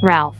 Ralph.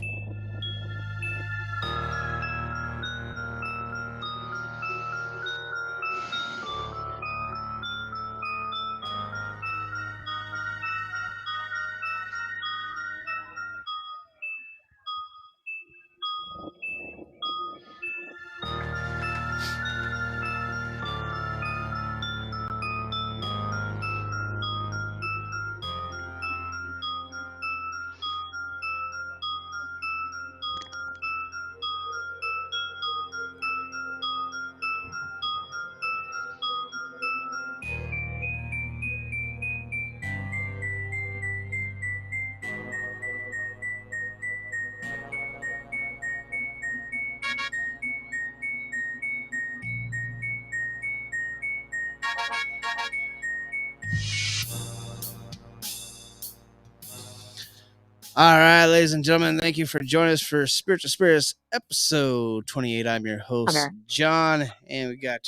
All right, ladies and gentlemen, thank you for joining us for Spiritual Spirits episode 28. I'm your host, Okay. John, and we got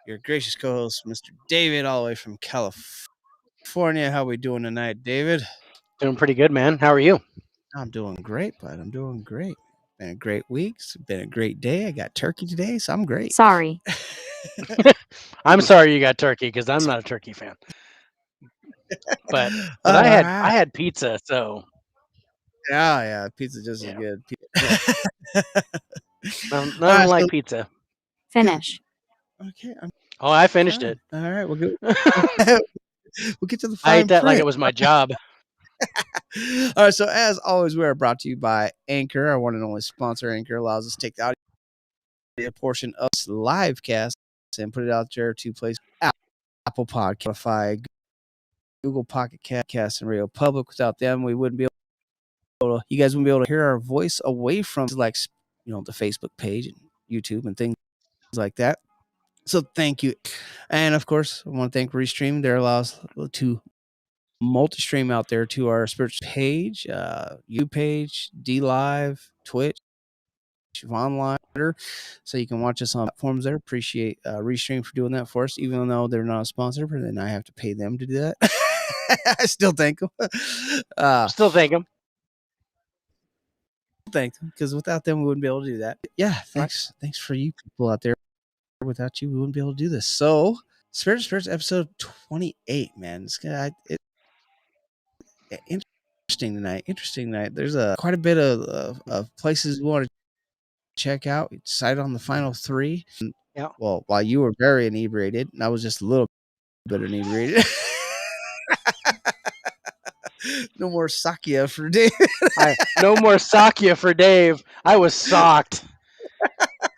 your gracious co-host, Mr. David, all the way from California. How we doing tonight, David? Doing pretty good, man. How are you? I'm doing great, bud. I'm doing great. Been a great week. It's been a great day. I got turkey today, so I'm great. Sorry. I'm sorry you got turkey because I'm not a turkey fan. But I had pizza, so yeah, pizza just as good. nothing like pizza. Finish. Okay. I finished it. All right, we'll get we'll get to the I fine ate that like print. it was my job. All right, so as always, we are brought to you by Anchor. Our one and only sponsor. Anchor allows us to take the audio portion of this live cast and put it out there to place Apple Podcast, Spotify, Google Pocket Cast, and Radio Public. Without them, we wouldn't be able to, you guys wouldn't be able to hear our voice away from like, the Facebook page and YouTube and things like that. So thank you. And of course, I want to thank Restream. They allow us to multi-stream out there to our spiritual page, YouTube page, D Live, Twitch, online, so you can watch us on platforms there. Appreciate Restream for doing that for us, even though they're not a sponsor, but then I have to pay them to do that. I still thank them. Still thank them. Thank them, because without them we wouldn't be able to do that. Yeah, thanks for you people out there. Without you we wouldn't be able to do this. So Spirits episode 28, man. It's interesting tonight. There's quite a bit of places we want to check out. We decided on the final 3. Yeah. Well, while you were very inebriated, and I was just a little bit inebriated. No more Sakya for Dave. No more Sakya for Dave. I was socked.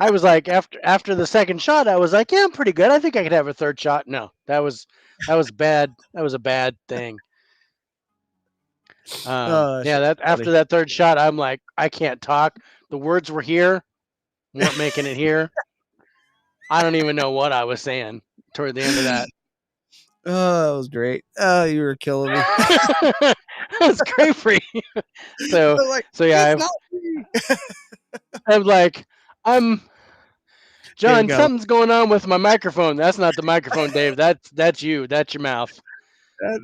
I was like, after the second shot, I was like, yeah, I'm pretty good. I think I could have a third shot. No, that was bad. That was a bad thing. After that third shot, I'm like, I can't talk. The words were here, weren't making it here. I don't even know what I was saying toward the end of that. Oh, that was great. Oh, you were killing me. That's great for you. So yeah, I'm like, John, something's going on with my microphone. That's not the microphone, Dave. That's you. That's your mouth.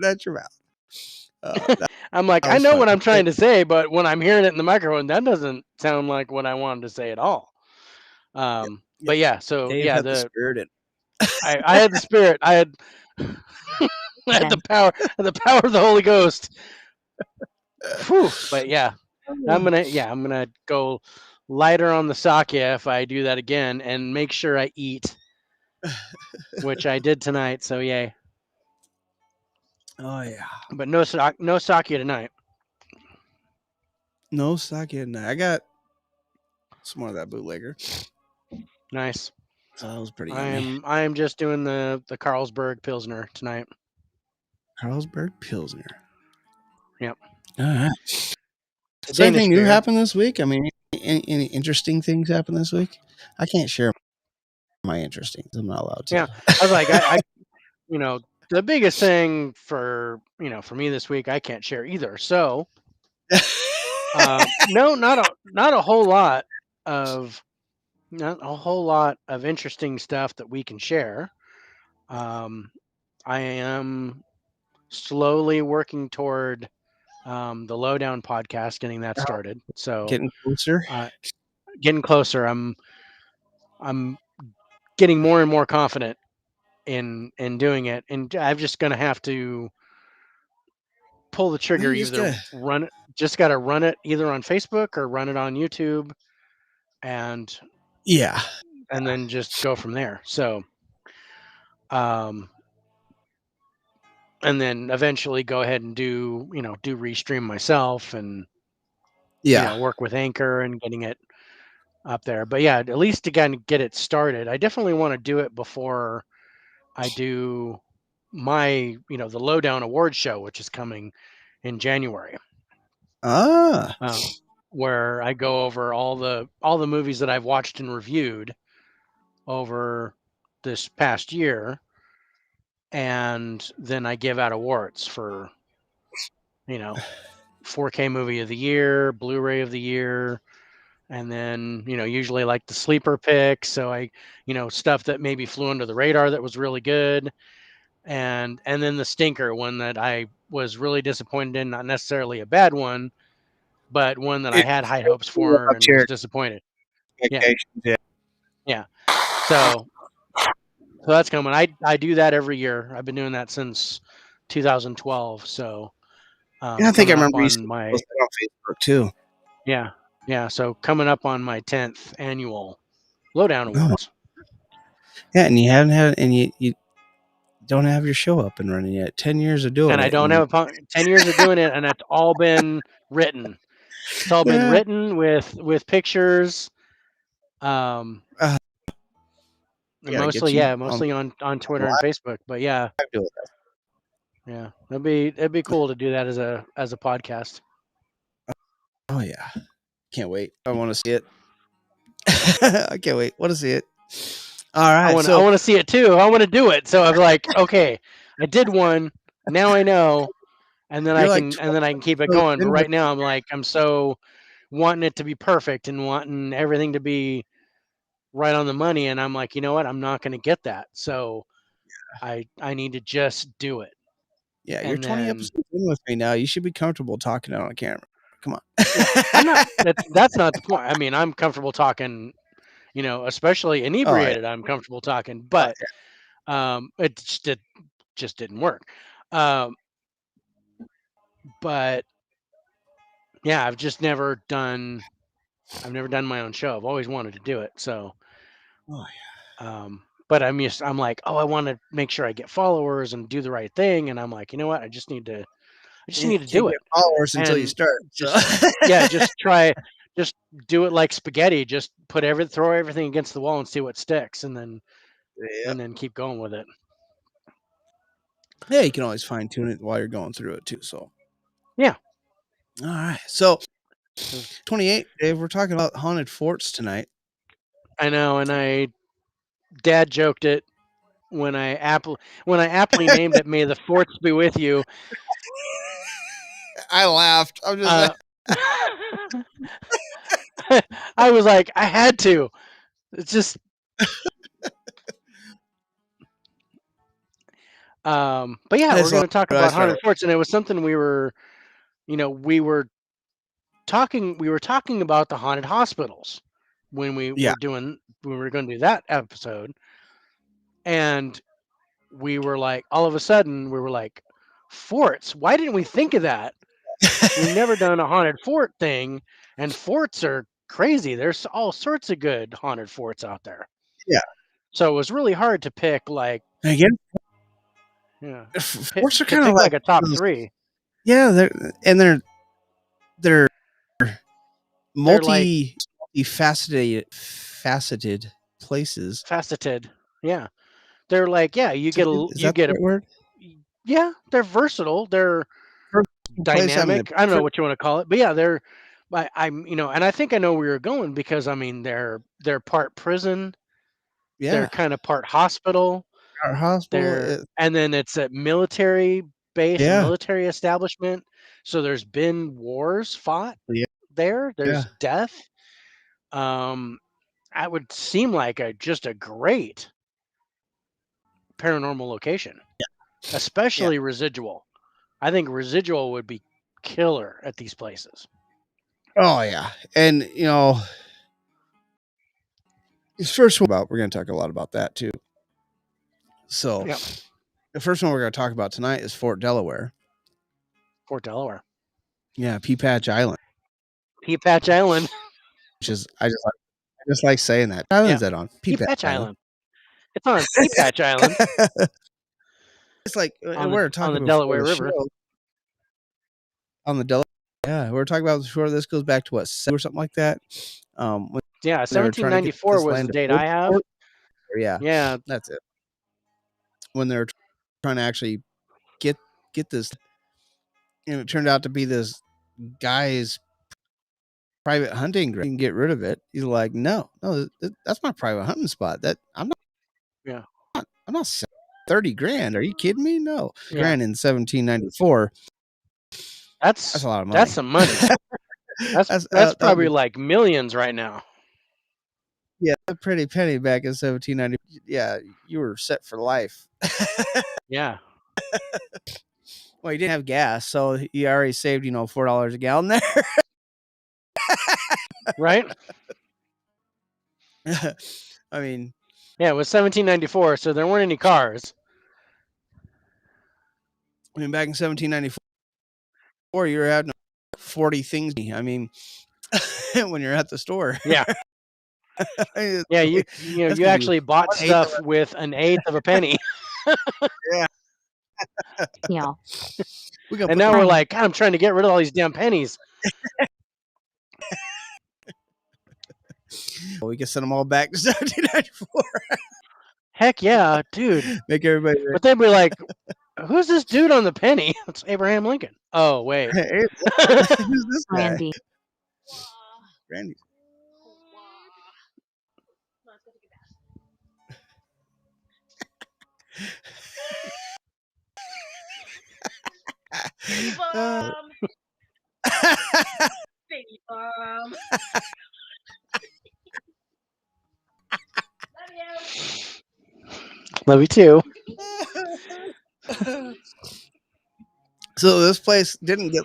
That's your mouth. I'm like, I know what I'm trying to say, but when I'm hearing it in the microphone, that doesn't sound like what I wanted to say at all. But yeah, so Dave yeah, had the spirit. I had the spirit. I had the power of the Holy Ghost. Whew, but yeah, I'm gonna go lighter on the Sakya if I do that again, and make sure I eat, which I did tonight. So yay. Oh yeah, but no Sakya tonight. No Sakya tonight. I got some more of that bootlegger. Nice. So that was pretty yummy. I am just doing the Carlsberg Pilsner tonight. Carlsberg Pilsner. Yep. All right. So anything new happened this week? I mean, any interesting things happened this week? I can't share my interesting. I'm not allowed to. Yeah, I was like, I the biggest thing for me this week, I can't share either. So, no, not a whole lot of interesting stuff that we can share. I am slowly working toward the Lowdown podcast, getting that started. So Getting closer. getting closer. I'm getting more and more confident in doing it, and I'm just gonna have to pull the trigger. You just Either gotta. run it, just got to run it either on Facebook or run it on YouTube, and Yeah. then just go from there. So, um, and then eventually go ahead and do restream myself, and Yeah. work with Anchor and getting it up there. But yeah, at least to kind of get it started. I definitely want to do it before I do my the Lowdown Award show, which is coming in January. Ah. Where I go over all the movies that I've watched and reviewed over this past year, and then I give out awards for 4K movie of the year, Blu-ray of the year, and then usually like the sleeper picks. So I stuff that maybe flew under the radar that was really good, and then the stinker one that I was really disappointed in, not necessarily a bad one, but one that I It, had high hopes for up and to your was disappointed. Yeah, expectations. Yeah. yeah. So that's coming. I do that every year. I've been doing that since 2012. So Yeah, I think I coming up remember you on my posted on Facebook too. yeah. So coming up on my 10th annual Lowdown Oh, Awards. yeah, and you haven't had, and you don't have your show up and running yet. 10 years of doing And I it, don't and have 10 years of doing it, and it's all been written. It's all been yeah, written with pictures. Um, uh, gotta get you on mostly on Twitter and live Facebook. But yeah, doing that. it'd be cool to do that as a podcast. Oh yeah, can't wait. I want to see it. I can't wait. Want to see it. All I right, want so to see it too. I want to do it. So I'm like, okay, I did one. Now I know, and then you're like I can keep it 12 going. But in with right now I'm so wanting it to be perfect and wanting everything to be right on the money, and I'm like, you know what? I'm not going to get that. So I need to just do it. yeah, you're And 20 then episodes in with me now. You should be comfortable talking out on camera. Come on. I'm not that's not the point. I mean, I'm comfortable talking, especially Oh yeah. inebriated, I'm comfortable talking, Oh but it just didn't work. Um, but yeah, I've never done my own show. I've always wanted to do it. So yeah. Oh but I'm like, oh, I want to make sure I get followers and do the right thing. And I'm like, you know what? I just yeah. need to Can't do get it. followers until you And start. So just do it like spaghetti. Just throw everything against the wall and see what sticks, and yeah. then keep going with it. Yeah, you can always fine tune it while you're going through it too. So Yeah. all right. So So 28, Dave, we're talking about haunted forts tonight. I know, and dad joked it when I aptly named it "May the Forts be with you." I laughed. I'm just Uh, I was like, I had to. It's just, but yeah, we're that's all going to talk I about start haunted with. forts, and it was something we were talking about the haunted hospitals when Yeah. we were going to do that episode, and we were like, all of a sudden, we were like, forts. Why didn't we think of that? We've never done a haunted fort thing, and forts are crazy. There's all sorts of good haunted forts out there. Yeah. So it was really hard to pick like And again, yeah, forts are to kind of pick like like a top those, three. yeah, they're They're like multifaceted places. faceted. Yeah. They're like, yeah, Is you that the get a right word? yeah, they're versatile. They're For place, I mean, dynamic. I don't know what you want to call it, but yeah, I'm and I think I know where you're going because I mean they're part prison, they're yeah, kind of part hospital, our hospital. and then it's a military base, a Yeah, military establishment. So there's been wars fought yeah, there. yeah, There's death. Um, that would seem like just a great paranormal location, yeah. especially residual. I think residual would be killer at these places. Oh yeah, and first one we're going to talk a lot about that too. So, Yep. the first one we're going to talk about tonight is Fort Delaware. Fort Delaware. Yeah, Peapatch Island. Peapatch Island. Which is I just like saying that. Island's that on Peapatch Island. It's on Peapatch Island. It's like on we're talking the before Delaware the River. show, on the Delaware. Yeah, we were talking about before. This goes back to what, or something like that. Yeah, 1794 was the date I have. Yeah, that's it. When they're trying to actually get this, and it turned out to be this guy's private hunting ground. You can get rid of it. He's like, no, that's my private hunting spot. That I'm not. Yeah, I'm not 30 grand. Are you kidding me? No, grand in 1794. That's a lot of money. That's some money. That's probably like millions right now. Yeah, a pretty penny back in 1790. Yeah, you were set for life. Yeah. Well, you didn't have gas, so you already saved, $4 a gallon there. Right? I mean, yeah, it was 1794, so there weren't any cars. I mean, back in 1794, you were having 40 things. I mean, when you're at the store. Yeah. Yeah, you actually bought stuff with an eighth of a penny. Yeah. Yeah. And now we're like, God, I'm trying to get rid of all these damn pennies. Well, we can send them all back to 1794. Heck yeah, dude. Make everybody. But they'd be like, who's this dude on the penny? It's Abraham Lincoln. Oh, wait. Hey, who's this guy? Randy. Randy. Baby bomb. Baby bomb. Love you too. So this place didn't get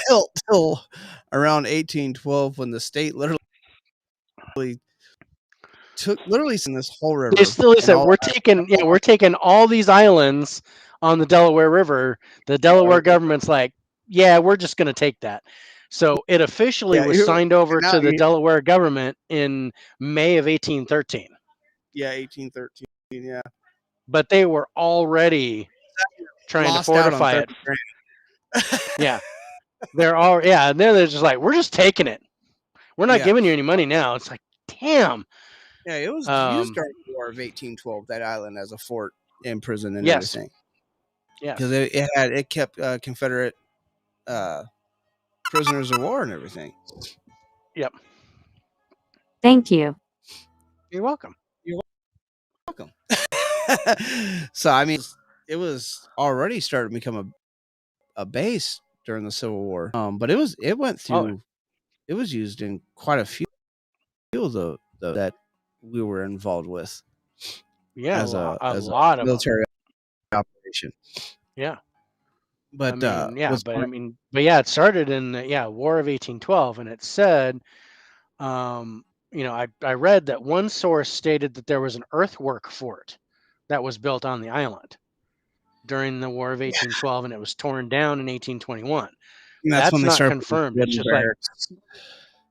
built till around 1812 when the state literally in this whole river. They still said we're taking all these islands on the Delaware River. The Delaware government's like, yeah, we're just going to take that. So it officially was signed over to the Delaware government in May of 1813. Yeah, 1813. Yeah. But they were already trying to fortify it. Yeah. And they're just like, we're just taking it. We're not giving you any money now. It's like, damn. Yeah, it was used during the War of 1812, that island, as a fort and prison and everything. Yeah. Because it kept Confederate prisoners of war and everything. Yep. Thank you. You're welcome. You're welcome. So, I mean, it was already starting to become a base during the Civil War. But it went through. It was used in quite a few of the that we were involved with. Yeah, as a lot of military operation. Yeah. But it started in the War of 1812, and it said, I read that one source stated that there was an earthwork fort that was built on the island during the War of 1812, and it was torn down in 1821. That's when they not started confirmed. It's just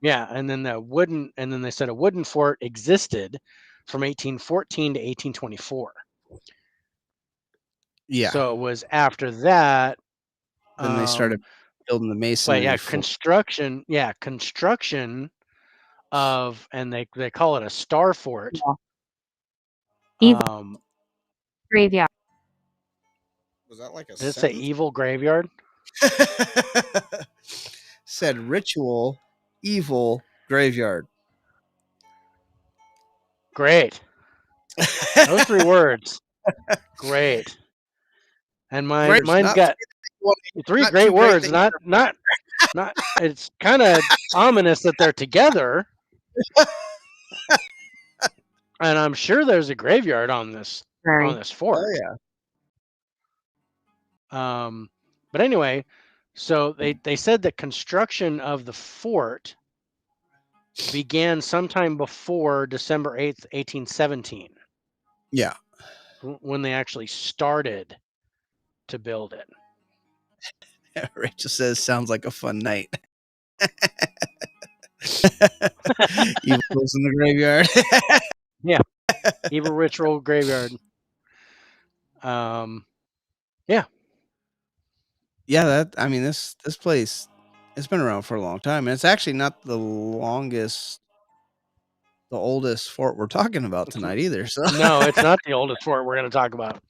and then they said a wooden fort existed from 1814 to 1824. Yeah. So it was after that. Then they started building the masonry. But construction of, and they call it a star fort. Evil graveyard. Was that like a Did it say evil graveyard? Said ritual evil graveyard. Great. Those 3 words. Great. And mine's got 3 great words. Not. It's kind of ominous that they're together. And I'm sure there's a graveyard on this fort. Oh yeah. But anyway, So they said that construction of the fort began sometime before December 8th, 1817, Yeah. when they actually started to build it. Rachel says, sounds like a fun night. Evil's in the graveyard. Yeah. Evil Ritual Graveyard. Yeah. Yeah, this place, it's been around for a long time. And it's actually not the oldest fort we're talking about tonight either. So No, it's not the oldest fort we're going to talk about.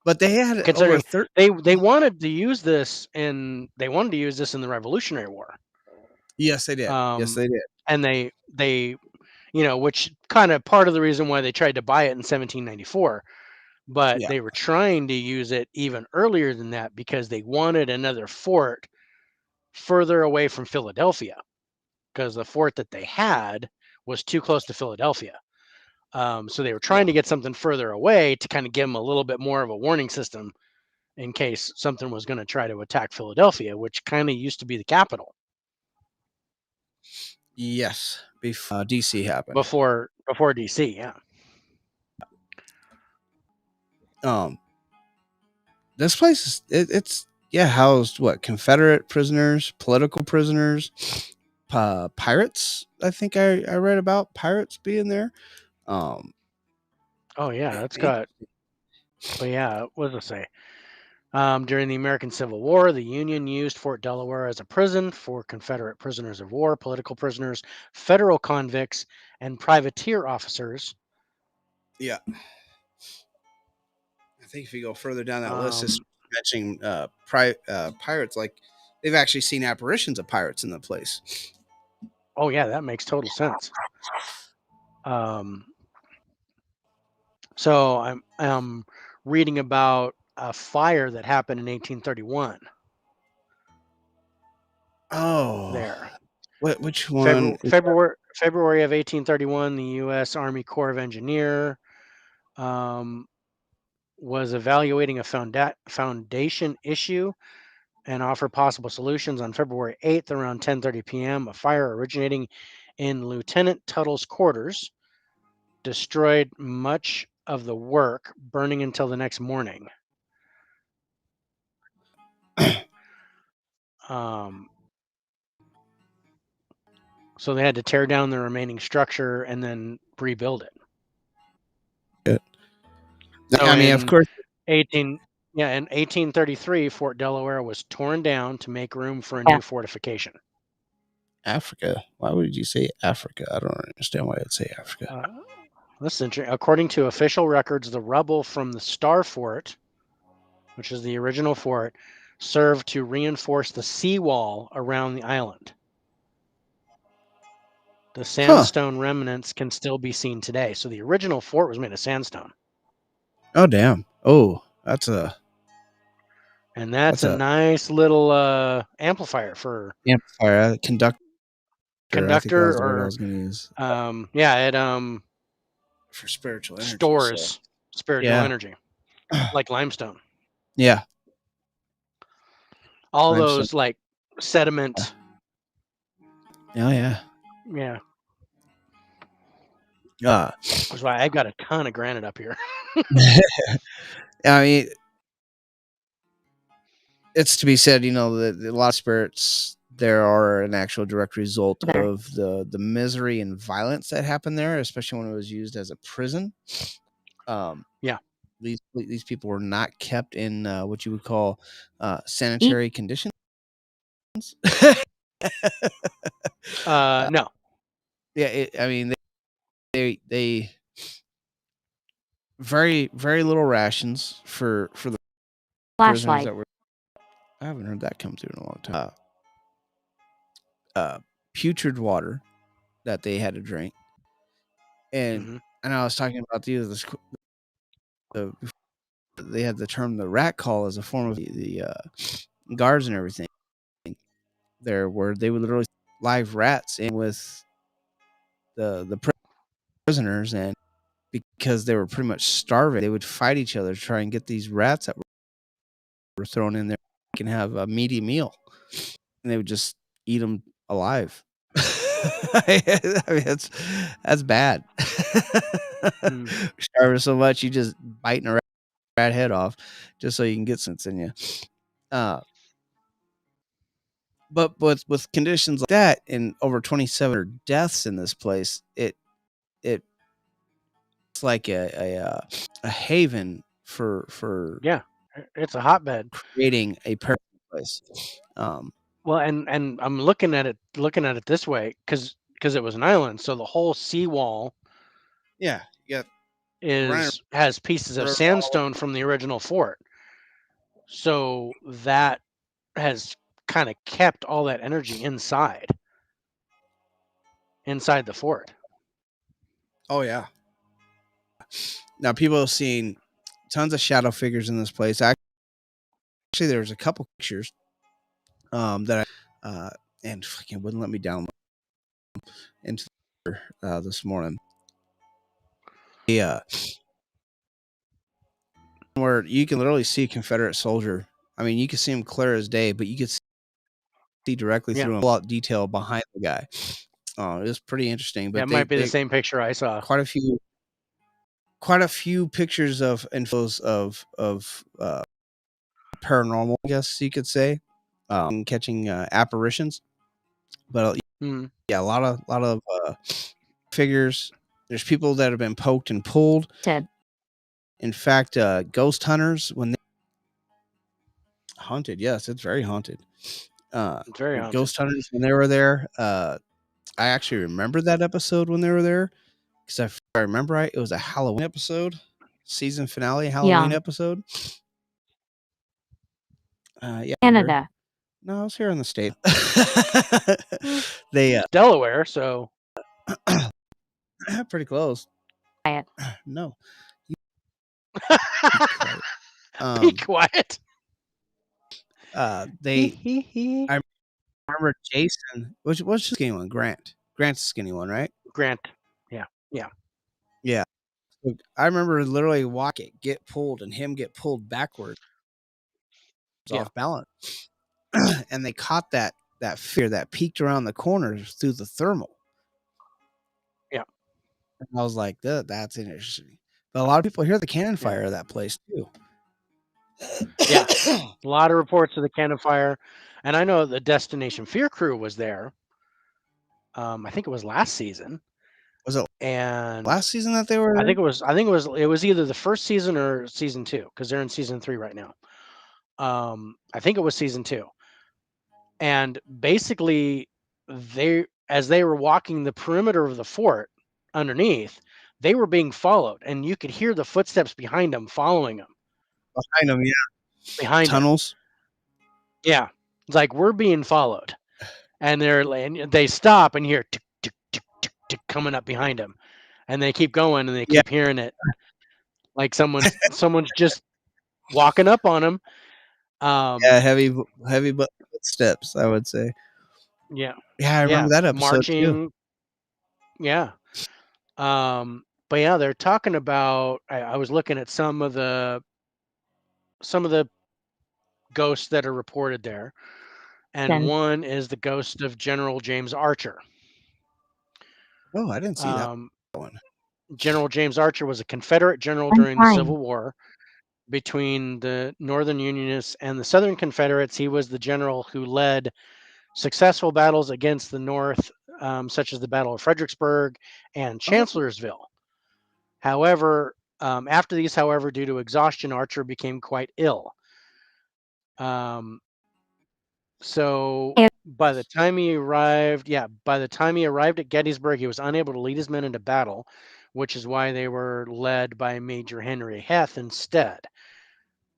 but they had over Considering 30. they wanted to use this in the Revolutionary War. Yes, they did. Yes, they did. And they which kind of part of the reason why they tried to buy it in 1794, but Yeah. they were trying to use it even earlier than that because they wanted another fort further away from Philadelphia, because the fort that they had was too close to Philadelphia. So they were trying to get something further away to kind of give them a little bit more of a warning system in case something was going to try to attack Philadelphia, which kind of used to be the capital. Yes, before DC happened. Before DC, yeah. This place is it's housed what, Confederate prisoners, political prisoners, pirates. I think I read about pirates being there. Oh yeah, that's got. But yeah, what does it say? During the American Civil War, the Union used Fort Delaware as a prison for Confederate prisoners of war, political prisoners, federal convicts, and privateer officers. Yeah. I think if you go further down that list, it's mentioning pirates. Like, they've actually seen apparitions of pirates in the place. Oh yeah, that makes total sense. So I'm reading about a fire that happened in 1831. Oh, there. Which one? February of 1831, the U.S. Army Corps of Engineer was evaluating a foundation issue and offer possible solutions. On February 8th, around 10:30 p.m., a fire originating in Lieutenant Tuttle's quarters destroyed much of the work, burning until the next morning. So they had to tear down the remaining structure and then rebuild it. So I mean, of course, in 1833, Fort Delaware was torn down to make room for a new fortification. Africa. Why would you say Africa? I don't understand why I'd say Africa. That's interesting. According to official records, the rubble from the Star Fort, which is the original fort, served to reinforce the seawall around the island. The sandstone remnants can still be seen today. So the original fort was made of sandstone. Oh, damn. Oh, that's a nice little amplifier for conductor. I think that was the word I was going to use. It for spiritual energy, stores spiritual energy, like limestone. Yeah. All limestone. Those like sediment. Oh yeah. Yeah. That's why I've got a ton of granite up here. I mean, it's to be said, that a lot of spirits there are an actual direct result of the misery and violence that happened there, especially when it was used as a prison. Yeah. These people were not kept in what you would call sanitary conditions. No. Yeah, I mean, they very, very little rations for the flashlight that were. I haven't heard that come through in a long time. Putrid water that they had to drink, and I was talking about they had the term the rat call as a form of the guards and everything. There where they would literally live rats in with the prisoners, and because they were pretty much starving, they would fight each other to try and get these rats that were thrown in there. can have a meaty meal, and they would just eat them alive. I mean, that's bad. Starving so much, you just biting a rat head off just so you can get sense in you. But with conditions like that and over 27 deaths in this place, it's like a haven for Yeah, it's a hotbed. creating a paranormal place. Well, and I'm looking at it this way because it was an island, so the whole seawall Yeah, yeah. has pieces of sandstone from the original fort. So that has kind of kept all that energy inside the fort. Oh yeah. Now people have seen tons of shadow figures in this place. Actually, there's a couple pictures that I and fucking wouldn't let me download into this morning. Yeah, where you can literally see a Confederate soldier. I mean, you can see him clear as day, but you could see directly through him. A lot of detail behind the guy. It was pretty interesting. But That might be the same picture I saw. Quite a few pictures of infos of paranormal, I guess you could say, catching apparitions. But yeah, a lot of figures. There's people that have been poked and pulled. Ted. In fact, ghost hunters, when they haunted, yes, it's very haunted. It's very haunted. Ghost hunters, when they were there, I actually remember that episode when they were there, because if I remember right, it was a Halloween episode, season finale Halloween episode. Yeah, Canada. No, I was here in the state. They Delaware, so pretty close. Quiet. No. Be quiet. I remember Jason. What's the skinny one? Grant. Grant's the skinny one, right? Grant. Yeah. I remember literally get pulled and him get pulled backwards off balance. And they caught that fear that peeked around the corners through the thermal. Yeah. And I was like, that's interesting. But a lot of people hear the cannon fire of that place too. Yeah. A lot of reports of the cannon fire. And I know the Destination Fear crew was there. I think it was last season. Was it and last season that they were? I think it was either the first season or season 2, because they're in season 3 right now. I think it was season 2. And basically as they were walking the perimeter of the fort underneath, they were being followed, and you could hear the footsteps behind them following them. Behind them, yeah. Behind tunnels. Them. Yeah. It's like, we're being followed. And they stop and hear tick, tick, tick, tick, tick coming up behind them. And they keep going and they keep hearing it. Like someone's just walking up on them. Heavy footsteps, I would say. Yeah. Yeah, I remember that episode marching. too. Yeah. But yeah, they're talking about. I was looking at some of the ghosts that are reported there, and one is the ghost of General James Archer. Oh, I didn't see that one. General James Archer was a Confederate general during the Civil War between the Northern Unionists and the Southern Confederates. He was the general who led successful battles against the North, such as the Battle of Fredericksburg and Chancellorsville. However, after these, due to exhaustion, Archer became quite ill. So by the time he arrived at Gettysburg, he was unable to lead his men into battle, which is why they were led by Major Henry Heth instead.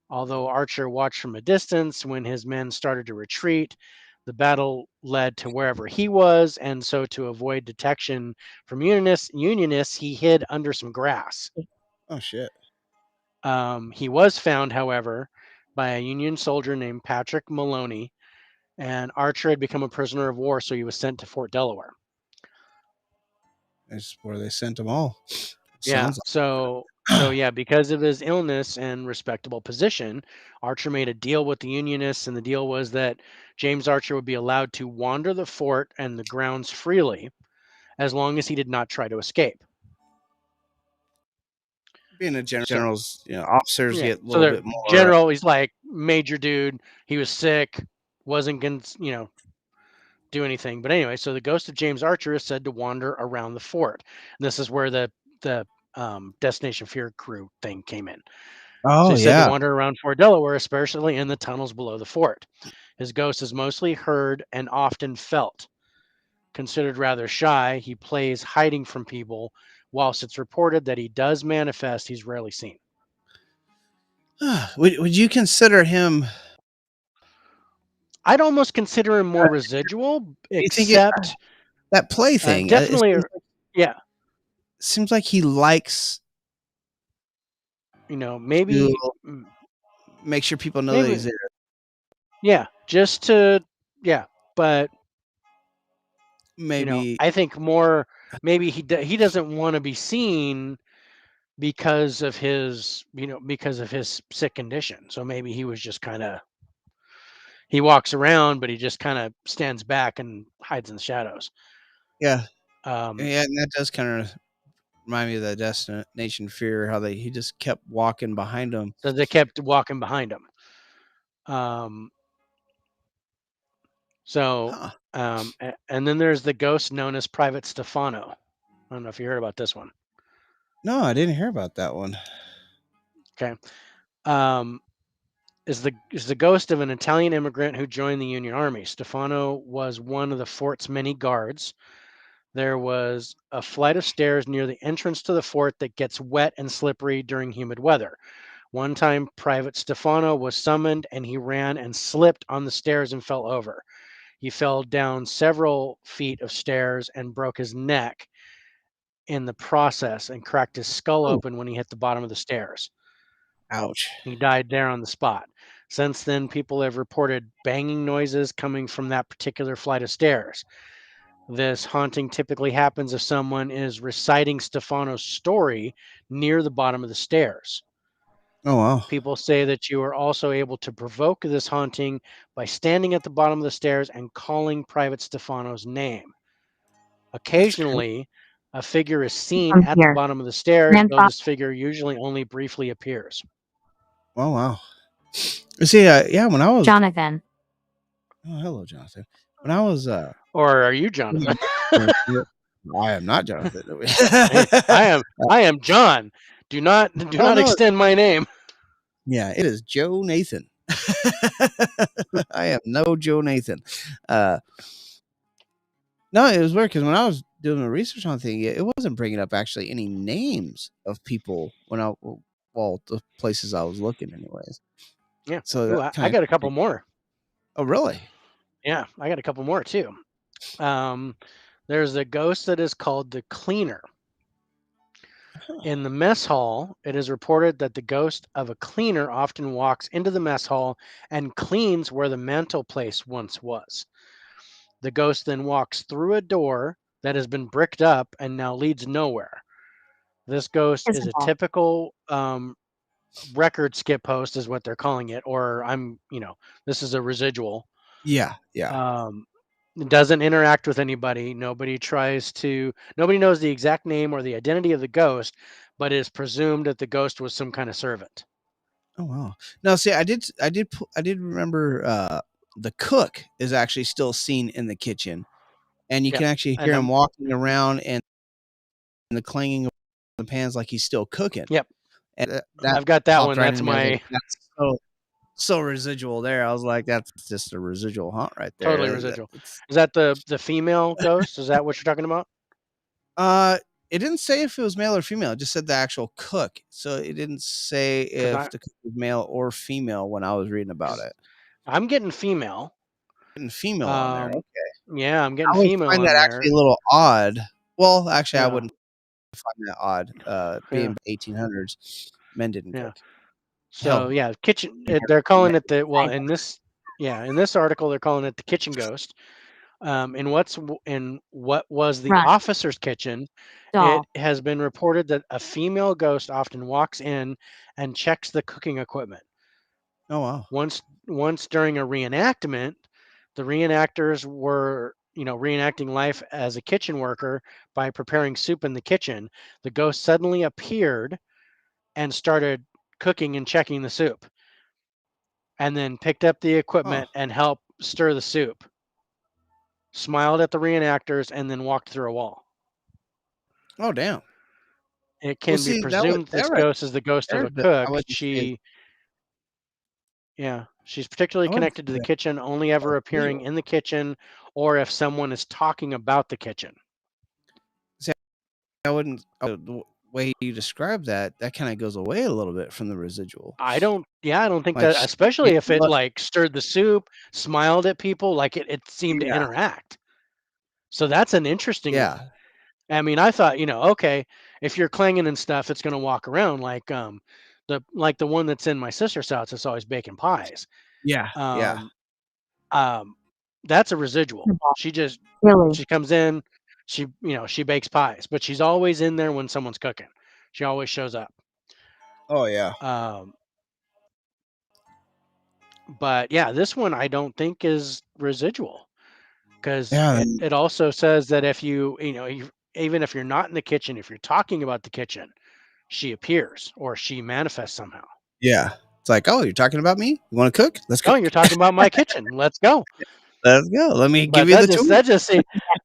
Although Archer watched from a distance, when his men started to retreat, the battle led to wherever he was, and so to avoid detection from Unionists, he hid under some grass. Oh, shit. He was found, however, by a Union soldier named Patrick Maloney, and Archer had become a prisoner of war, so he was sent to Fort Delaware. That's where they sent them all. So So yeah, because of his illness and respectable position, Archer made a deal with the Unionists, and the deal was that James Archer would be allowed to wander the fort and the grounds freely as long as he did not try to escape. Being a So general's, officers yeah, get a so little the bit more. general, he's like major dude. He was sick, wasn't gonna, do anything. But anyway, so the ghost of James Archer is said to wander around the fort. And this is where the Destination Fear crew thing came in. So Oh he's said to yeah. wander around Fort Delaware, especially in the tunnels below the fort. His ghost is mostly heard and often felt. Considered rather shy, he plays hiding from people. Whilst it's reported that he does manifest, he's rarely seen. Would you consider him? I'd almost consider him more residual, Do you think except that play thing? definitely, yeah. Seems like he likes Maybe, to make sure people know that maybe, he's there. yeah, just to, yeah, but Maybe. I think more maybe he doesn't want to be seen because of his sick condition. So maybe he was just kind of he walks around, but he just kind of stands back and hides in the shadows. Yeah, Um, yeah, and that does kind of remind me of the Destination Fear. How he just kept walking behind him. so they kept walking behind him. So Huh. and then there's the ghost known as Private Stefano. I don't know if you heard about this one. No, I didn't hear about that one. Okay. Is the ghost of an Italian immigrant who joined the Union Army. Stefano was one of the fort's many guards. There was a flight of stairs near the entrance to the fort that gets wet and slippery during humid weather. One time, Private Stefano was summoned and he ran and slipped on the stairs and fell over. He fell down several feet of stairs and broke his neck in the process and cracked his skull Oh, open when he hit the bottom of the stairs. ouch. He died there on the spot. Since then, people have reported banging noises coming from that particular flight of stairs. This haunting typically happens if someone is reciting Stefano's story near the bottom of the stairs. Oh wow. People say that you are also able to provoke this haunting by standing at the bottom of the stairs and calling Private Stefano's name. That's crazy. Occasionally, a figure is seen From at the here. bottom of the stairs, though Grandfather this figure usually only briefly appears. Oh wow. See, yeah, when I was. Jonathan. Oh, hello, Jonathan. When I was. Or are you Jonathan? I am not Jonathan. I am John. Do not Oh no. extend my name. Yeah, it is Joe Nathan. I am no Joe Nathan. No, it was weird because when I was doing the research on the thing, it wasn't bringing up actually any names of people the places I was looking, anyways. Yeah. So Ooh, that I kind got a of. couple more. Oh, really? Yeah, I got a couple more too. There's a ghost that is called the Cleaner. In the mess hall, it is reported that the ghost of a cleaner often walks into the mess hall and cleans where the mantel place once was. The ghost then walks through a door that has been bricked up and now leads nowhere. This ghost is a Visible. typical record skip host, is what they're calling it, or this is a residual. Yeah, yeah. Doesn't interact with anybody. Nobody knows the exact name or the identity of the ghost, but it is presumed that the ghost was some kind of servant. Oh wow. No, see, I did remember the cook is actually still seen in the kitchen, and you Yep. can actually hear him walking around and the clanging of the pans like he's still cooking. Yep. And I've got that one. right That's in there. my That's so residual there. I was like, that's just a residual haunt right there. totally residual. Is that the female ghost? Is that what you're talking about? It didn't say if it was male or female. It just said the actual cook. So it didn't say if the cook was male or female when I was reading about it. I'm getting female. Getting female on there. Okay. Yeah, I'm getting I would female find on that there. actually a little odd. Well, actually, I Yeah. wouldn't find that odd. Being 1800s, men didn't cook. So Hell, kitchen. They're calling it in this article they're calling it the kitchen ghost. In what was the Run. officer's kitchen, Doll. it has been reported that a female ghost often walks in and checks the cooking equipment. Oh wow. Once during a reenactment, the reenactors were, reenacting life as a kitchen worker by preparing soup in the kitchen. The ghost suddenly appeared and started cooking and checking the soup, and then picked up the Huh. equipment and helped stir the soup, smiled at the reenactors, and then walked through a wall. Oh damn. It Well, can be see that presumed this right ghost is the ghost of there. a cook. I wouldn't say She's particularly I wouldn't connected to say the that kitchen, only ever appearing visual. in the kitchen or if someone is talking about the kitchen. See, I wouldn't. The way you describe that, that kind of goes away a little bit from the residual. I don't think Like, that, yeah, especially if it like stirred the soup, smiled at people, like it seemed to yeah, interact. So that's an interesting one. yeah, I mean, I thought, okay, if you're clanging and stuff, it's gonna walk around like the one that's in my sister's house that's always baking pies. yeah, yeah. Um um that's a residual. Doll. She Really. comes in, she bakes pies, but she's always in there when someone's cooking. She always shows up. Oh yeah, Um but yeah, this one I don't think is residual, because yeah. it also says that if even if you're not in the kitchen, if you're talking about the kitchen, she appears or she manifests somehow. Yeah. It's like, oh, you're talking about me? You want to cook? Let's Oh, cook. you're talking about my kitchen. Let's go. Let's go. Let me give But you the tool.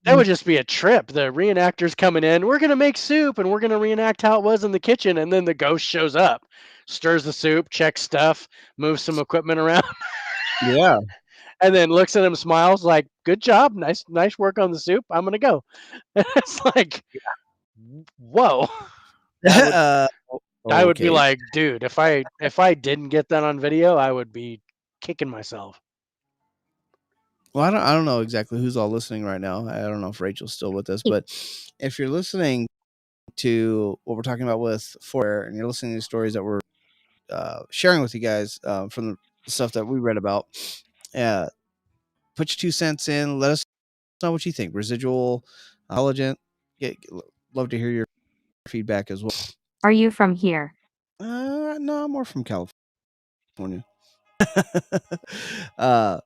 that would just be a trip. The reenactors coming in, we're gonna make soup and we're gonna reenact how it was in the kitchen, and then the ghost shows up, stirs the soup, checks stuff, moves some equipment around, Yeah. and then looks at him, smiles, like, "Good job, nice work on the soup. I'm gonna go." It's like, whoa. That would I would be Okay. like, dude, if I didn't get that on video, I would be kicking myself. Well, I don't know exactly who's all listening right now. I don't know if Rachel's still with us, but if you're listening to what we're talking about with Four, and you're listening to the stories that we're sharing with you guys from the stuff that we read about, uh, put your 2 cents in. Let us know what you think. Residual, intelligent. Love to hear your feedback as well. Are you from here? No, I'm more from California. uh,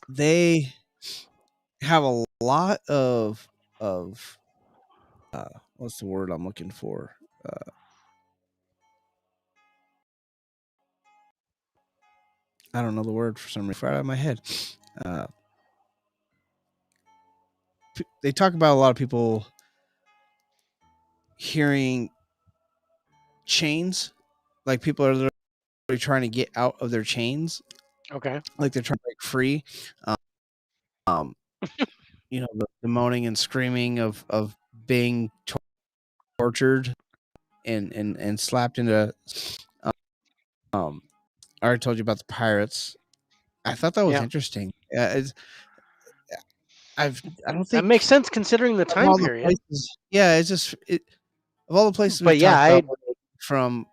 they have a lot of what's the word I'm looking for? I don't know the word for some reason. Right out of my head. They talk about a lot of people hearing chains, like people are literally trying to get out of their chains, Okay. like they're trying to break free. Um, the moaning and screaming of being tortured and slapped into. Um, I already told you about the pirates. I thought that was Yeah. interesting. I don't That think makes sense considering the of time all the period. places. Yeah, it's just of all the places But we've yeah, talked about, from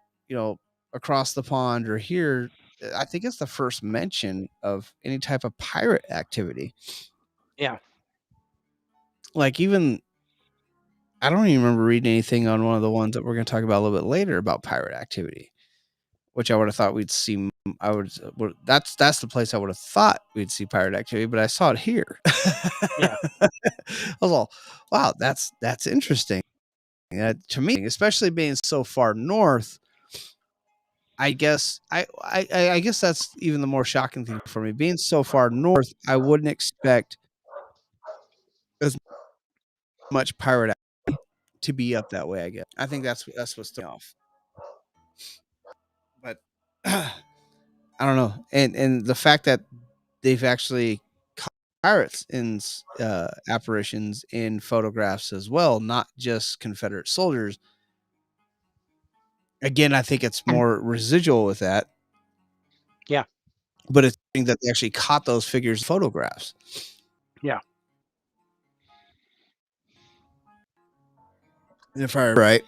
across the pond or here, I think it's the first mention of any type of pirate activity. yeah. Like even I don't even remember reading anything on one of the ones that we're going to talk about a little bit later about pirate activity, which I would have thought we'd see. That's the place I would have thought we'd see pirate activity, but I saw it here. Yeah. I was all, wow, that's interesting. To me, especially being so far north, I guess I guess that's even the more shocking thing for me. Being so far north, I wouldn't expect as much pirate activity to be up that way. I guess I think that's what's throwing me off. But I don't know, and the fact that they've actually caught pirates in apparitions in photographs as well, not just Confederate soldiers. Again, I think it's more residual with that. Yeah. But it's that they actually caught those figures in photographs. Yeah. If I right,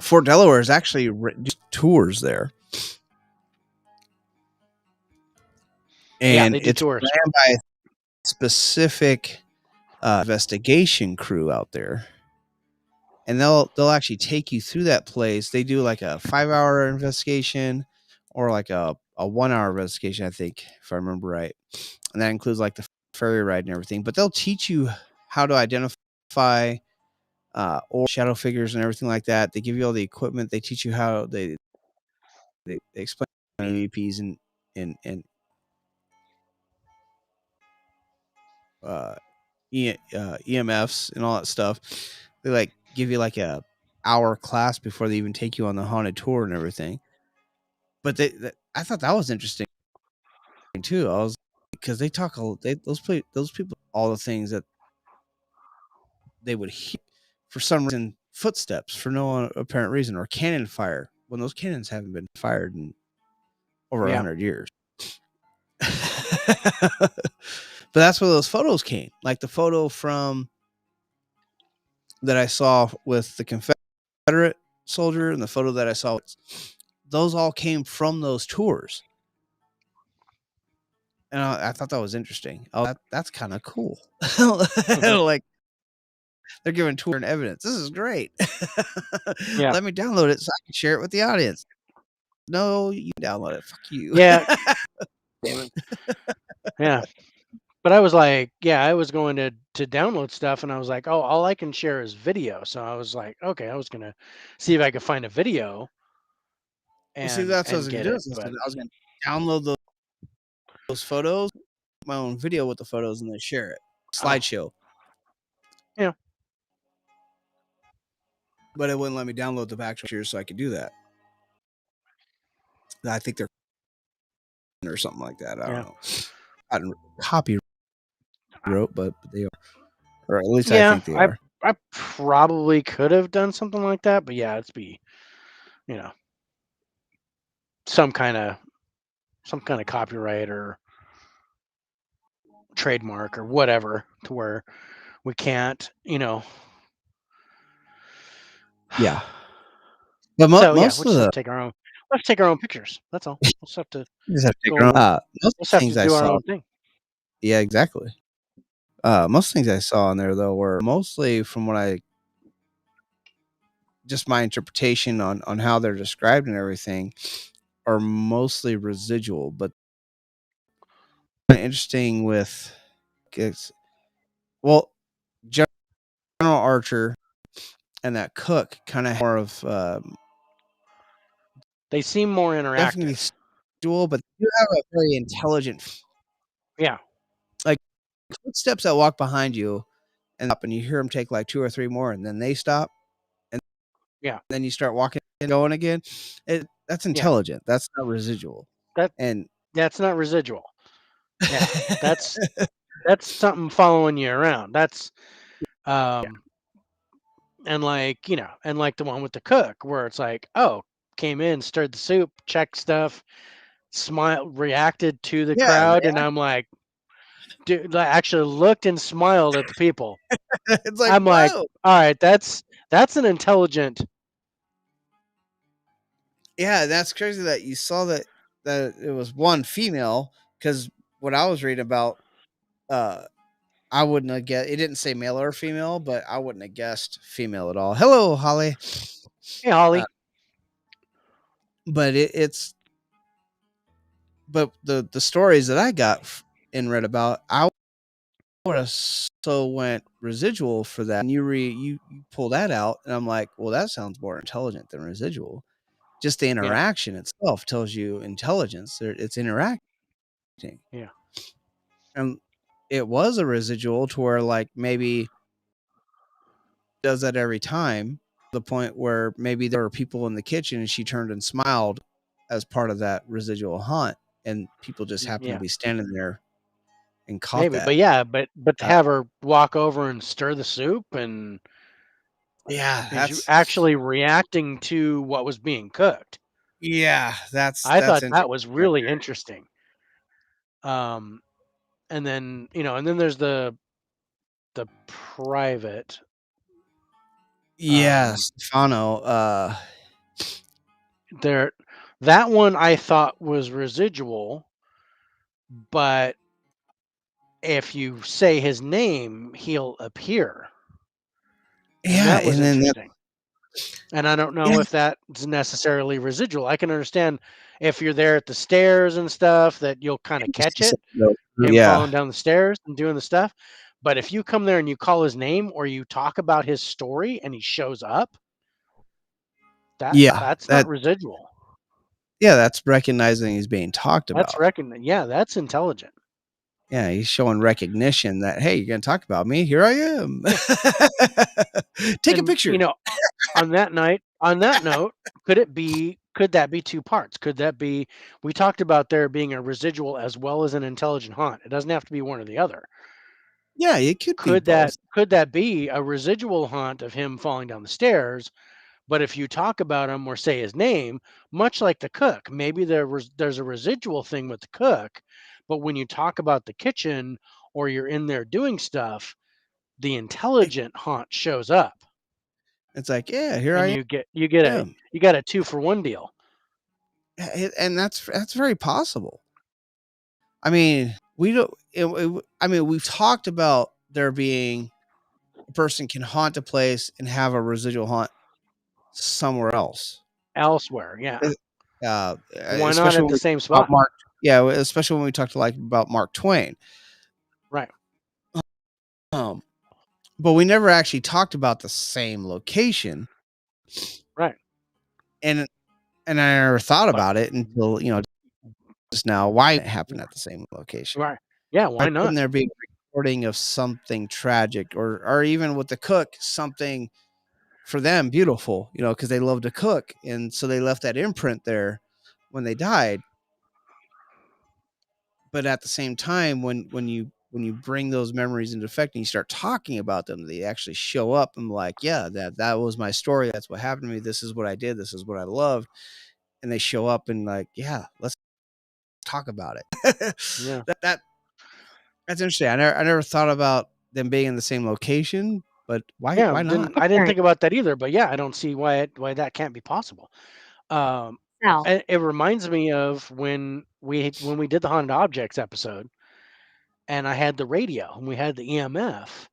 Fort Delaware is actually just tours there, Yeah, and they do it's tours. ran by specific investigation crew out there, and they'll actually take you through that place. They do like a 5-hour investigation or like a 1-hour investigation, I think, if I remember right, and that includes like the ferry ride and everything. But they'll teach you how to identify or shadow figures and everything like that. They give you all the equipment. They teach you how they explain EVPs and uh, EMFs and all that stuff. They like give you like a hour class before they even take you on the haunted tour and everything. But I thought that was interesting too. I was because they talk those people all the things that they would hear for some reason, footsteps for no apparent reason, or cannon fire when those cannons haven't been fired in over 100 years. But that's where those photos came. Like the photo from that I saw with the Confederate soldier and the photo that I saw, those all came from those tours. And I thought that was interesting. Oh, that's kind of cool. Like they're giving tour and evidence. This is great. Let me download it so I can share it with the audience. No, you download it. Fuck you. Yeah. Damn it. Yeah. But I was like, I was going to download stuff, and I was like, oh, all I can share is video. So I was like, okay, I was gonna see if I could find a video Well, see, and that's what I was gonna get do. it. But I was gonna download those photos, my own video with the photos, and then share it. Slideshow. Yeah. But it wouldn't let me download the actual pictures, so I could do that. I think they're or something like that. I don't know. I don't copyright, but they are, or at least I think they are. I probably could have done something like that, but yeah, it's be, some kind of copyright or trademark or whatever, to where we can't, Yeah. But so most we'll of just have the to take our own. Let's take our own pictures. That's all. We'll just have to just have to take go. our own, most We'll of just the have things to I do our saw. own thing. Yeah, exactly. Most things I saw on there though were mostly from what I just my interpretation on how they're described and everything are mostly residual, but interesting with General Archer and that cook kind of more of They seem more definitely interactive. dual, but you have a very intelligent, Yeah, like footsteps that walk behind you and up, and you hear them take like 2 or 3 more, and then they stop, and then you start walking and going again. That's intelligent. That's not residual. That's not residual. Yeah, that's something following you around. That's and like and like the one with the cook, where it's like, oh, came in, stirred the soup, checked stuff, smiled, reacted to the crowd, and I'm like, dude, like, actually looked and smiled at the people. It's like, I'm like, whoa. all right, that's an intelligent. Yeah, that's crazy that you saw that it was one female, because what I was reading about, I wouldn't have guessed. It didn't say male or female, but I wouldn't have guessed female at all. Hello, Holly. Hey, Holly. But but the stories that I got and read about, I would have so went residual for that. And you pull that out, and I'm like, well, that sounds more intelligent than residual. Just the interaction itself tells you intelligence. It's interacting. Yeah. And it was a residual to where like maybe does that every time, to the point where maybe there were people in the kitchen and she turned and smiled as part of that residual haunt, and people just happened to be standing there and caught Maybe, that. but to have her walk over and stir the soup and she that's actually reacting to what was being cooked. that's I thought that was interesting. really interesting. And then and then there's the private. Stefano. That one I thought was residual, but if you say his name, he'll appear. And Yeah, that was and then interesting. And I don't know yeah, if that's necessarily residual. I can understand if you're there at the stairs and stuff that you'll kind of catch it, him yeah, falling down the stairs and doing the stuff. But if you come there and you call his name or you talk about his story and he shows up, yeah. that's not That residual. that's recognizing he's being talked That's about. yeah, that's intelligent. Yeah, he's showing recognition that, hey, you're gonna talk about me. Here I am. Take a And picture. on that note, could that be two parts? Could that be, we talked about there being a residual as well as an intelligent haunt. It doesn't have to be one or the other. Yeah, it could be both. Could that be a residual haunt of him falling down the stairs? But if you talk about him or say his name, much like the cook, maybe there's a residual thing with the cook, but when you talk about the kitchen or you're in there doing stuff, the intelligent haunt shows up, It's like, yeah, here and I you get am. you got a 2-for-1 deal. And that's very possible. I mean, we don't. I mean, we've talked about there being a person can haunt a place and have a residual haunt somewhere else. Elsewhere, yeah. Why not Especially at when the we same talk about spot? Mark. Yeah, especially when we talked about Mark Twain. Right. Um, but we never actually talked about the same location. Right. And I never thought But about it until just now. Why it happened at the same location? right. Yeah, Why why couldn't not? there be a recording of something tragic, or even with the cook, something for them beautiful? Because they love to cook, and so they left that imprint there when they died. But at the same time, when you bring those memories into effect and you start talking about them, they actually show up and like, yeah, that was my story. That's what happened to me. This is what I did. This is what I loved. And they show up and like, yeah, let's talk about it. Yeah. That's interesting. I never thought about them being in the same location, but Yeah, why not? I didn't think about that either, but yeah, I don't see why that can't be possible. Um, No. it reminds me of when we did the haunted objects episode, and I had the radio and we had the EMF,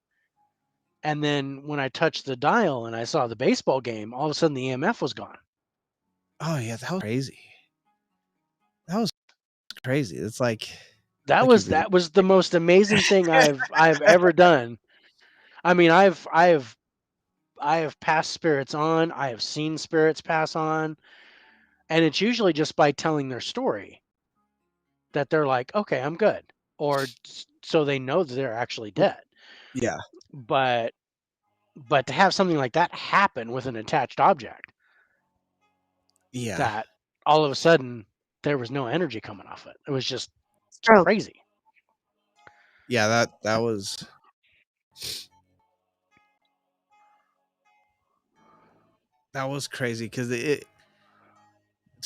and then when I touched the dial and I saw the baseball game, all of a sudden the EMF was gone. Oh yeah, that was crazy. That was crazy. It's like you've been. That was the most amazing thing I've ever done. I mean, I have passed spirits on, I have seen spirits pass on, and it's usually just by telling their story that they're like, okay, I'm good, or so they know that they're actually dead. Yeah, But to have something like that happen with an attached object, yeah, that all of a sudden there was no energy coming off it. It was just Stroke. crazy. yeah. That was crazy because it's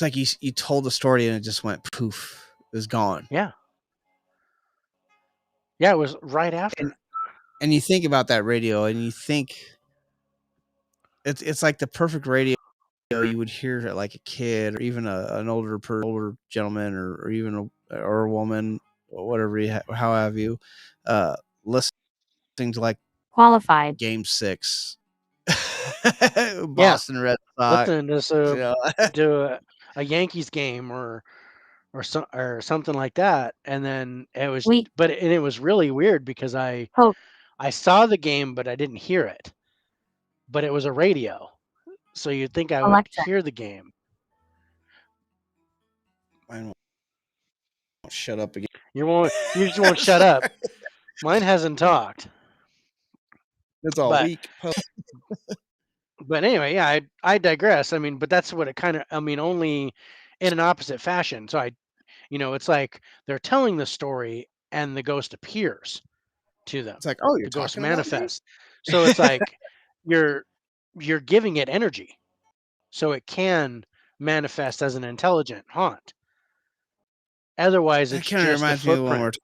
like you told the story and it just went poof. It was gone. Yeah. Yeah, it was right after. And you think about that radio and you think it's like the perfect radio you would hear it like a kid or even an older gentleman or even a woman or whatever how have you listening to like Qualified. Game 6 Yeah. Boston Red Sox, Listening to a Yankees game or something like that, and then it was it was really weird because I saw the game but I didn't hear it, but it was a radio, so you'd think I would Alexa. hear the game. Mine won't shut up again. You just won't shut up. Mine hasn't talked. It's all weak. But anyway, yeah, I digress. I mean, but that's what it kind of, I mean, only in an opposite fashion. So it's like they're telling the story and the ghost appears to them. It's like, oh, you're the ghost talking about me? manifests. So it's like you're giving it energy, so it can manifest as an intelligent haunt. Otherwise, That it's kind of just a reminds me of footprint.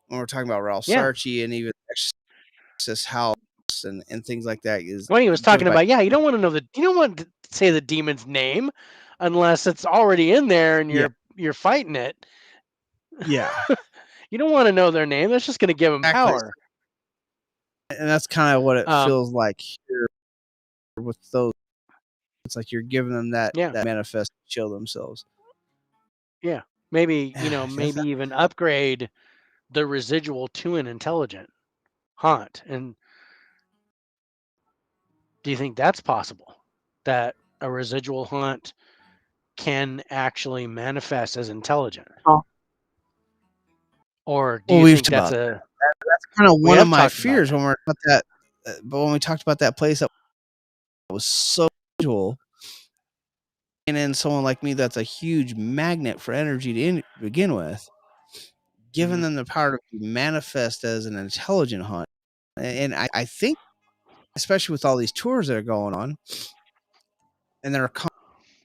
when we're talking about Ralph Yeah. Sarchi and even Exorcist House and things like that. When he was talking about, yeah, you don't want to say the demon's name unless it's already in there and you're fighting it. Yeah. You don't want to know their name. That's just going to give them Exactly. power. And that's kind of what it feels like here with those. It's like you're giving them that manifest to show themselves. Yeah. Maybe, maybe even upgrade the residual to an intelligent haunt. And do you think that's possible? That a residual haunt can actually manifest as intelligent? Oh. Or do you think that's that's kind of one of my fears when we're about that. But when we talked about that place that was so visual, and then someone like me that's a huge magnet for energy to begin with, giving them the power to manifest as an intelligent hunt. And I think, especially with all these tours that are going on, and they're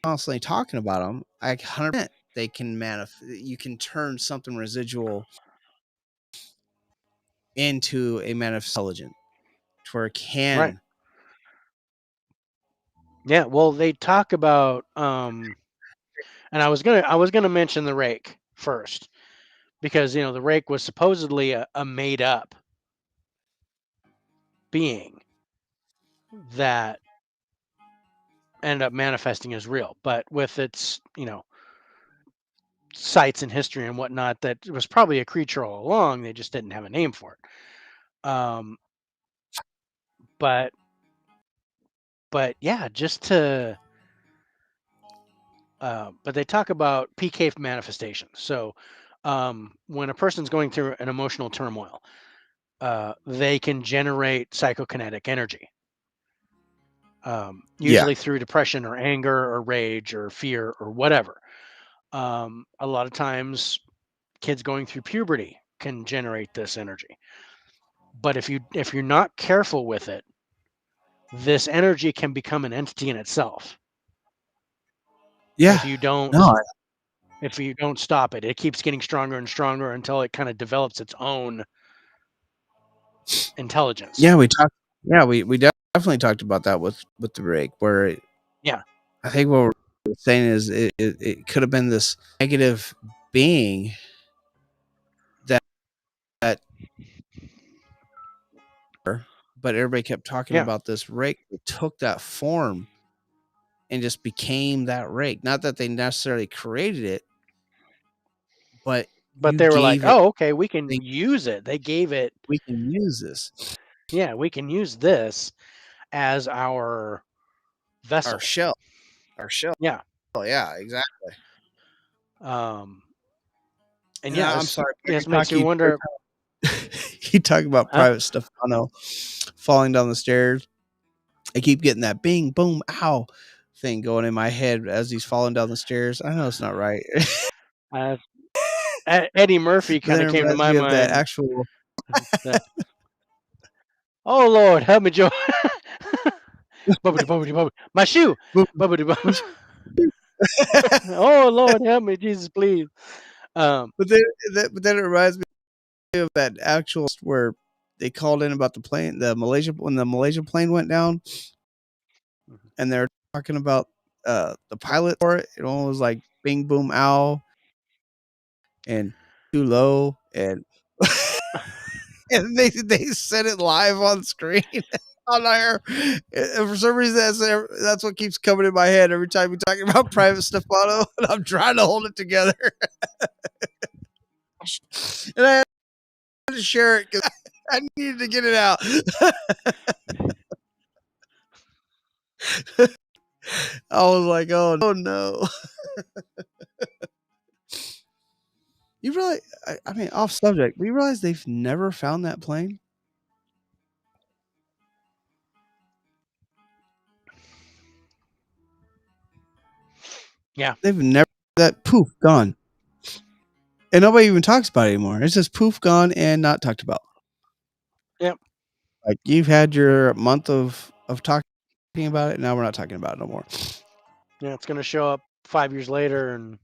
constantly talking about them, 100% they can you can turn something residual into a intelligent, to where it can. Right. Yeah, well, they talk about and I was gonna mention the rake first, because the rake was supposedly a made up being that ended up manifesting as real, but with its sites and history and whatnot, that it was probably a creature all along. They just didn't have a name for it. But yeah, just to but they talk about Pkf Manifestation. So when a person's going through an emotional turmoil, they can generate psychokinetic energy, usually through depression or anger or rage or fear or whatever. A lot of times, kids going through puberty can generate this energy. But if you're not careful with it, this energy can become an entity in itself. Yeah. If you don't stop it, it keeps getting stronger and stronger until it kind of develops its own intelligence. Yeah, we talked. Yeah, we definitely talked about that with the break, where I think what we're saying is it could have been this negative being that but everybody kept talking about this rake that took that form and just became that rake. Not that they necessarily created it, but they were like, "Oh, okay, we can use it." They gave it. We can use this. Yeah, we can use this as our vessel, our shell. Yeah. Oh yeah, exactly. And I'm sorry. This makes me wonder. You talk about Private Stefano falling down the stairs. I keep getting that bing, boom, ow thing going in my head as he's falling down the stairs. I know it's not right. Eddie Murphy kind of came to my mind. That actual. Oh Lord, help me, Joe! My shoe. Oh Lord, help me, Jesus, please. But then it reminds me of that actual where they called in about the plane, when the Malaysia plane went down, and they're talking about the pilot for it. It all was like bing, boom, ow, and too low, and and they said it live on screen on air. And for some reason, that's what keeps coming in my head every time you're talking about Private Stefano, and I'm trying to hold it together. And I had to share it because I needed to get it out. I was like, oh no. You really, I mean, off subject, we realize they've never found that plane? Yeah. They've never, that poof, gone. And nobody even talks about it anymore. It's just poof, gone, and not talked about. Yep. Like, you've had your month of talking about it, now we're not talking about it no more. Yeah, it's going to show up 5 years later, and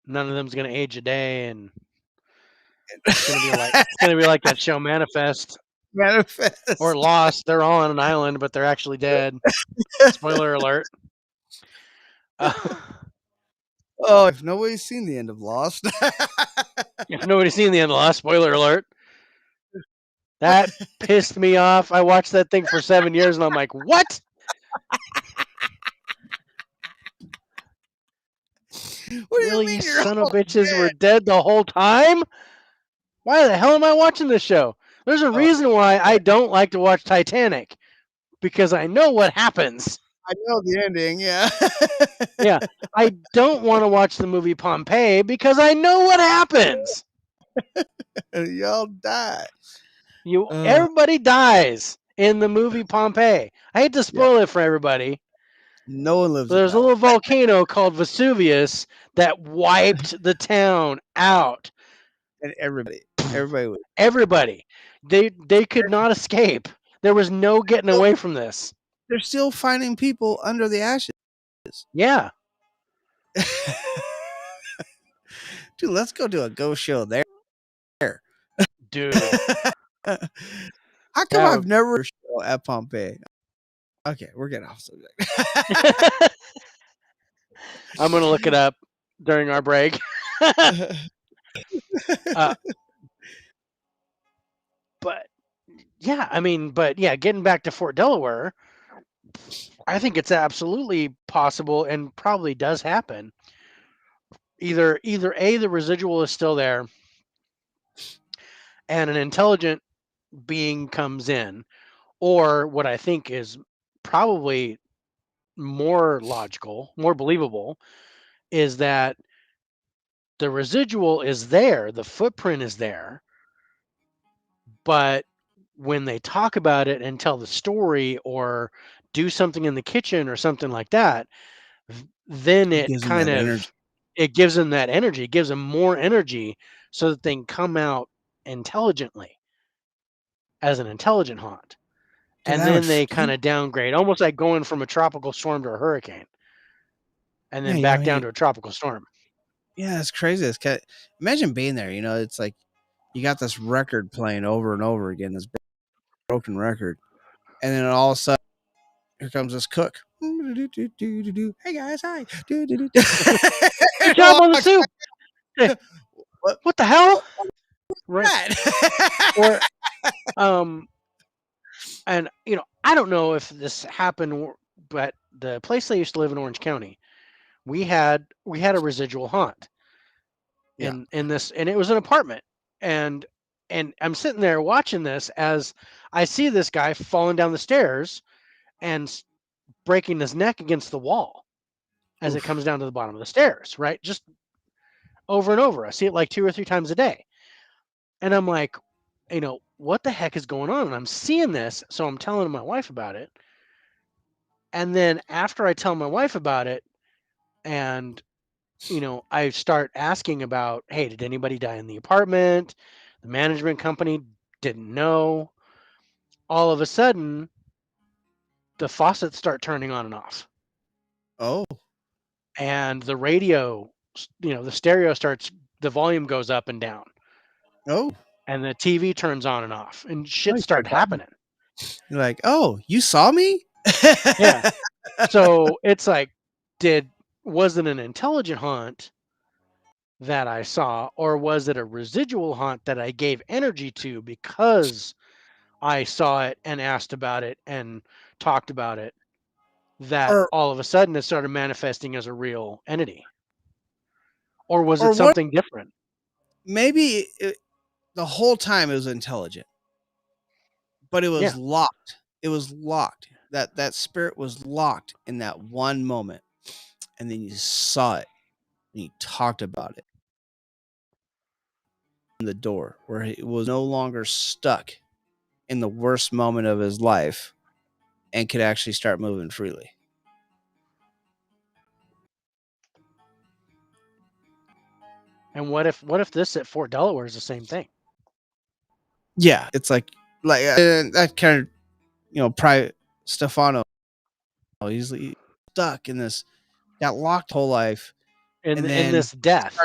none of them's going to age a day, and it's going to be like that show Manifest or Lost. They're all on an island, but they're actually dead. Spoiler alert. Oh, if nobody's seen the end of Lost. If nobody's seen the end of Lost, spoiler alert. That pissed me off. I watched that thing for 7 years, and I'm like, what? What do you Really, mean you you're son of all bitches dead? were dead the whole time? Why the hell am I watching this show? There's a reason why I don't like to watch Titanic, because I know what happens. I know the ending, yeah. Yeah, I don't want to watch the movie Pompeii because I know what happens. Y'all die. Everybody dies in the movie Pompeii. I hate to Yeah. spoil it for everybody. No one lives So in there's that a one. little volcano called Vesuvius that wiped the town out. And everybody was. Everybody. They could not escape. There was no getting away from this. They're still finding people under the ashes. Yeah. Dude, let's go do a ghost show there. Dude. How come That I've would- never show at Pompeii? Okay, we're getting off subject. I'm going to look it up during our break. But yeah, getting back to Fort Delaware, I think it's absolutely possible and probably does happen. Either A, the residual is still there and an intelligent being comes in, or what I think is probably more logical, more believable, is that the residual is there, the footprint is there, but when they talk about it and tell the story or do something in the kitchen or something like that, then It it gives them kind that of energy. it gives them that energy, it gives them more energy so that they can come out intelligently as an intelligent haunt. Dude, And that would then they freak kind you. of downgrade, almost like going from a tropical storm to a hurricane and then Yeah, back down to a tropical storm. yeah, it's crazy. Imagine being there. It's like you got this record playing over and over again, this broken record, and then all of a sudden, here comes this cook. Hey guys, hi. Good job Everyone on the walks soup. Hey, back, what? what the hell? What Right. that? Or and I don't know if this happened, but the place I used to live in Orange County, we had a residual haunt Yeah. in this, and it was an apartment, and I'm sitting there watching this as I see this guy falling down the stairs and breaking his neck against the wall as it Oof. comes down to the bottom of the stairs, right? Just over and over. I see it like 2 or 3 times a day. And I'm like, what the heck is going on? And I'm seeing this, so I'm telling my wife about it. And then after I tell my wife about it, and I start asking about, hey, did anybody die in the apartment? The management company didn't know. All of a sudden, the faucets start turning on and off. Oh. And the radio, the stereo starts, the volume goes up and down. Oh. And the TV turns on and off, and shit you started start talking. happening. You're like, oh, you saw me? Yeah. So it's like, was it an intelligent haunt that I saw, or was it a residual haunt that I gave energy to because I saw it and asked about it and talked about it, that Or all of a sudden it started manifesting as a real entity? Or was it or what? something different? Maybe the whole time it was intelligent, but it was Yeah. locked. It was locked. That spirit was locked in that one moment, and then you saw it and you talked about it in the door, where he was no longer stuck in the worst moment of his life and could actually start moving freely. And what if this at Fort Delaware is the same thing? Yeah, it's like that kind of private Stefano. He's stuck in this, got locked whole life, and In then this death.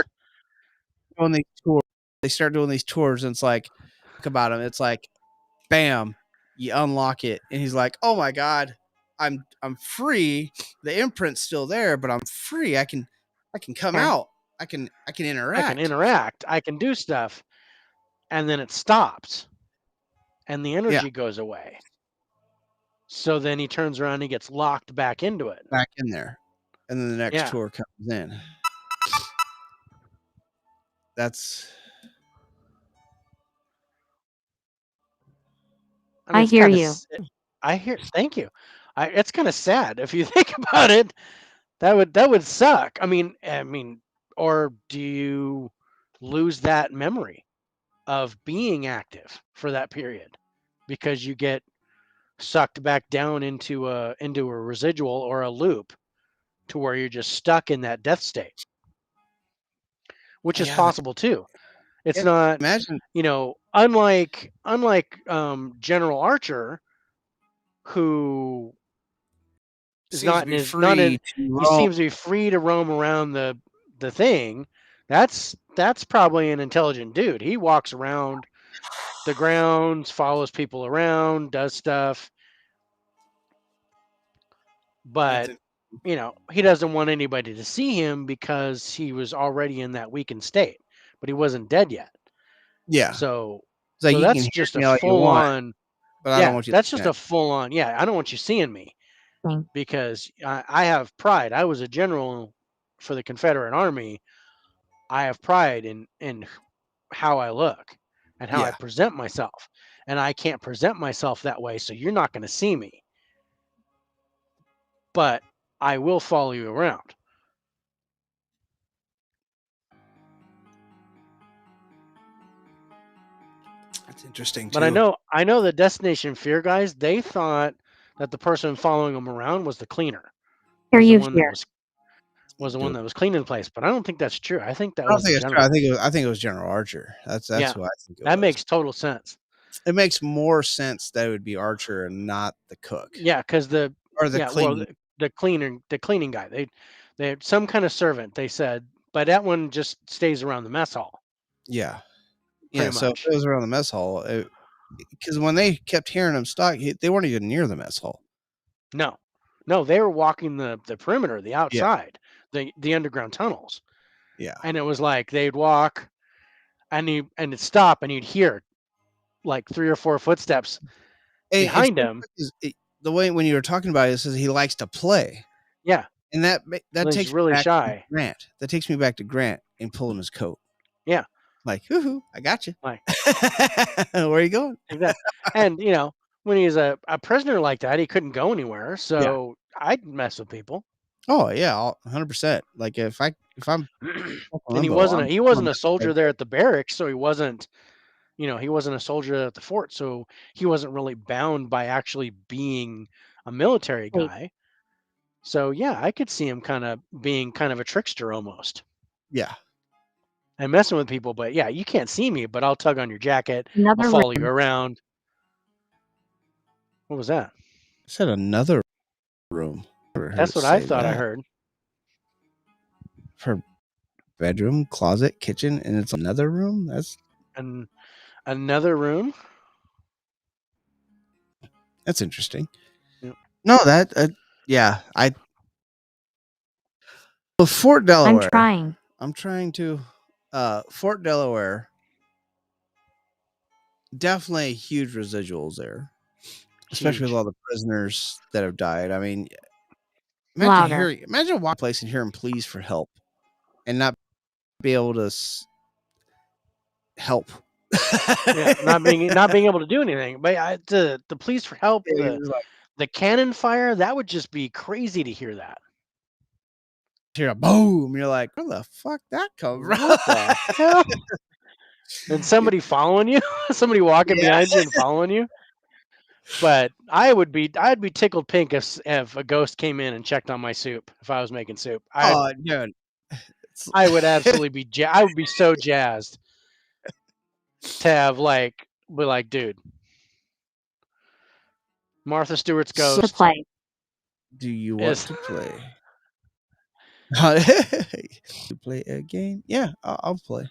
doing these tours. They start doing these tours, and it's like, talk about him. It's like, bam, you unlock it, and he's like, "Oh my god, I'm free. The imprint's still there, but I'm free. I can come Yeah. out." I can interact. I can interact. I can do stuff, and then it stops, and the energy goes away. So then he turns around and he gets locked back into it. Back in there, and then the next Yeah. tour comes in. That's. I hear you. I hear. Thank you. It's kind of sad if you think about it. That would suck. I mean, or do you lose that memory of being active for that period because you get sucked back down into a residual or a loop to where you're just stuck in that death state, which is possible too. It's not, imagine unlike General Archer, who is seems not to in be his not free in to he roam. seems to be free to roam around the thing. That's probably an intelligent dude. He walks around the grounds, follows people around, does stuff, but he doesn't want anybody to see him because he was already in that weakened state, but he wasn't dead yet. Yeah. So It's like, you can that's hear just a me all you full want, on. but I don't want you That's looking just at a full on. Yeah, I don't want you seeing me because I have pride. I was a general for the Confederate Army. I have pride in how I look and how I Yeah. present myself, and I can't present myself that way, so you're not going to see me. But I will follow you around. That's interesting But too. I know the Destination Fear guys, they thought that the person following them around was the cleaner. Hear Was the you one that here. was the one that was cleaning the place, but I don't think that's true. I think that I don't was the think it's true. general. I think it was General Archer. That's Yeah, who I think it that was. makes total sense. It makes more sense that it would be Archer and not the cook. Yeah, because Or the cleaning. the cleaning guy, they had some kind of servant. They said, but that one just stays around the mess hall. Yeah. Pretty Yeah. So if much. it was around the mess hall, because when they kept hearing him talk, they weren't even near the mess hall. No, they were walking the perimeter, the Yeah. outside, the underground tunnels. Yeah. And it was like they'd walk, and it'd stop, and you'd hear like 3 or 4 footsteps behind him. The way when you were talking about it, it says he likes to play. Yeah, And that he's takes really me back shy. to Grant. That takes me back to Grant and pulling his coat. Yeah, Like, hoo-hoo, I got you. like Where are you going? exactly. And when he's a prisoner like that, he couldn't go anywhere. So I'd mess with people. Oh yeah, 100%. Like if I'm And he wasn't a soldier there at the barracks, so he wasn't a soldier at the fort, so he wasn't really bound by actually being a military guy. So yeah, I could see him kind of being kind of a trickster almost. Yeah. And messing with people, but yeah, you can't see me, but I'll tug on your jacket. Another I'll follow you room. around. What was that? I said another room. That's what I thought I heard. For bedroom, closet, kitchen, and it's another room? That's another room? That's interesting. Yep. No, yeah, Fort Delaware. I'm trying to Fort Delaware. Definitely huge residuals there. Especially with all the prisoners that have died. I mean, imagine walking place and hearing pleas for help and not be able to help. Yeah, not being able to do anything. But the pleas for help, the cannon fire, that would just be crazy to hear that. Hear a boom, you're like, where the fuck that come from? What the hell? And somebody following you, somebody walking behind you and following you. But I'd be tickled pink if a ghost came in and checked on my soup if I was making soup. Dude. I would absolutely be I would be so jazzed to have be like, dude, Martha Stewart's ghost. To play. Do you want to play? To play a game? Yeah, I'll play.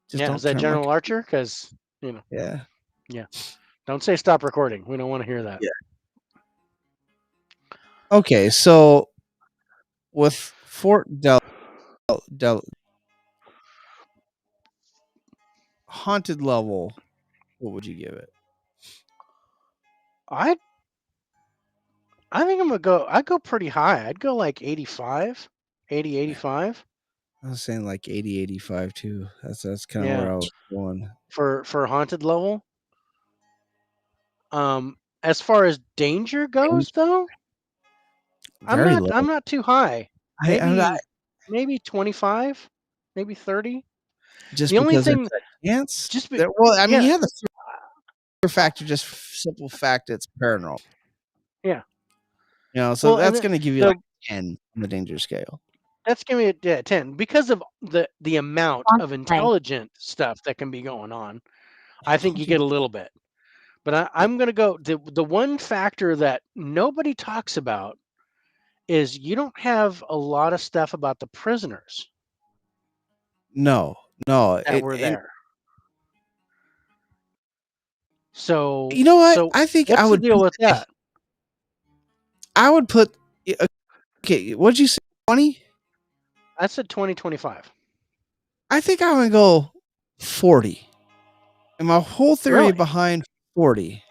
Just don't is that General Archer? Because Yeah. Don't say stop recording. We don't want to hear that. Yeah. Okay, so with Fort haunted level, what would you give it? I think I'd go pretty high. I'd go like 85, 80, 85. I was saying like 80, 85 too. That's kind of Yeah. where I was going. For haunted level. As far as danger goes though, Very low. I'm not too high. I Maybe 25, maybe 30. just The only because thing it's a chance. just be, Well, I mean, yeah, you have the fear factor, just simple fact it's paranormal. yeah. You know, so Well, and that's going to give you like 10 on the danger scale. that's gonna be a 10 because of the amount of Constantly. intelligent stuff that can be going on. I think you get a little bit, but I'm gonna go the one factor that nobody talks about is you don't have a lot of stuff about the prisoners No, that were and there. So you know what? so I think what's the deal with that? I would put. Okay, what'd you say? 20? That's at 2025. I think I would go 40. And my whole theory Really? behind 40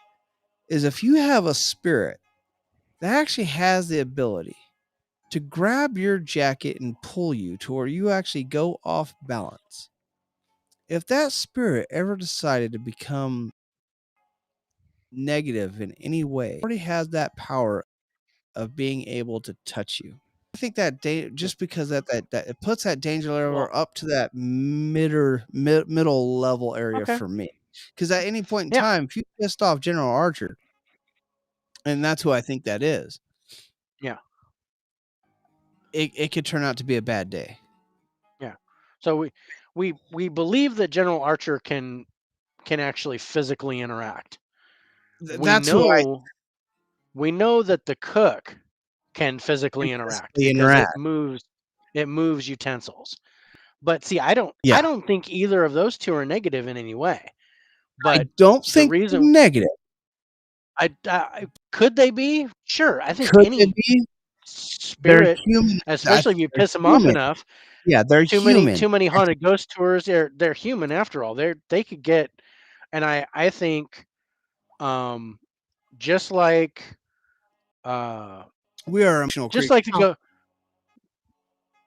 is if you have a spirit that actually has the ability to grab your jacket and pull you to where you actually go off balance. If that spirit ever decided to become negative in any way, it already has that power of being able to touch you. I think that just because that it puts that danger level up to that middle level area Okay. for me. Because at any point in Yeah. time, if you pissed off General Archer, and that's who I think that is, Yeah. it could turn out to be a bad day. Yeah. So we believe that General Archer can actually physically interact. That's who I We know that the cook can physically interact physically because interact. it moves utensils. But see, Yeah. I don't think either of those two are negative in any way. I But don't the think reason negative. I could they be? Sure. I think Could they any be? They're spirit, human. especially if you They're piss them off human. enough, Yeah, they're human. too many haunted ghost tours, they're human after all. They could get, and I think just like We are emotional just creatures. like the go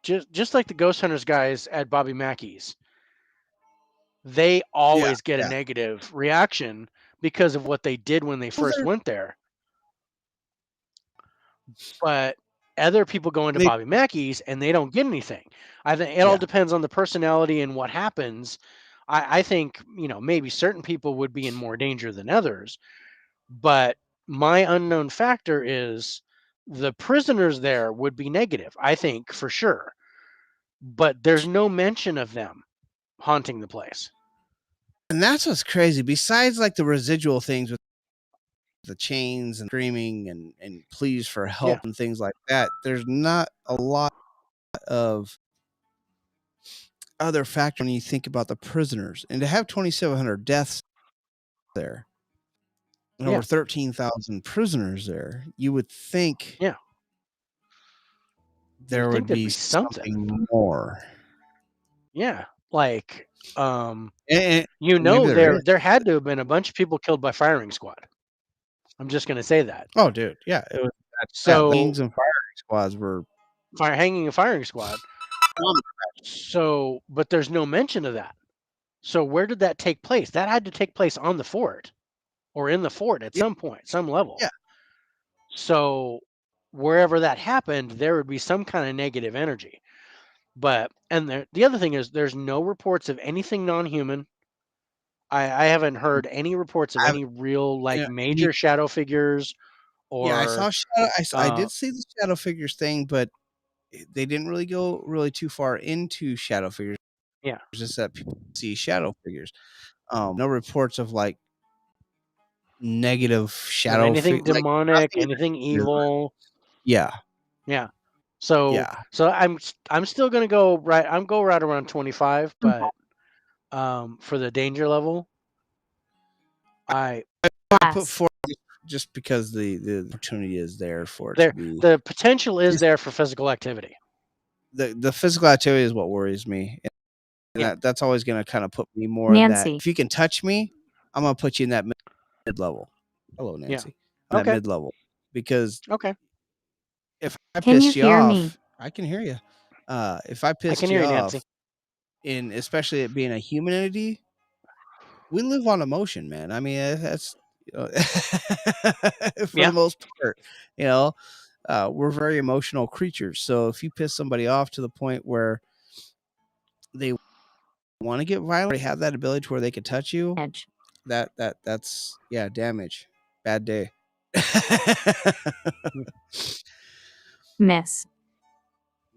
just like the ghost hunters guys at Bobby Mackey's, they Yeah, always get a yeah. negative reaction because of what they did when they Well, first went there. But other people go into they Bobby Mackey's and they don't get anything. I think it all yeah. depends on the personality and what happens. I think, maybe certain people would be in more danger than others. But my unknown factor is the prisoners there would be negative, I think, for sure. But there's no mention of them haunting the place. And that's what's crazy. Besides like the residual things with the chains and screaming and pleas for help Yeah. and things like that, there's not a lot of other factors when you think about the prisoners. And to have 2,700 deaths there and Yeah. over 13,000 prisoners there, you would think Yeah. there You'd think would there'd be be something. something more. Yeah. Like And maybe there is. there had to have been a bunch of people killed by firing squad. I'm just gonna say that. Oh, dude. Yeah. It was that. So Wings and firing squads were hanging a firing squad. So, but there's no mention of that. So where did that take place? That had to take place on the fort or in the fort at yeah, some point, some level. yeah. So wherever that happened, there would be some kind of negative energy. But the other thing is there's no reports of anything non-human. I haven't heard any reports of I, any real like you know, you, major shadow figures yeah, I saw or shadow. I uh did see the shadow figures thing, but they didn't really go really too far into shadow figures. yeah. It's just that people see shadow figures. No reports of like negative Of shadow anything like demonic, nothing. anything evil. Yeah, Yeah. So yeah. I'm still gonna go right. I'm go right around 25, but for the danger level, I I put Yes. 4 just because the opportunity is there for it to be. the potential is there for physical activity. the physical activity is what worries me. And Yeah. that's always going to kind of put me more in that. Nancy. If you can touch me, I'm going to put you in that mid level. Hello, Yeah. Nancy. In that Okay. mid level. Because Okay. if I Can you pissed you hear off, me? I can hear you. If I I pissed can you hear you, off, Nancy. in especially it being a human entity, we live on emotion, man. I mean, that's you know, for Yeah. the most part, you know, we're very emotional creatures. So if you piss somebody off to the point where they want to get violent, they have that ability to where they could touch you. Edge. That's yeah, damage. Bad day. Miss.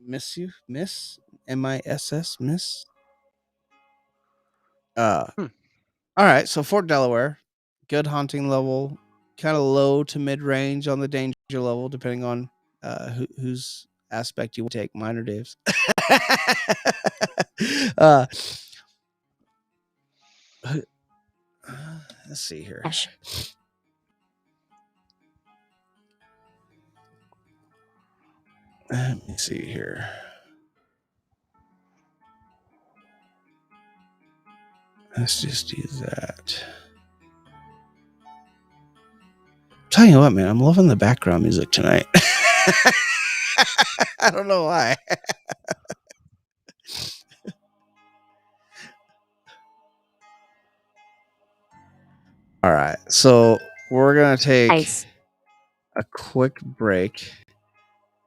Miss you, miss MISS, miss. Hmm. All right, so Fort Delaware, good hunting level, kind of low to mid range on the danger level, depending on whose aspect you take. Mine or Dave's. uh, let's see here. Ash. Let me see here. Let's just use that. Tell you what, man, I'm loving the background music tonight. I don't know why. All right, so we're gonna take Ice. a quick break,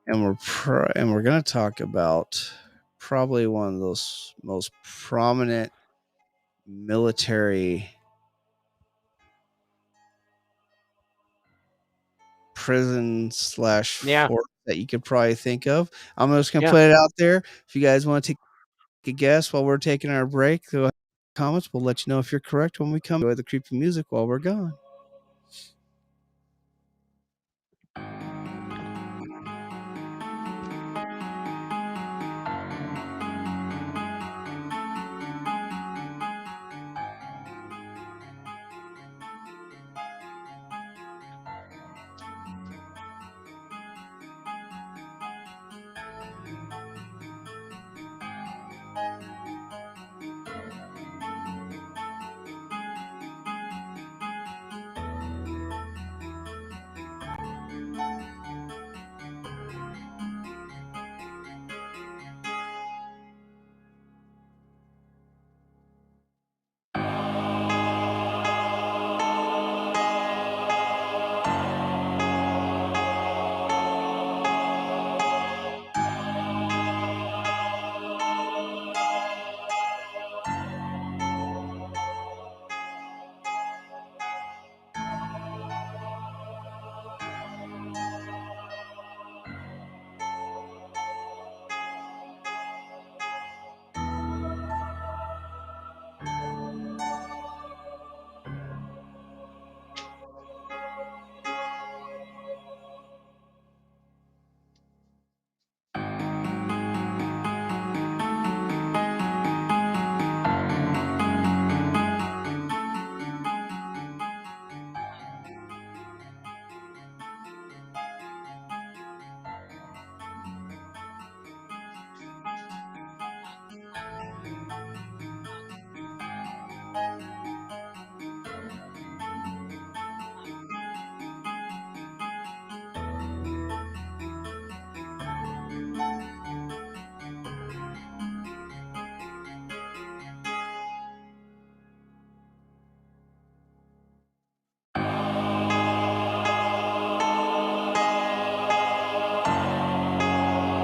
and we're gonna talk about probably one of those most prominent military prison slash Yeah. fort that you could probably think of. I'm just gonna Yeah. put it out there. If you guys want to take a guess while we're taking our break, through comments, we'll let you know if you're correct when we come. Enjoy the creepy music while we're gone.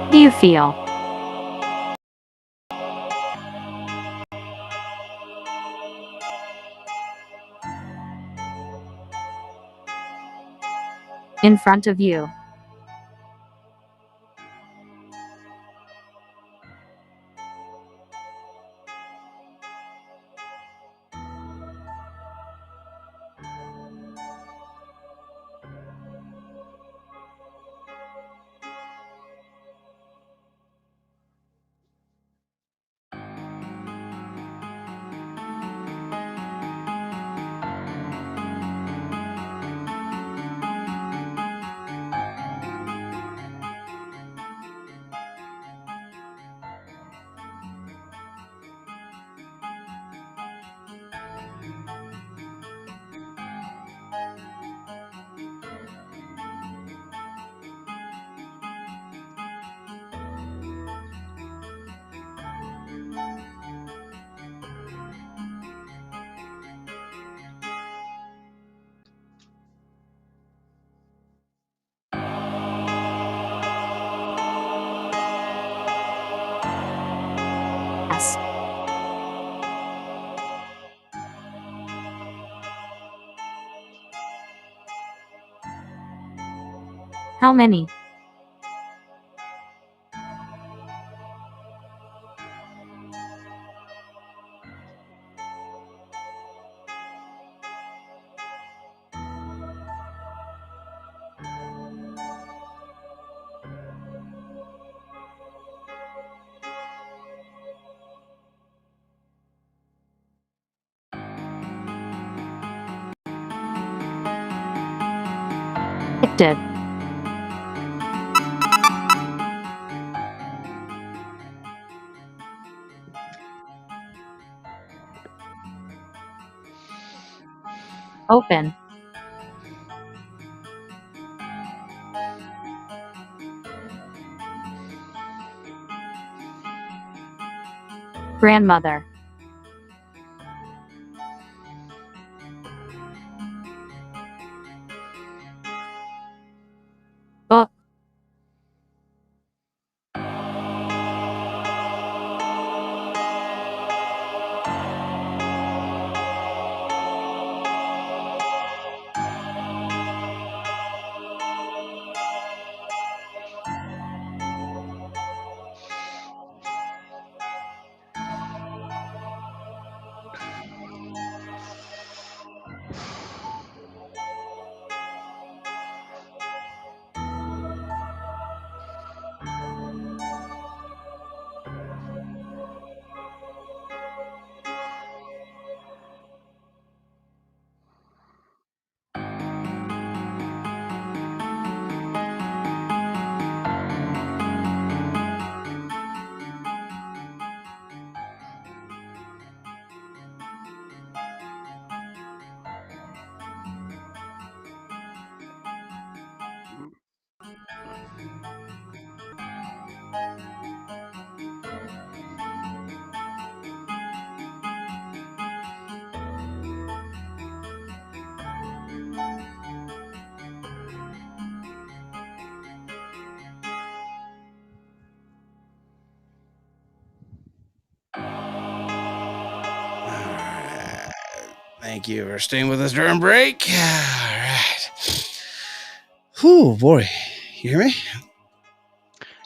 How do you feel? In front of you. How many? Did. Open. Grandmother. Book. Alright. Thank you for staying with us during break. All right. Whew, boy. You hear me?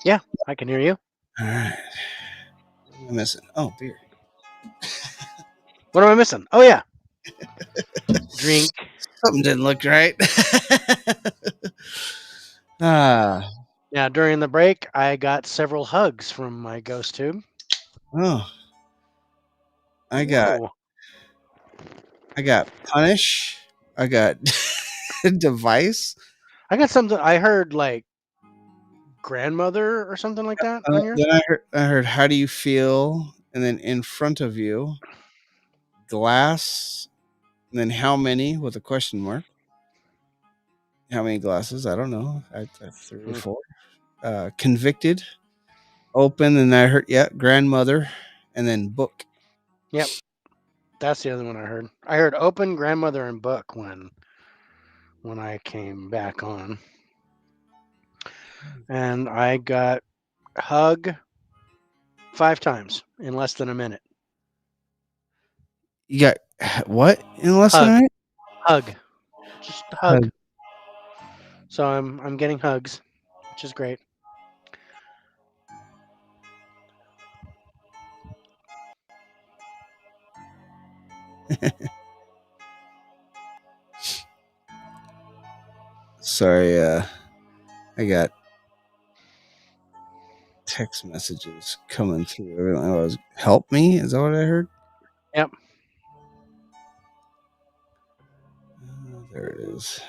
Yeah, I can hear you. All right. What am I missing? Oh, beer. What am I missing? Oh yeah, drink. Something didn't look right. Ah. Now during the break, I got several hugs from my ghost tube. Oh. I got punish. I got device. I got something. I heard like grandmother or something like that on yours. Then I heard how do you feel? And then in front of you, glass, and then how many with a question mark. How many glasses? I don't know. I 3 or Hmm. 4. Convicted, open, and I heard grandmother, and then book. Yep, that's the other one I heard. I heard open, grandmother, and book when I came back on, and I got hug 5 times in less than a minute. You got what in less than a Hug, minute? hug, just hug. So I'm getting hugs, which is great. Sorry, I got text messages coming through. Everything was help me. Is that what I heard? Yep. There it is.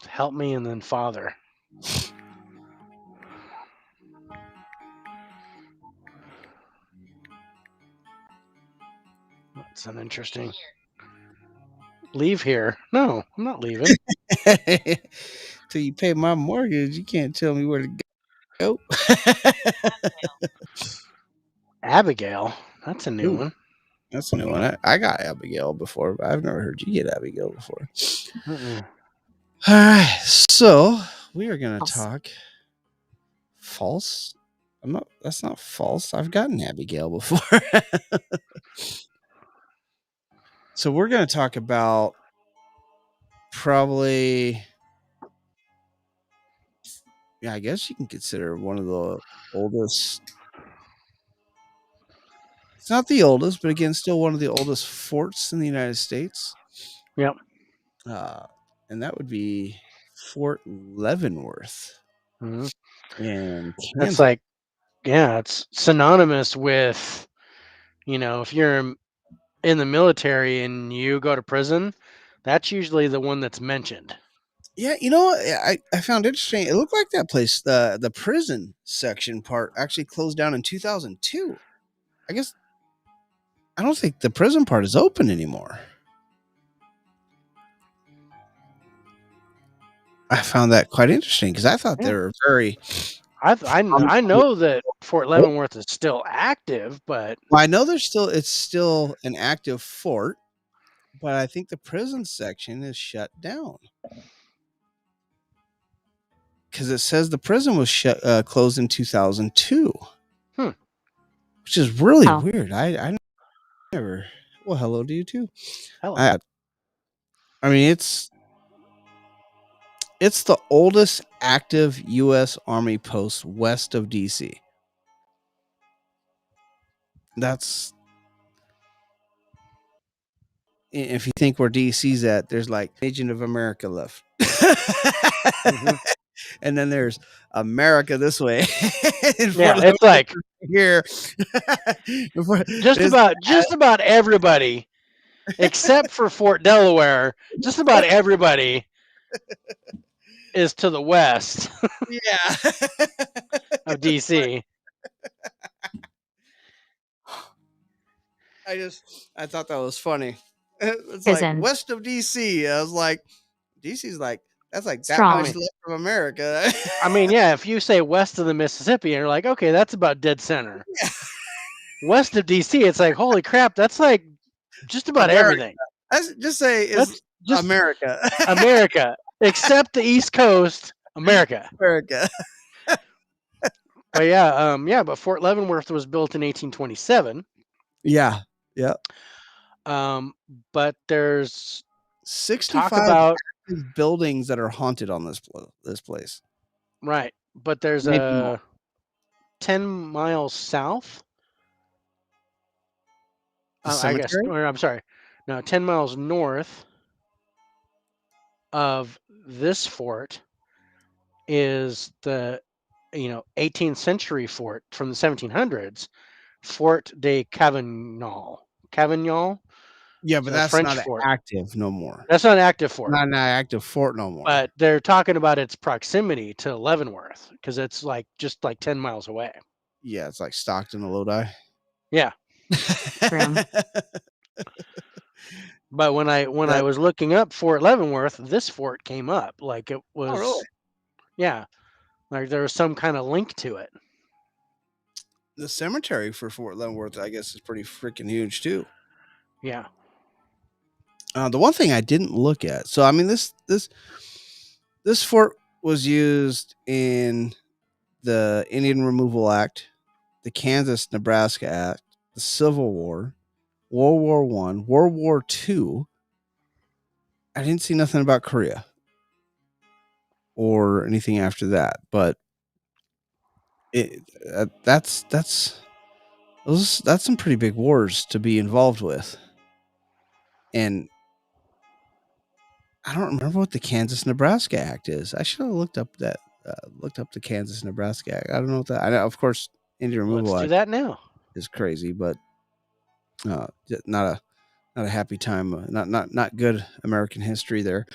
Help me and then father. That's an interesting. Leave here? No, I'm not leaving. Till you pay my mortgage, you can't tell me where to go. Abigail. That's a new Ooh, one. that's a new one. I got Abigail before, but I've never heard you get Abigail before. Mm-mm. All right, so we are gonna False. talk false. I'm not. That's not false. I've gotten Abigail before. So we're gonna talk about probably, yeah, I guess you can consider one of the oldest. It's not the oldest, but again, still one of the oldest forts in the United States. Yep. Uh, and that would be Fort Leavenworth Hmm. in That's Kansas. like, yeah, it's synonymous with, if you're in the military and you go to prison, that's usually the one that's mentioned. Yeah, I found interesting. It looked like that place, the prison section part, actually closed down in 2002. I guess I don't think the prison part is open anymore. I found that quite interesting because I thought they Yeah. were very. I know that Fort Leavenworth is still active, but Well, I know it's still an active fort, but I think the prison section is shut down because it says the prison was closed in 2002, Hmm. which is really Oh. weird. I never. Well, hello to you too. hello. I mean, it's the oldest active U.S. Army post west of D.C. That's if you think where DC's at, there's like Agent of America left. Hmm. And then there's America this way. In Fort Yeah, it's Leavenworth like here. just It's- about everybody except for Fort Delaware. Just about everybody is to the west yeah. of DC. I thought that was funny. It's like Isn't west of DC. I was like, DC's like that's like that I strong. much mean, left from America. yeah, if you say west of the Mississippi, you're like, okay, that's about dead center. West of DC, it's like, holy crap, that's like just about America. everything. Let's just say is That's just America. America, except the East Coast, America. America. But yeah, but Fort Leavenworth was built in 1827. Yeah. Yeah. But there's talk 65 about buildings that are haunted on this place. right, but there's Maybe more. a 10 miles south. The I guess, cemetery? or I'm sorry, no, 10 miles north of this fort is the 18th century fort from the 1700s, Fort de Cavagnol. Cavagnol, Yeah, it's but a that's French not fort. active no more. That's not an active fort, Not an active fort no more. but they're talking about its proximity to Leavenworth because it's like just like 10 miles away. Yeah, it's like Stockton and Lodi. Yeah, Room. but when I That- was looking up Fort Leavenworth, this fort came up like it oh, was. really? Yeah, like there was some kind of link to it. The cemetery for Fort Leavenworth, I guess, is pretty freaking huge too. Yeah. The one thing I didn't look at. So I mean, this fort was used in the Indian Removal Act, the Kansas Nebraska Act, the Civil War, World War One, World War Two. I didn't see nothing about Korea or anything after that, but that's some pretty big wars to be involved with, and I don't remember what the Kansas Nebraska Act is. I should have looked up the Kansas Nebraska Act. I don't know what that. I know, of course, Indian Let's Removal do Act that now. is crazy, but not a happy time. Not good American history there.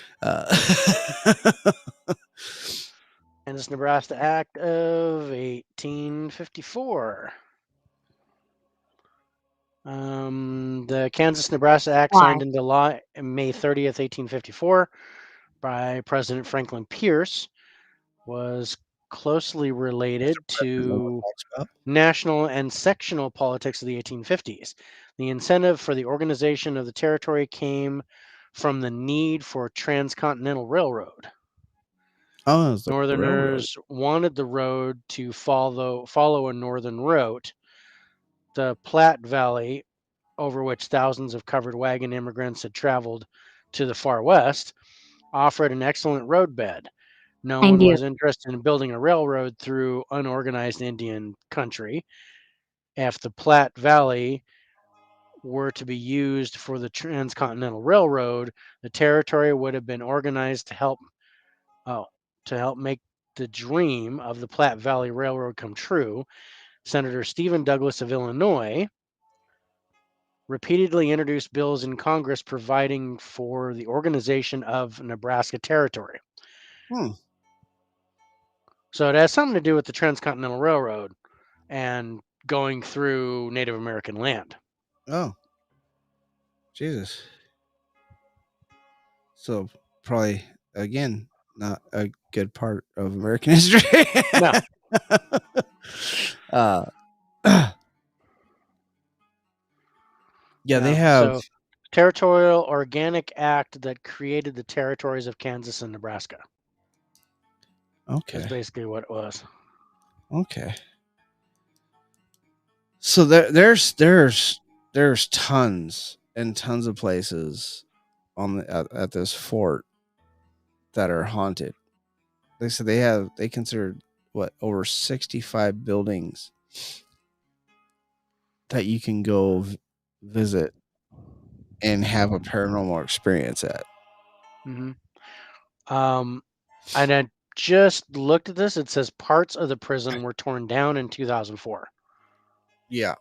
Kansas Nebraska Act of 1854. The Kansas Nebraska Act Why? signed into law May 30th, 1854 by President Franklin Pierce was closely related to national and sectional politics of the 1850s. The incentive for the organization of the territory came from the need for transcontinental railroad. Oh, it's the railroad. Northerners wanted the road to follow a northern route, the Platte Valley, over which thousands of covered wagon immigrants had traveled to the far west, offered an excellent roadbed. No Thank one you. was interested in building a railroad through unorganized Indian country. If the Platte Valley were to be used for the Transcontinental Railroad, the territory would have been organized to help make the dream of the Platte Valley Railroad come true. Senator Stephen Douglas of Illinois repeatedly introduced bills in Congress providing for the organization of Nebraska Territory. Hmm. So it has something to do with the Transcontinental Railroad and going through Native American land. Oh, Jesus. So probably again not a good part of American history. No. uh, yeah, they Yeah, have. so Territorial Organic Act that created the territories of Kansas and Nebraska is Okay. basically what it was. Okay. So there's tons and tons of places on at this fort that are haunted. They said they considered what over 65 buildings that you can go visit and have a paranormal experience at. hmm And I just looked at this. It says parts of the prison were torn down in 2004. Yeah,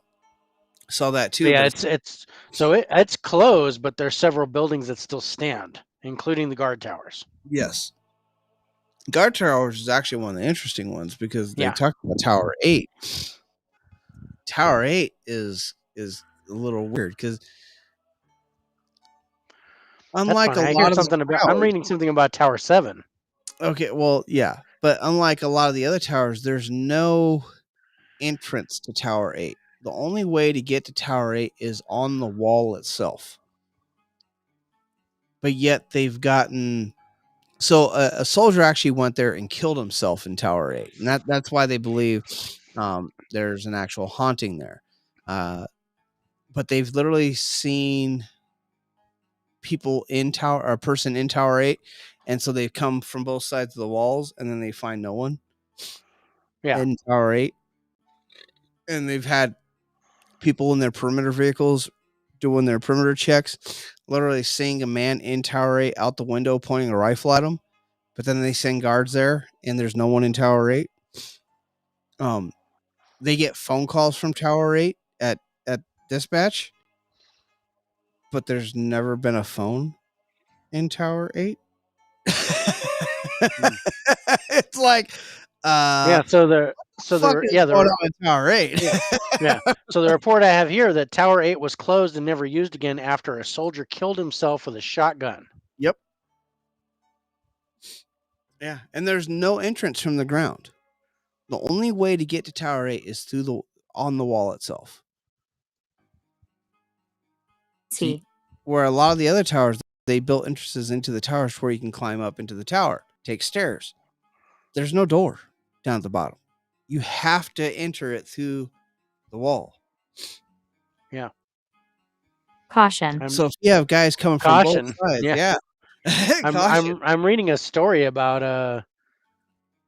saw that So too. yeah, But it's closed, but there's several buildings that still stand, including the guard towers. yes, guard towers is actually one of the interesting ones because they Yeah, talked about Tower 8. Tower 8 is a little weird because that's unlike funny. a I hear lot of the something about. I'm towers. reading something about Tower 7. Okay, well, yeah, but unlike a lot of the other towers, there's no entrance to Tower 8. The only way to get to Tower 8 is on the wall itself. But yet they've gotten so a soldier actually went there and killed himself in Tower 8. And that's why they believe there's an actual haunting there. But they've literally seen people in Tower or a person in Tower 8, and so they've come from both sides of the walls and then they find no one Yeah, in Tower 8. And they've had people in their perimeter vehicles doing their perimeter checks, literally seeing a man in Tower 8 out the window pointing a rifle at him. But then they send guards there and there's no one in Tower 8. They get phone calls from Tower 8 at dispatch, but there's never been a phone in Tower 8. It's like yeah. fuck is going on in Tower 8? Yeah. So the report I have here that Tower 8 was closed and never used again after a soldier killed himself with a shotgun. Yep. Yeah, and there's no entrance from the ground. The only way to get to Tower 8 is through on the wall itself. See. Where a lot of the other towers, they built entrances into the towers where you can climb up into the tower, take stairs. There's no door down at the bottom. You have to enter it through the wall. Yeah. Caution. So if you have guys coming from both sides, yeah. I'm reading a story about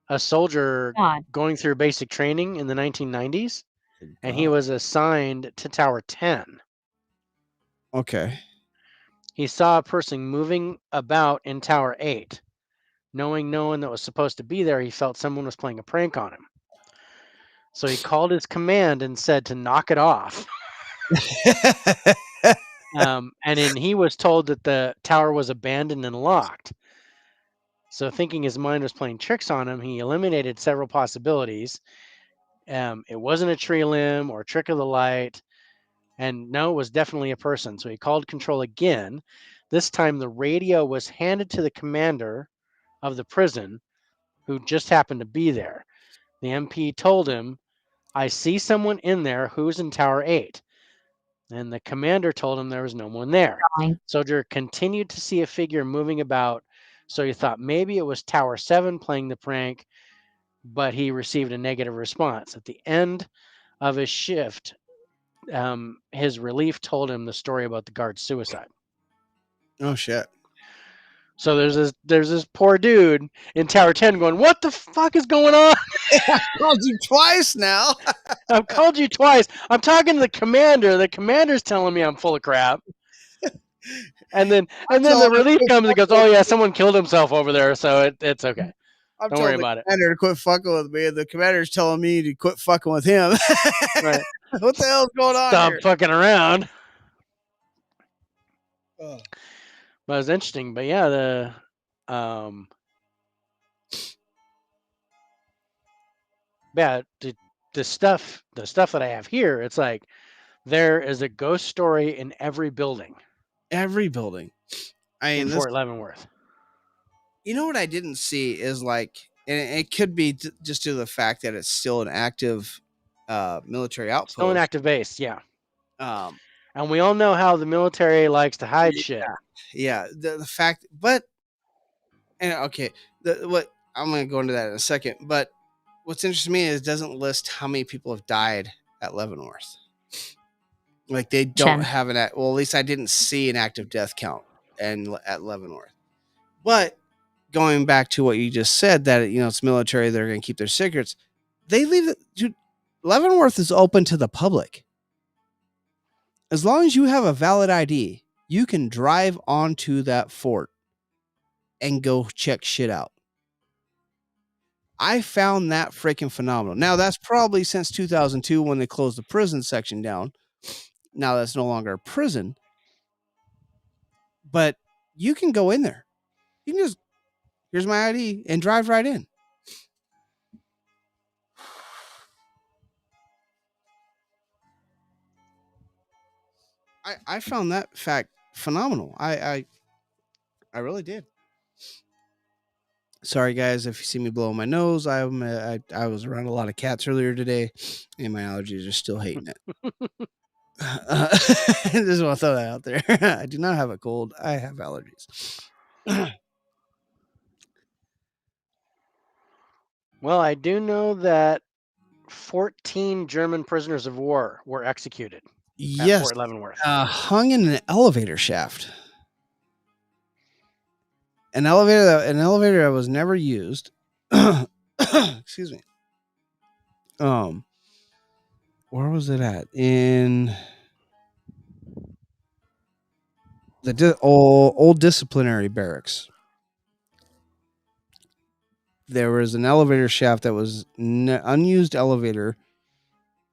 a soldier going through basic training in the 1990s, and he was assigned to Tower 10. Okay. He saw a person moving about in Tower 8. Knowing no one that was supposed to be there, he felt someone was playing a prank on him. So he called his command and said to knock it off. And then he was told that the tower was abandoned and locked. So thinking his mind was playing tricks on him, he eliminated several possibilities. It wasn't a tree limb or a trick of the light. And no, it was definitely a person. So he called control again. This time the radio was handed to the commander of the prison, who just happened to be there. The MP told him, "I see someone in there who's in Tower 8. And the commander told him there was no one there. Soldier continued to see a figure moving about, so he thought maybe it was Tower 7 playing the prank, but he received a negative response. At the end of his shift, his relief told him the story about the guard's suicide. Oh, shit. So there's this poor dude in Tower 10 going, "What the fuck is going on? Called you twice now. I've called you twice. I'm talking to the commander. The commander's telling me I'm full of crap." And then the relief comes and goes, "Oh yeah, someone killed himself over there, so it's okay. I'm Don't worry telling the about it." commander to quit fucking with me, and the commander's telling me to quit fucking with him. Right. What the hell's going on Stop here? fucking around. Oh. But it was interesting. But yeah, the stuff that I have here, it's like there is a ghost story in every building Every building. I mean, in this, Fort Leavenworth. you know what I didn't see is like, and it could be just due to the fact that it's still an active military outpost. Still an active base, yeah. Um, And we all know how the military likes to hide shit. yeah, the fact, but, and okay, what I'm going to go into that in a second, but what's interesting to me is it doesn't list how many people have died at Leavenworth. Like they don't have an well, at least I didn't see an active death count at Leavenworth. But going back to what you just said, that it's military, they're going to keep their secrets. They leave it. Dude, Leavenworth is open to the public. As long as you have a valid ID, you can drive onto that fort and go check shit out. I found that freaking phenomenal. Now, that's probably since 2002 when they closed the prison section down. Now that's no longer a prison. But you can go in there. You can just, here's my ID, and drive right in. I found that fact phenomenal. I really did. Sorry guys if you see me blowing my nose. I was around a lot of cats earlier today, and my allergies are still hating it. Just want to throw that out there. I do not have a cold. I have allergies. Well, I do know that 14 German prisoners of war were executed at Fort Leavenworth. Hung in an elevator shaft. An elevator that was never used. Excuse me. Where was it at? In the old disciplinary barracks. There was an elevator shaft that was unused elevator.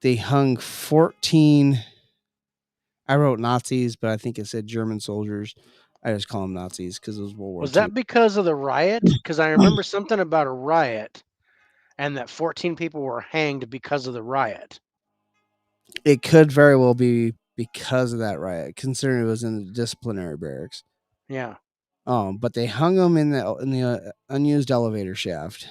They hung 14. I wrote Nazis, but I think it said German soldiers. I just call them Nazis because it was World War II. Was that because of the riot? Because I remember something about a riot, and that 14 people were hanged because of the riot. It could very well be because of that riot, considering it was in the disciplinary barracks. Yeah. But they hung them in the unused elevator shaft,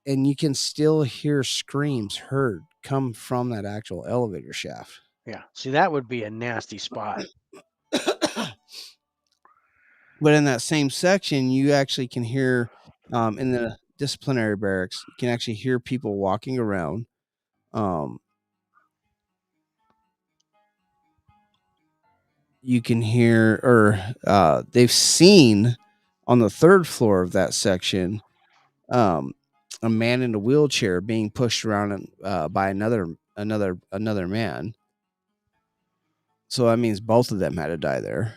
and you can still hear screams heard come from that actual elevator shaft. Yeah. See, that would be a nasty spot. But in that same section, you actually can hear, in the disciplinary barracks, you can actually hear people walking around. You can hear, or they've seen on the third floor of that section, a man in a wheelchair being pushed around by another man. So that means both of them had to die there.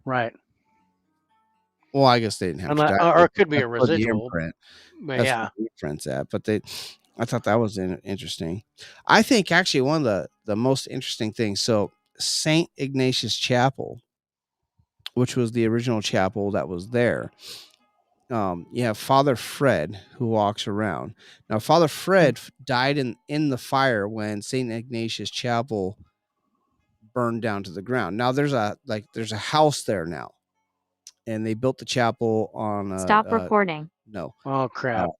Right. Well, I guess they didn't have to die. Or it could be a residual. But that's where the imprint's at. But I thought that was interesting. I think actually one of the most interesting things. So St. Ignatius Chapel, which was the original chapel that was there. You have Father Fred who walks around. Now, Father Fred died in the fire when St. Ignatius Chapel burned down to the ground. Now there's a house there now, and they built the chapel on. Stop recording. No. Oh crap!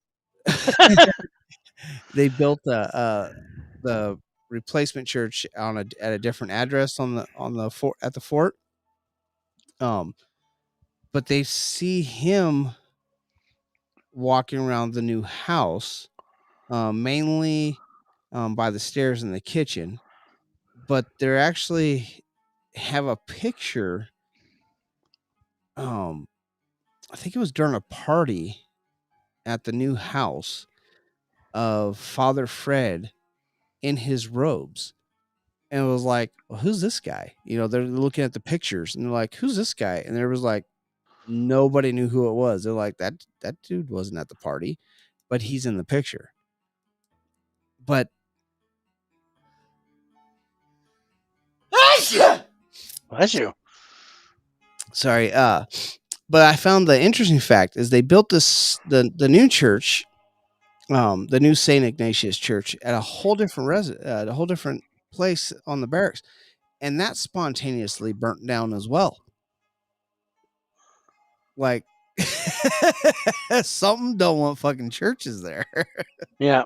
They built the replacement church at a different address on the fort at the fort. But they see him walking around the new house, mainly by the stairs in the kitchen, but they're actually have a picture I think it was during a party at the new house of Father Fred in his robes. And it was like, well, who's this guy? You know, they're looking at the pictures and they're like, who's this guy? And there was like, nobody knew who it was. They're like, that dude wasn't at the party, but he's in the picture. But Bless you. sorry, but I found the interesting fact is they built the new church, the new Saint Ignatius church at a whole different a whole different place on the barracks, and that spontaneously burnt down as well. Like something don't want fucking churches there. Yeah.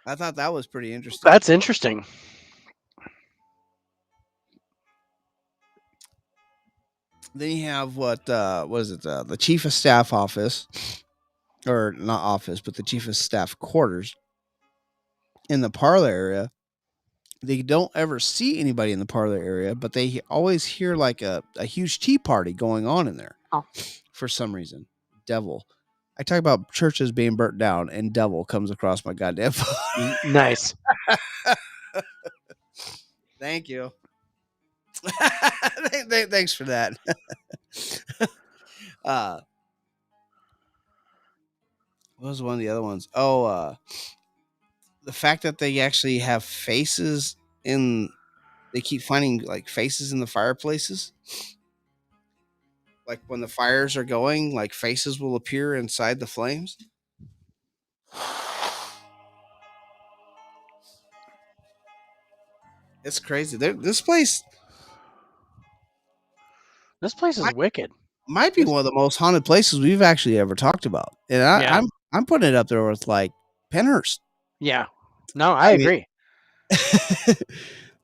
I thought that was pretty interesting. That's interesting. Then you have what is it? The chief of staff office, or not office, but the chief of staff quarters in the parlor area. They don't ever see anybody in the parlor area, but they always hear like a huge tea party going on in there. Oh. For some reason. Devil. I talk about churches being burnt down, and devil comes across my goddamn phone. Nice. Thank you. Thanks for that. What was one of the other ones? Oh, the fact that they actually have faces they keep finding like faces in the fireplaces. Like when the fires are going, like faces will appear inside the flames. It's crazy. This place is wicked. might be one of the most haunted places we've actually ever talked about, and Yeah. I'm putting it up there with like Penhurst. Yeah. No, I agree.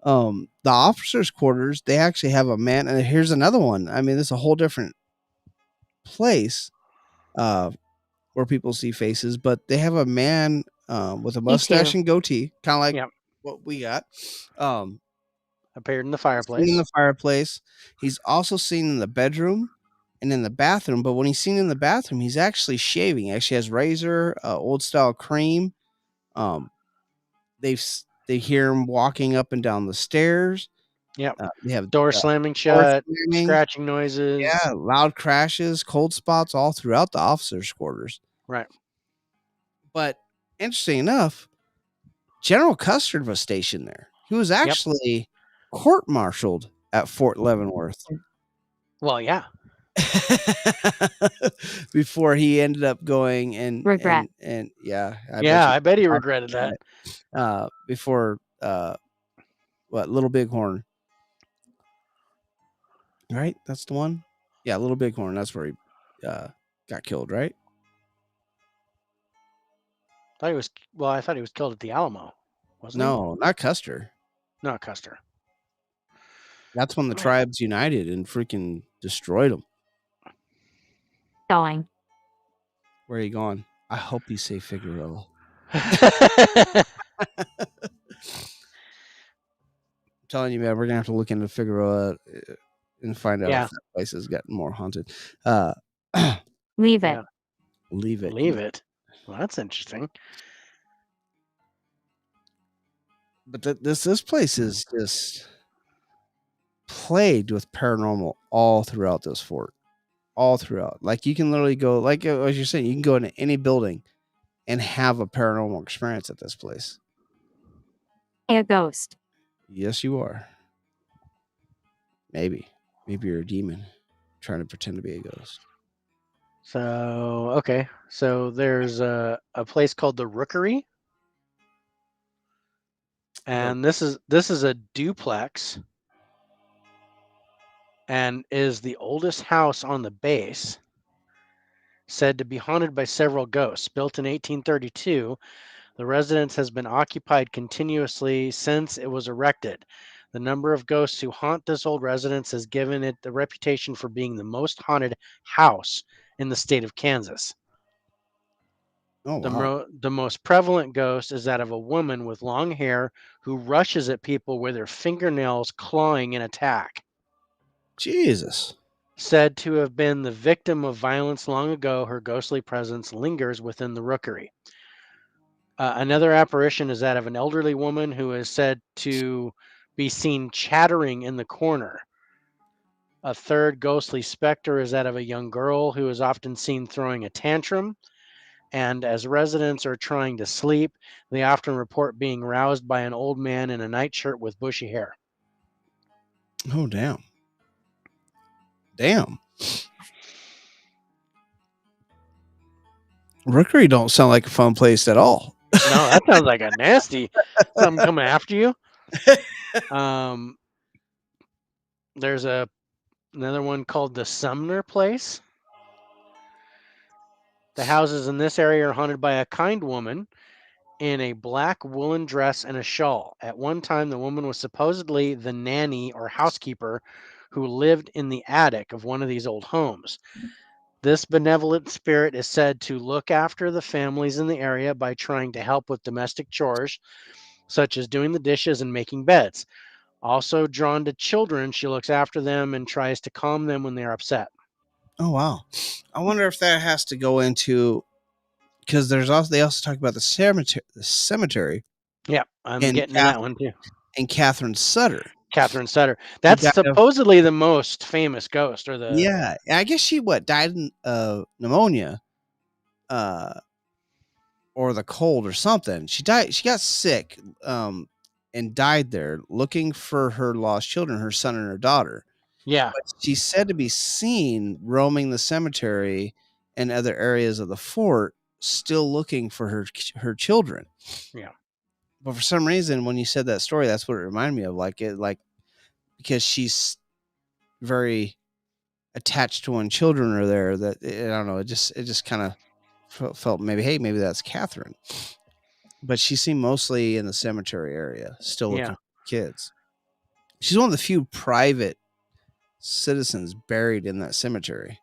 The officers' quarters, they actually have a man, and here's another one. I mean, this is a whole different place where people see faces, but they have a man with a mustache and goatee, kind of like Yep. what we got. Appeared in the Seen fireplace. in the fireplace. He's also seen in the bedroom and in the bathroom, but when he's seen in the bathroom, he's actually shaving. He actually has razor, old style cream. They hear him walking up and down the stairs. Yep. They have Door slamming shut, slamming. scratching noises. Yeah, loud crashes, cold spots all throughout the officers' quarters. Right. But interesting enough, General Custer was stationed there. He was actually court-martialed at Fort Leavenworth. Well, yeah. Before he ended up going and Regret. and yeah, I bet he regretted that. Before Little Bighorn, right? That's the one. Yeah, Little Bighorn. That's where he got killed, right? I thought he was killed at the Alamo. Wasn't he? No, not Custer. Not Custer. That's when the tribes united and freaking destroyed them. Going. Where are you going? I hope you say Figueroa. I'm telling you, man, we're gonna have to look into Figueroa and find out if that place has gotten more haunted. Leave it. Yeah. Leave it. Leave it. Well, that's interesting. But this place is just plagued with paranormal all throughout this fort. All throughout. Like you can literally go, like as you're saying, you can go into any building and have a paranormal experience at this place. A ghost. Yes, you are. Maybe you're a demon trying to pretend to be a ghost. So, okay. So there's a place called the Rookery. And this is a duplex and is the oldest house on the base, said to be haunted by several ghosts. Built in 1832, the residence has been occupied continuously since it was erected. The number of ghosts who haunt this old residence has given it the reputation for being the most haunted house in the state of Kansas. Oh, wow. The most prevalent ghost is that of a woman with long hair who rushes at people with her fingernails clawing in attack. Jesus. Said to have been the victim of violence long ago, her ghostly presence lingers within the Rookery. Another apparition is that of an elderly woman who is said to be seen chattering in the corner. A third ghostly specter is that of a young girl who is often seen throwing a tantrum. And as residents are trying to sleep, they often report being roused by an old man in a nightshirt with bushy hair. Oh, damn. Damn. Rookery don't sound like a fun place at all. No, that sounds like a nasty something coming after you. There's another one called the Sumner Place. The houses in this area are haunted by a kind woman in a black woolen dress and a shawl. At one time, the woman was supposedly the nanny or housekeeper who lived in the attic of one of these old homes. This benevolent spirit is said to look after the families in the area by trying to help with domestic chores, such as doing the dishes and making beds. Also drawn to children, she looks after them and tries to calm them when they're upset. Oh, wow. I wonder if that has to go into, because they also talk about the cemetery Yeah, I'm and getting to that one too. and Catherine Sutter. Catherine Sutter. Who That's died of- supposedly the most famous ghost, or the yeah. I guess she died of pneumonia, or the cold or something. She got sick, and died there looking for her lost children, her son and her daughter. yeah, But she's said to be seen roaming the cemetery and other areas of the fort, still looking for her children. yeah, But for some reason, when you said that story, that's what it reminded me of. Because she's very attached to when children are there. That I don't know. It just kind of felt maybe that's Catherine. But she's seen mostly in the cemetery area, still looking yeah. for kids. She's one of the few private citizens buried in that cemetery.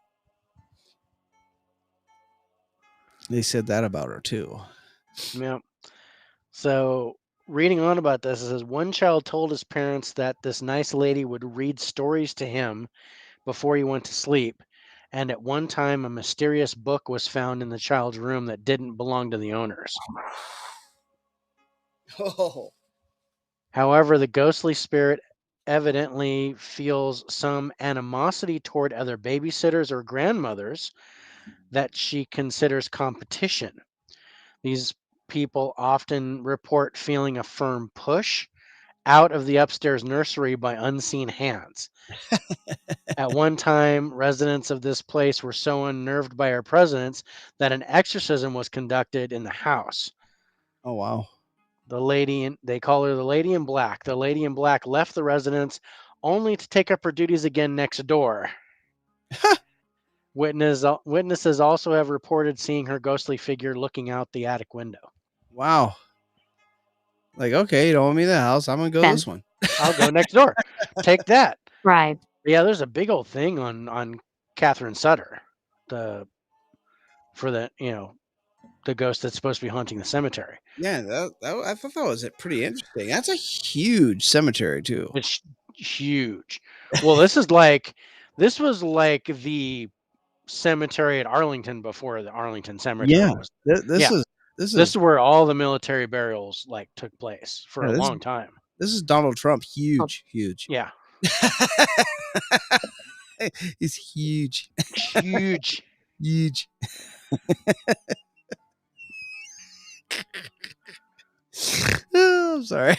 They said that about her too. Yeah. So reading on about this, it says one child told his parents that this nice lady would read stories to him before he went to sleep. And at one time, a mysterious book was found in the child's room that didn't belong to the owners. Oh, However, the ghostly spirit evidently feels some animosity toward other babysitters or grandmothers that she considers competition. These people often report feeling a firm push out of the upstairs nursery by unseen hands. At one time, residents of this place were so unnerved by her presence that an exorcism was conducted in the house. oh wow. They call her the Lady in Black. The Lady in Black left the residence only to take up her duties again next door. Witnesses also have reported seeing her ghostly figure looking out the attic window. Wow. Like, okay, you don't want me in the house. I'm gonna go 10. this one. I'll go next door. Take that. Right. Yeah, there's a big old thing on Catherine Sutter, the for the the ghost that's supposed to be haunting the cemetery. Yeah, I thought that was pretty interesting. That's a huge cemetery too. It's huge. Well, this was like the cemetery at Arlington before the Arlington Cemetery Yeah, was. this Yeah. is This is where all the military burials took place for Yeah, a this- long time. this is Donald Trump. Huge. Yeah, He's huge. huge. Huge. Oh, I'm sorry.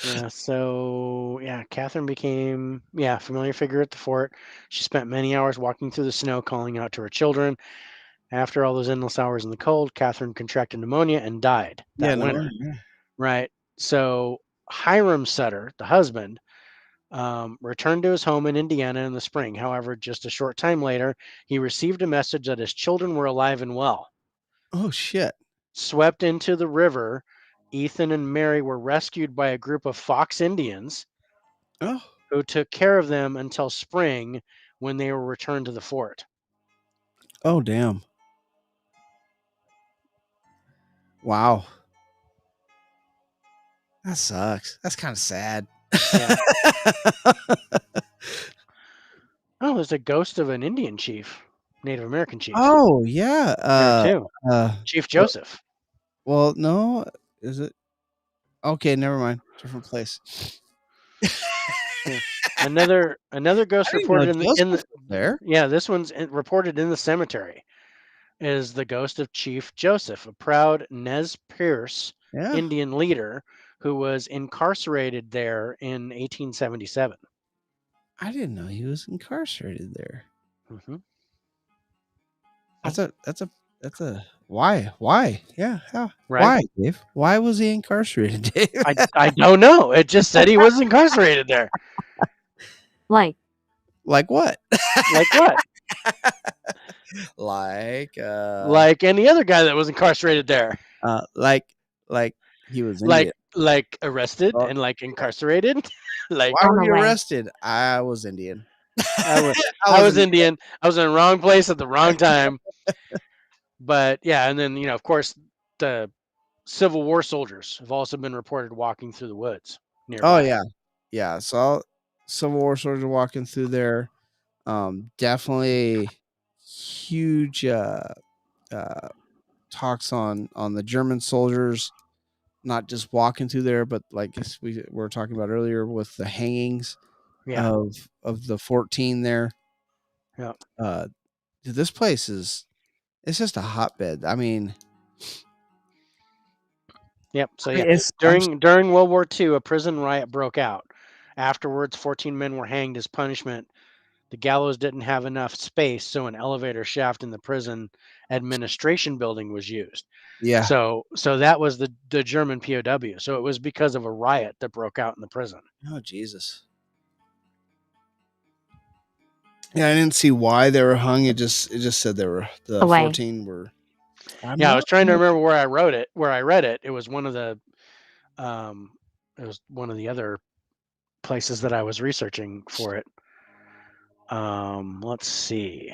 Yeah, so Catherine became a familiar figure at the fort. She spent many hours walking through the snow, calling out to her children. After all those endless hours in the cold, Catherine contracted pneumonia and died that winter. Right. So Hiram Sutter, the husband, returned to his home in Indiana in the spring. However, just a short time later, he received a message that his children were alive and well. Oh shit. Swept into the river, Ethan and Mary were rescued by a group of Fox Indians Oh. who took care of them until spring when they were returned to the fort. Oh damn. Wow. That sucks. That's kind of sad. Yeah. Oh, there's a ghost of an Indian chief, Native American chief. Oh yeah. There too. Chief well- Joseph. Well, no, is it? Okay, never mind. Different place. Another ghost I didn't know reported in Joseph the was there. yeah, this one's reported in the cemetery. Is the ghost of Chief Joseph, a proud Nez Perce Yeah, Indian leader who was incarcerated there in 1877. I didn't know he was incarcerated there. Hmm. That's a why? Yeah, how? Right? Why, Dave? Why was he incarcerated, Dave? I don't know. It just said he was incarcerated there. Like, Like what? Like what? Like Any other guy that was incarcerated there. like he was Indian. Like arrested Oh. and like incarcerated. Like Why On were the you way. arrested? I was Indian. I was wasn't Indian. I was in the wrong place at the wrong time. But yeah, and then of course, the Civil War soldiers have also been reported walking through the woods Oh nearby. yeah. So Civil War soldiers walking through there. Definitely huge talks on the German soldiers, not just walking through there, but like as we were talking about earlier with the hangings Yeah. of the 14 there. Yeah. This place it's just a hotbed. I mean, Yep. So I yeah, mean, during World War II, a prison riot broke out. Afterwards, 14 men were hanged as punishment. The gallows didn't have enough space, so an elevator shaft in the prison administration building was used. yeah. So that was the German POW. So it was because of a riot that broke out in the prison. Oh Jesus. Yeah, I didn't see why they were hung. It just said they were the Away. 14 were. Yeah, I was trying to remember where I wrote it. Where I read it, it was one of the other places that I was researching for it. Let's see.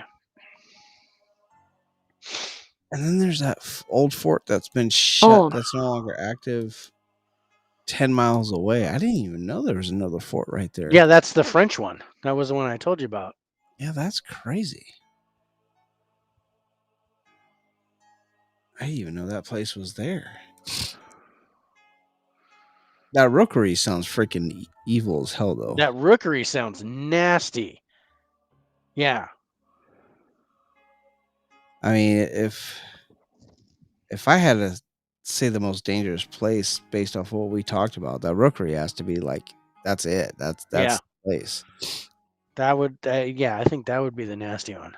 And then there's that old fort that's been shut. Old. That's no longer active. 10 miles away. I didn't even know there was another fort right there. Yeah, that's the French one. That was the one I told you about. Yeah, that's crazy. I didn't even know that place was there. That Rookery sounds freaking evil as hell, though. That Rookery sounds nasty. Yeah. I mean, if I had to say the most dangerous place based off what we talked about, that Rookery has to be like, that's it. That's Yeah. the place. That would, yeah, I think that would be the nasty one.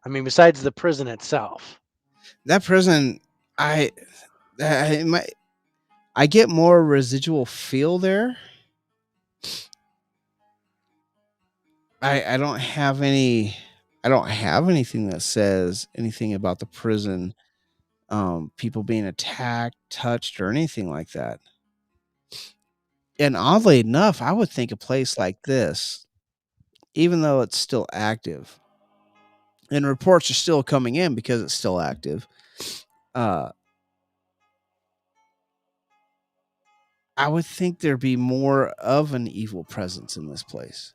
I mean, besides the prison itself. That prison, I get more residual feel there. I don't have anything that says anything about the prison, people being attacked, touched, or anything like that. And oddly enough, I would think a place like this, even though it's still active, and reports are still coming in because it's still active, I would think there'd be more of an evil presence in this place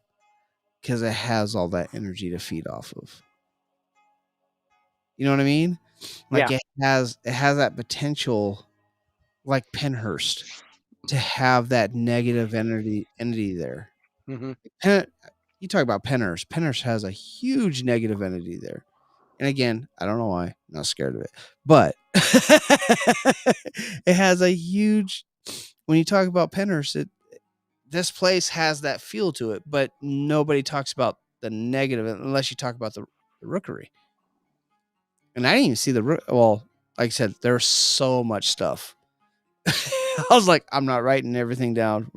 because it has all that energy to feed off of. You know what I mean? Like Yeah. it has that potential, like Penhurst, to have that negative entity there. Mm-hmm. You talk about Penhurst. Penhurst has a huge negative entity there. And again, I don't know why. I'm not scared of it. But it has a huge, when you talk about Penhurst, this place has that feel to it, but nobody talks about the negative unless you talk about the Rookery. And I didn't even see well, like I said, there's so much stuff. I was like, I'm not writing everything down.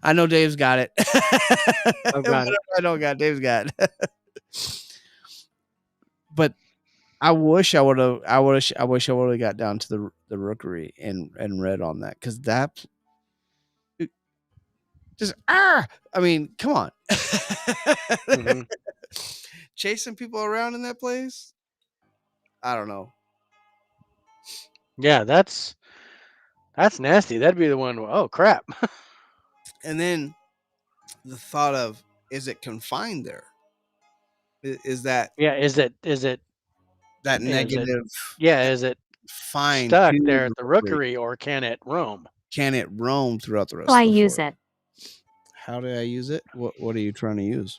I know Dave's got it. I've got it. I don't got Dave's got it. But I wish I would have got down to the Rookery and read on that, because that just I mean, come on. Mm-hmm. Chasing people around in that place? I don't know. Yeah, that's That's nasty. That'd be the one. Oh crap. And then the thought of, is it confined there? Is that Yeah. Is it? that Is it? negative Yeah. Is it fine stuck to there the at the Rookery? Rookery, or can it roam? Can it roam throughout the rest So I of the use fort? it. How did I use it? What are you trying to use?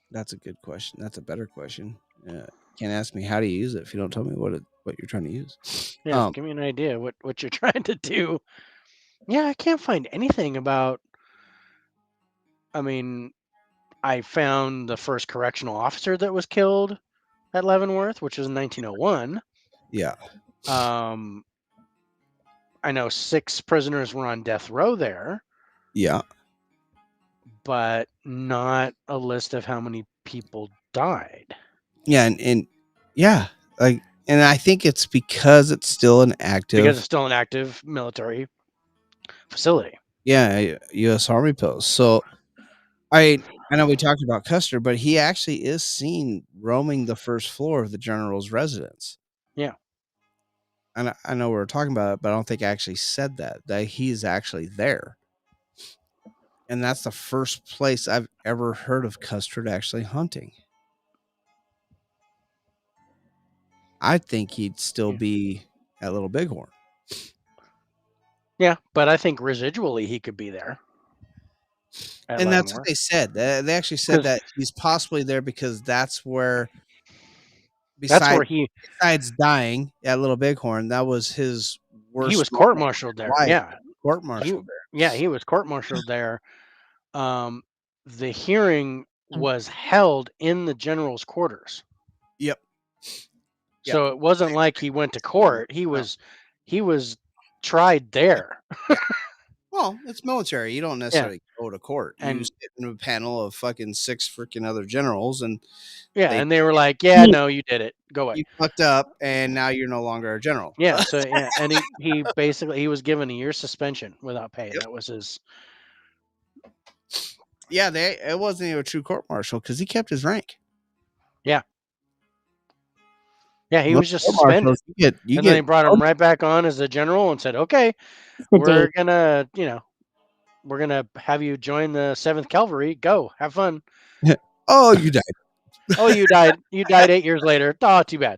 That's a good question. That's a better question. Can't ask me how to use it if you don't tell me what you're trying to use. Yeah. Give me an idea what you're trying to do. Yeah, I can't find anything about. I mean, I found the first correctional officer that was killed at Leavenworth, which was in 1901. Yeah. Um, I know 6 prisoners were on death row there, Yeah. but not a list of how many people died. Yeah, and yeah, like, and I think it's because it's still an Because active, it's still an active military facility. yeah, U.S. Army post. So I know we talked about Custer, but he actually is seen roaming the first floor of the general's residence. Yeah. And I know we were talking about it, but I don't think I actually said that he's actually there. And that's the first place I've ever heard of Custer actually hunting. I think he'd still Yeah. be at Little Bighorn. Yeah, but I think residually he could be there. At And that's what Leavenworth. they said. They actually said 'Cause that he's possibly there because that's where, that's where besides dying at Little Bighorn, that was his he worst was moment court-martialed in there. life. Yeah. Court-martialed He was court-martialed there. The hearing Mm. was held in the general's quarters. Yep. Yep. So it wasn't like he went to court. He was tried there. Yeah. Well, it's military. You don't Yeah. necessarily go to court. You And sit in a panel of fucking 6 freaking other generals, and yeah, they and they were like, "Yeah, no, you did it. Go away." you fucked up, and now you're no longer a general. Yeah, so yeah, and he basically he was given a year's suspension without pay. Yep. That was his. Yeah, it wasn't even a true court martial because he kept his rank. Yeah, he Most was just court suspended. martials, you And then they get brought him right back on as a general and said, "Okay, It's the we're date. gonna, we're gonna have you join the 7th Cavalry. Go, have fun." oh, you died. Oh, you died. You died 8 years later. Oh, too bad.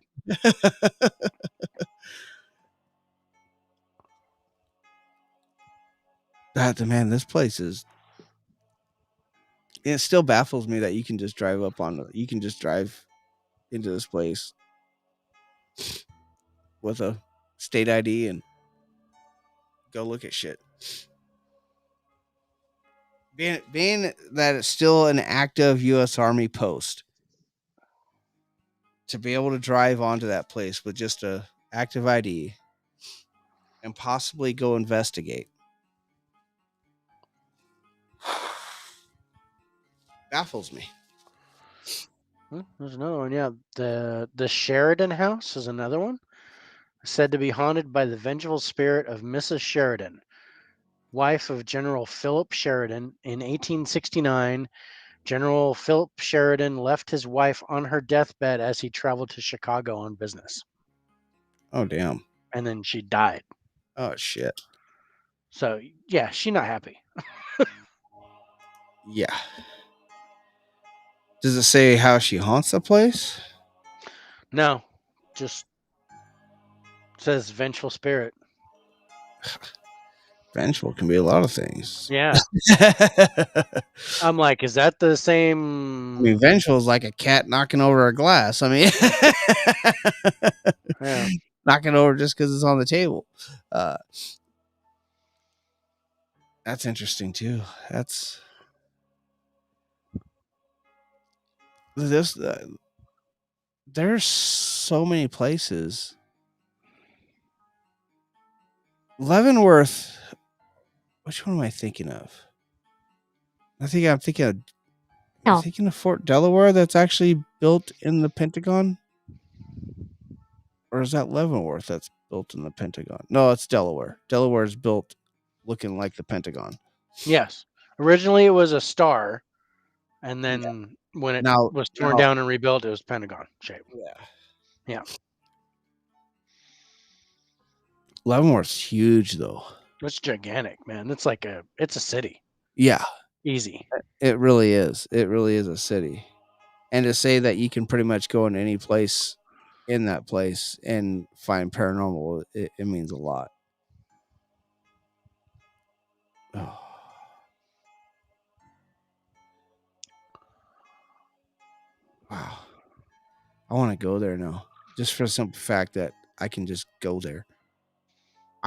Man, this place is. It still baffles me that you can just drive into this place with a state ID and go look at shit. Being that it's still an active U.S. Army post, to be able to drive onto that place with just a active ID and possibly go investigate baffles me. There's another one. Yeah, the Sheridan House is another one. Said to be haunted by the vengeful spirit of Mrs. Sheridan, wife of General Philip Sheridan. In 1869, General Philip Sheridan left his wife on her deathbed as he traveled to Chicago on business. Oh damn. And then she died. Oh shit. So yeah, she's not happy. Yeah. Does it say how she haunts the place? No, just says vengeful spirit. Vengeful can be a lot of things. Yeah. I'm like, is that the same? I mean, vengeful is like a cat knocking over a glass. I mean, Yeah. knocking over just because it's on the table. That's interesting too. That's this. There's so many places. Leavenworth. Which one am I thinking of? I'm thinking of. I'm No. thinking of Fort Delaware. That's actually built in the Pentagon. Or is that Leavenworth that's built in the Pentagon? No, it's Delaware. Delaware is built looking like the Pentagon. Yes. Originally, it was a star, and then when it was torn down and rebuilt, it was Pentagon shape. Yeah. Yeah. Leavenworth's huge, though. It's gigantic, man. It's a city. Yeah, Easy. it really is. It really is a city. And to say that you can pretty much go in any place in that place and find paranormal, it means a lot. Oh. Wow. I want to go there now, just for the simple fact that I can just go there.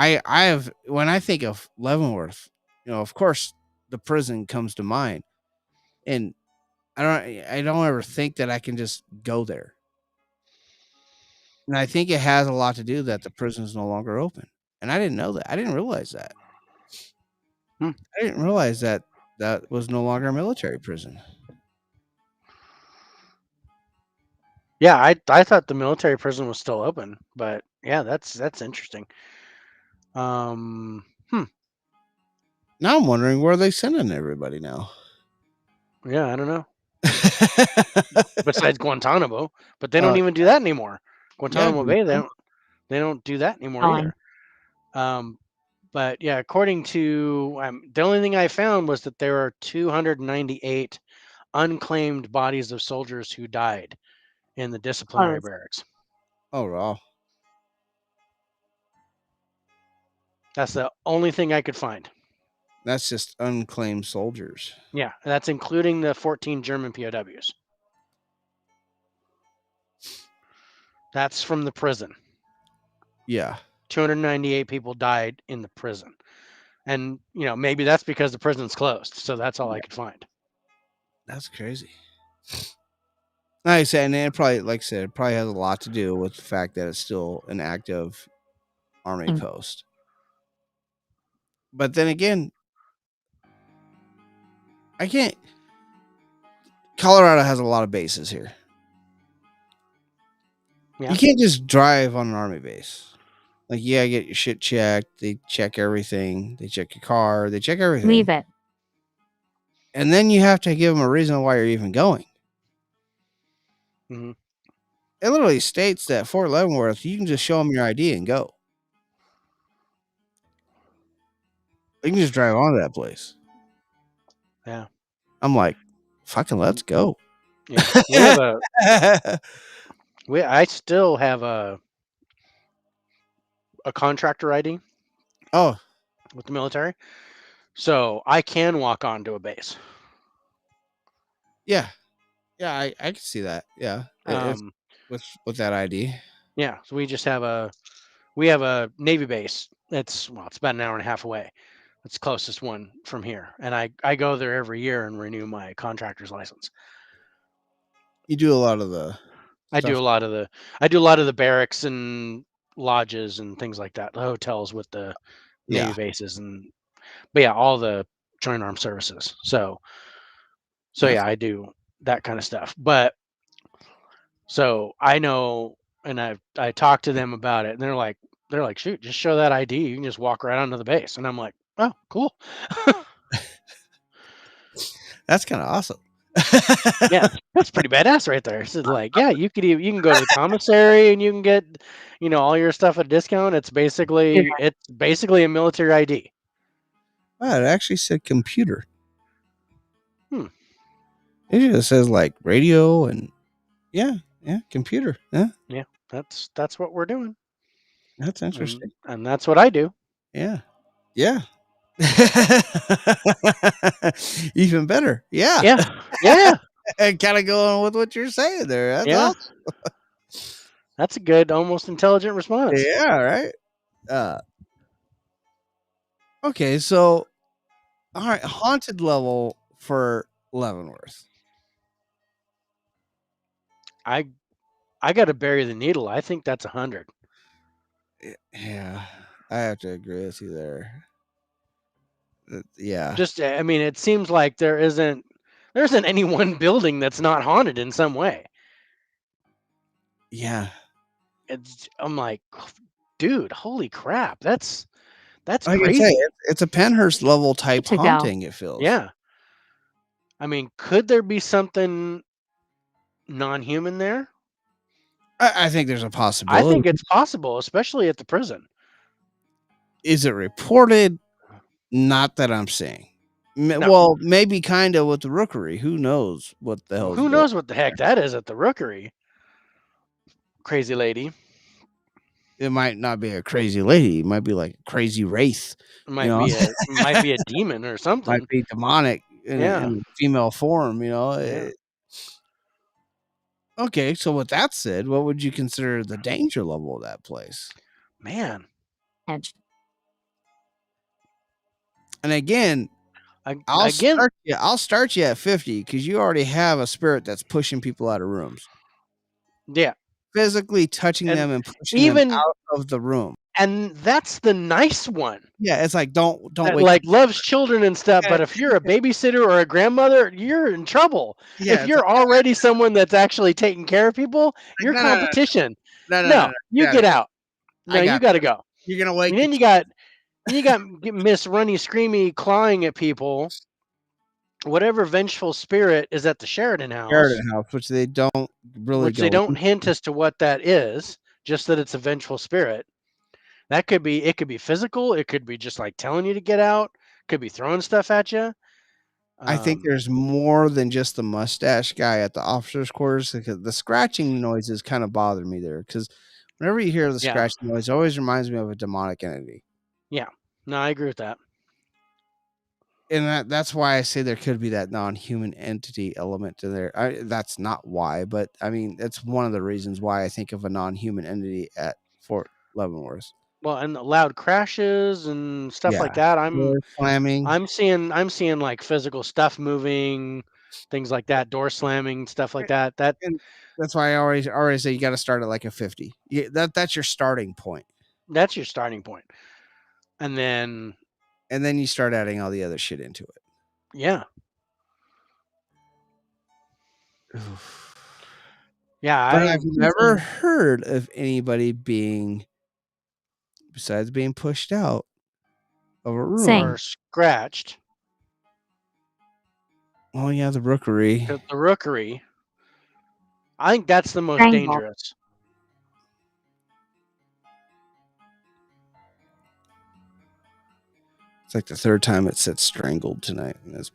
I have, when I think of Leavenworth, of course the prison comes to mind, and I don't ever think that I can just go there. And I think it has a lot to do that the prison is no longer open. And I didn't know that. I didn't realize that. Hmm. I didn't realize that that was no longer a military prison. Yeah, I thought the military prison was still open, but yeah, that's interesting. Now I'm wondering where they sending everybody now. Yeah, I don't know. Besides Guantanamo, but they don't Uh, even do that anymore. Guantanamo Bay, Guantanamo. they don't do that anymore Fine. either. But yeah, according to the only thing I found was that there are 298 unclaimed bodies of soldiers who died in the disciplinary Close. barracks. Oh, wow. That's the only thing I could find. That's just unclaimed soldiers. Yeah, that's including the 14 German POWs. That's from the prison. Yeah. 298 people died in the prison. And, maybe that's because the prison's closed. So that's all I could find. That's crazy. Like I said, and it probably, like I said, it probably has a lot to do with the fact that it's still an active army post. But then again, Colorado has a lot of bases here. Yeah. You can't just drive on an army base. Like, you gotta get your shit checked. They check everything. They check your car. They check everything. Leave it. And then you have to give them a reason why you're even going. Mm-hmm. It literally states that Fort Leavenworth, you can just show them your ID and go. You can just drive onto that place. Yeah. I'm like, fucking let's go. Yeah. We have I still have a contractor ID. Oh. With the military. So I can walk onto a base. Yeah. Yeah, I can see that. Yeah. It's with that ID. Yeah. So we have a Navy base. It's about an hour and a half away. It's the closest one from here. And I go there every year and renew my contractor's license. You do a lot of the I do a lot of the barracks and lodges and things like that. The hotels with the Navy bases but yeah, all the joint armed services. So yeah, I do that kind of stuff. But so I know, and I talked to them about it, and they're like, shoot, just show that ID. You can just walk right onto the base. And I'm like, oh, cool. That's kind of awesome. Yeah, that's pretty badass right there. So like, yeah, you can go to the commissary and you can get, all your stuff at a discount. It's basically a military ID. Wow, it actually said computer. It just says like radio and computer. Yeah. Yeah, that's what we're doing. That's interesting. And that's what I do. Yeah. Yeah. Even better. Yeah. Yeah. Yeah. And kind of going with what you're saying there. That's awesome. That's a good, almost intelligent response. Yeah, right. Okay, so all right, haunted level for Leavenworth. I got to bury the needle. I think that's 100. Yeah, I have to agree with you there. Yeah. Just, I mean, it seems like there isn't any one building that's not haunted in some way. Yeah. I'm like, dude, holy crap. That's like crazy. I say, it's a Penhurst level type haunting, it feels. Yeah. I mean, could there be something non-human there? I think there's a possibility. I think it's possible, especially at the prison. Is it reported? Not that I'm saying. No. Well, maybe kind of with the Rookery. Who knows what the hell's Who going knows what the heck that is at the Rookery? Crazy lady. It might not be a crazy lady. It might be like a crazy wraith. It might be a demon or something. Might be demonic in female form. Yeah. Okay, so with that said, what would you consider the danger level of that place? Man. Edge. And again, I'll start you at 50 because you already have a spirit that's pushing people out of rooms. Yeah. Physically touching them and pushing them out of the room. And that's the nice one. Yeah, it's like don't that, wake like loves children and stuff. But if you're a babysitter or a grandmother, you're in trouble. Yeah, if you're already someone that's actually taking care of people, you're competition. No, you get out. No, you got to go. You're gonna wake. And then you got Miss Runny Screamy clawing at people. Whatever vengeful spirit is at the Sheridan House, which they don't really which they don't hint as to what that is, just that it's a vengeful spirit. That could be, it could be physical. It could be just like telling you to get out. Could be throwing stuff at you. I think there's more than just the mustache guy at the officers' quarters. Because the scratching noises kind of bother me there. Because whenever you hear the scratching noise, it always reminds me of a demonic entity. Yeah, no, I agree with that. And that's why I say there could be that non-human entity element to there. That's not why, but I mean, it's one of the reasons why I think of a non-human entity at Fort Leavenworth. Well, and the loud crashes and stuff like that. Door slamming. I'm seeing like physical stuff moving, things like that, door slamming, stuff like that. And that's why I always say you got to start at like a 50. That's your starting point. That's your starting point. And then you start adding all the other shit into it. Yeah. Yeah, but I've never heard of anybody besides being pushed out of a room Same. or scratched. Oh yeah, the Rookery. The Rookery. I think that's the most dangerous. It's like the third time it said strangled tonight, and that's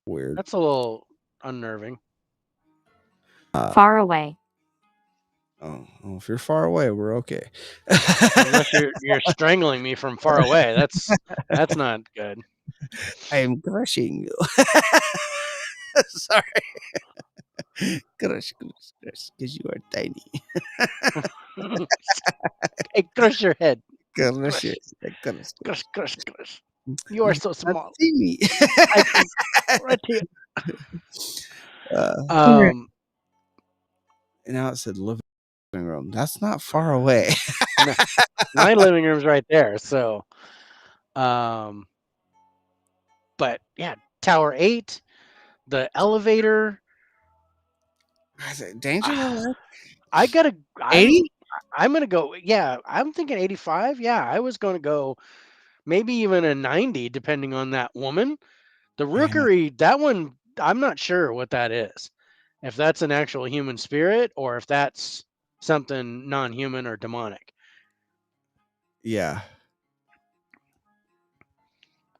weird. That's a little unnerving. Far away. Oh, if you're far away, we're okay. Unless you're strangling me from far away, that's not good. I am crushing you. Sorry. Crush, because you are tiny. Hey, crush your head. Crush. You are so small. See me. I see right here. And now it said living room. That's not far away. No, my living room's right there. So, but yeah, Tower 8, the elevator. Danger. I gotta 80. I'm gonna go. Yeah, I'm thinking 85. Yeah, I was gonna go maybe even a 90, depending on that woman. The Rookery, that one, I'm not sure what that is. If that's an actual human spirit or if that's something non-human or demonic. Yeah.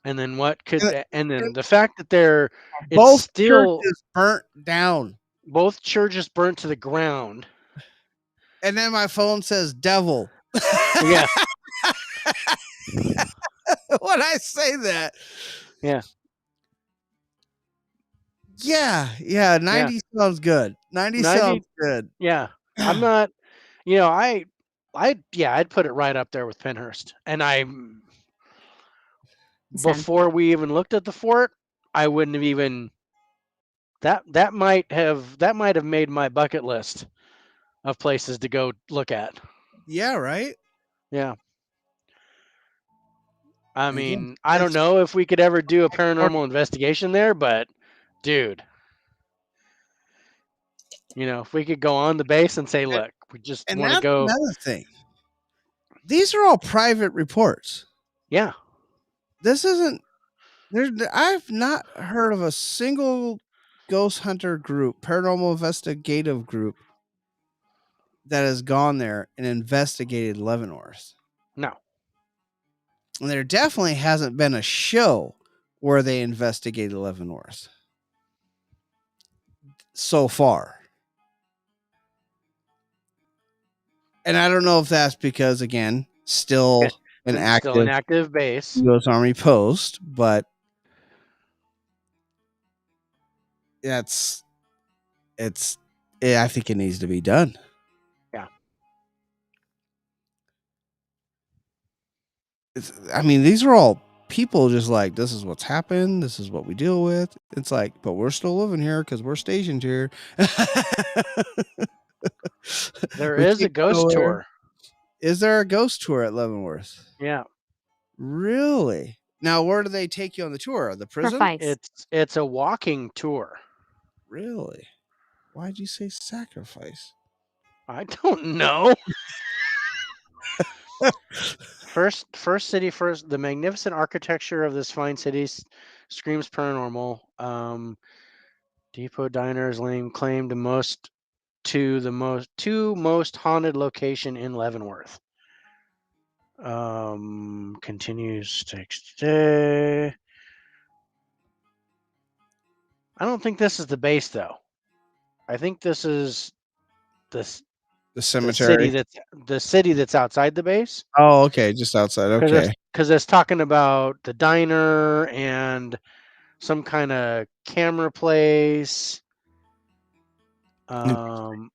And then what could and then the fact that both churches burnt down. Both churches burnt to the ground. And then my phone says devil. Yeah. When I say that. Yeah. Yeah, 90 sounds good. 90 sounds good. Yeah. I'm not, I'd put it right up there with Pennhurst. And before we even looked at the fort, I wouldn't have even that might have made my bucket list of places to go look at. Yeah, right? Yeah. I mean, I don't know if we could ever do a paranormal investigation there, but dude, if we could go on the base and say, look, we just want to go. Another thing. These are all private reports. Yeah. This isn't I've not heard of a single ghost hunter group, paranormal investigative group that has gone there and investigated Leavenworth. No. And there definitely hasn't been a show where they investigate Leavenworth so far. And I don't know if that's because, again, still an active base. U.S. Army post, but I think it needs to be done. Yeah. I mean, these are all people just like, this is what's happened. This is what we deal with. It's like, but we're still living here because we're stationed here. There We is a can't go ghost nowhere. tour. Is there a ghost tour at Leavenworth? Yeah. Really? Now, where do they take you on the tour? The prison? Sacrifice. It's a walking tour. Really? Why'd you say sacrifice? I don't know. First city first. The magnificent architecture of this fine city screams paranormal. Depot Diner is claimed the most haunted location in Leavenworth. Continues next day. I don't think this is the base though. I think this is the cemetery. the city that's outside the base. Oh, okay, just outside. Okay. Because it's talking about the diner and some kind of camera place. I'm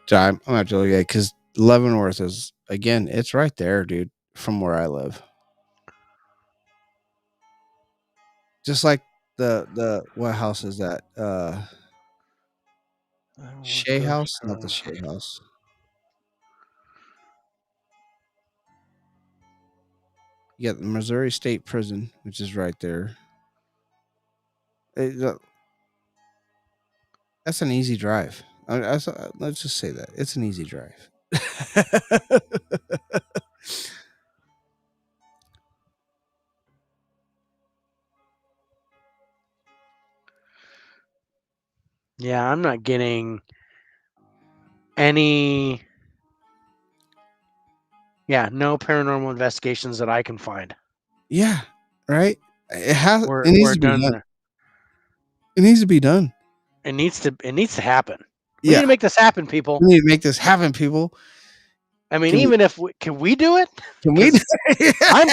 gonna have to look at it because Leavenworth is, again, it's right there, dude, from where I live. Just like the what house is that? Shea House? Not the Shea House. You got the Missouri State Prison, which is right there. That's an easy drive. Let's just say that. It's an easy drive. Yeah, I'm not getting any. Yeah, no paranormal investigations that I can find. Yeah, right. It needs We're to be done done. there. It needs to be done. It needs to happen. We Yeah, need to make this happen, people. we need to make this happen, people. I mean, can we do it? Can we? I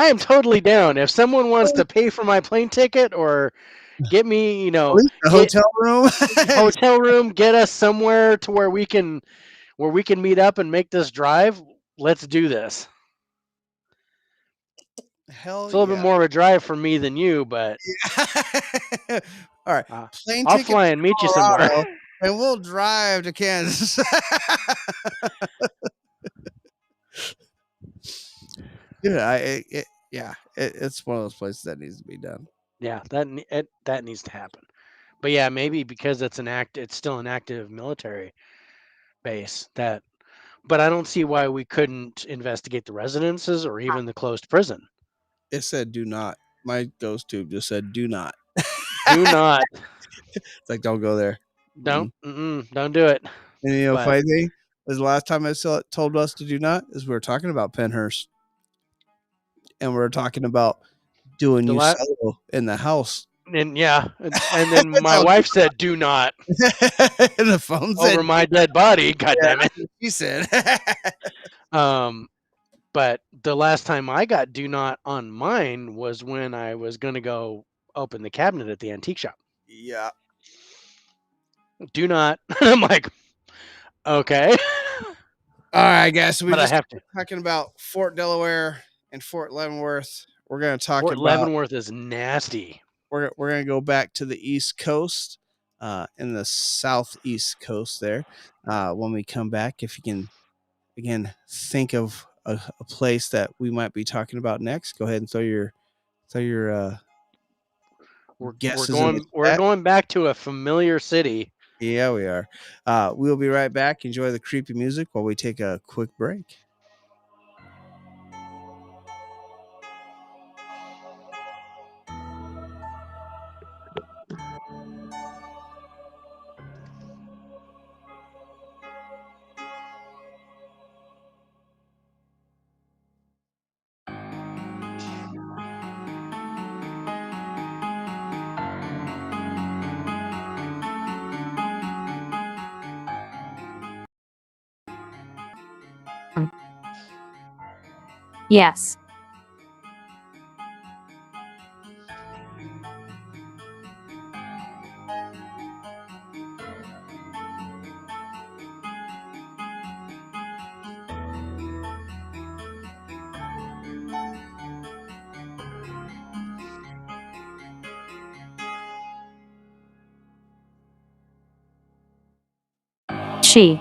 am totally down. If someone wants to pay for my plane ticket or get me, At least a hotel room. get us somewhere to where we can meet up and make this drive. Let's do this. Hell It's a little bit more of a drive for me than you, but all right. Plane I'll ticket fly to and meet you Colorado, somewhere. and we'll drive to Kansas. Yeah, it's one of those places that needs to be done. Yeah, that needs to happen. But yeah, maybe because it's still an active military base but I don't see why we couldn't investigate the residences or even the closed prison. It said do not. My ghost tube just said do not. Do not. It's like, don't go there. Don't do it. And funny thing is, the last time I told us to do not is we were talking about Penhurst, and we were talking about doing solo in the house. And yeah, and then my wife said, "Do not." And the phone said, over my dead body. God damn it! She said. But the last time I got do not on mine was when I was going to go open the cabinet at the antique shop. Yeah. Do not. I'm like, okay. All right, guys. So we just talking about Fort Delaware and Fort Leavenworth. We're going to talk Fort about Leavenworth is nasty. We're going to go back to the East Coast, in the southeast coast there. When we come back, if you can, again, think of a place that we might be talking about next, go ahead and throw your guesses. We're going back to a familiar city. Yeah, we are. We'll be right back. Enjoy the creepy music while we take a quick break. Yes. She.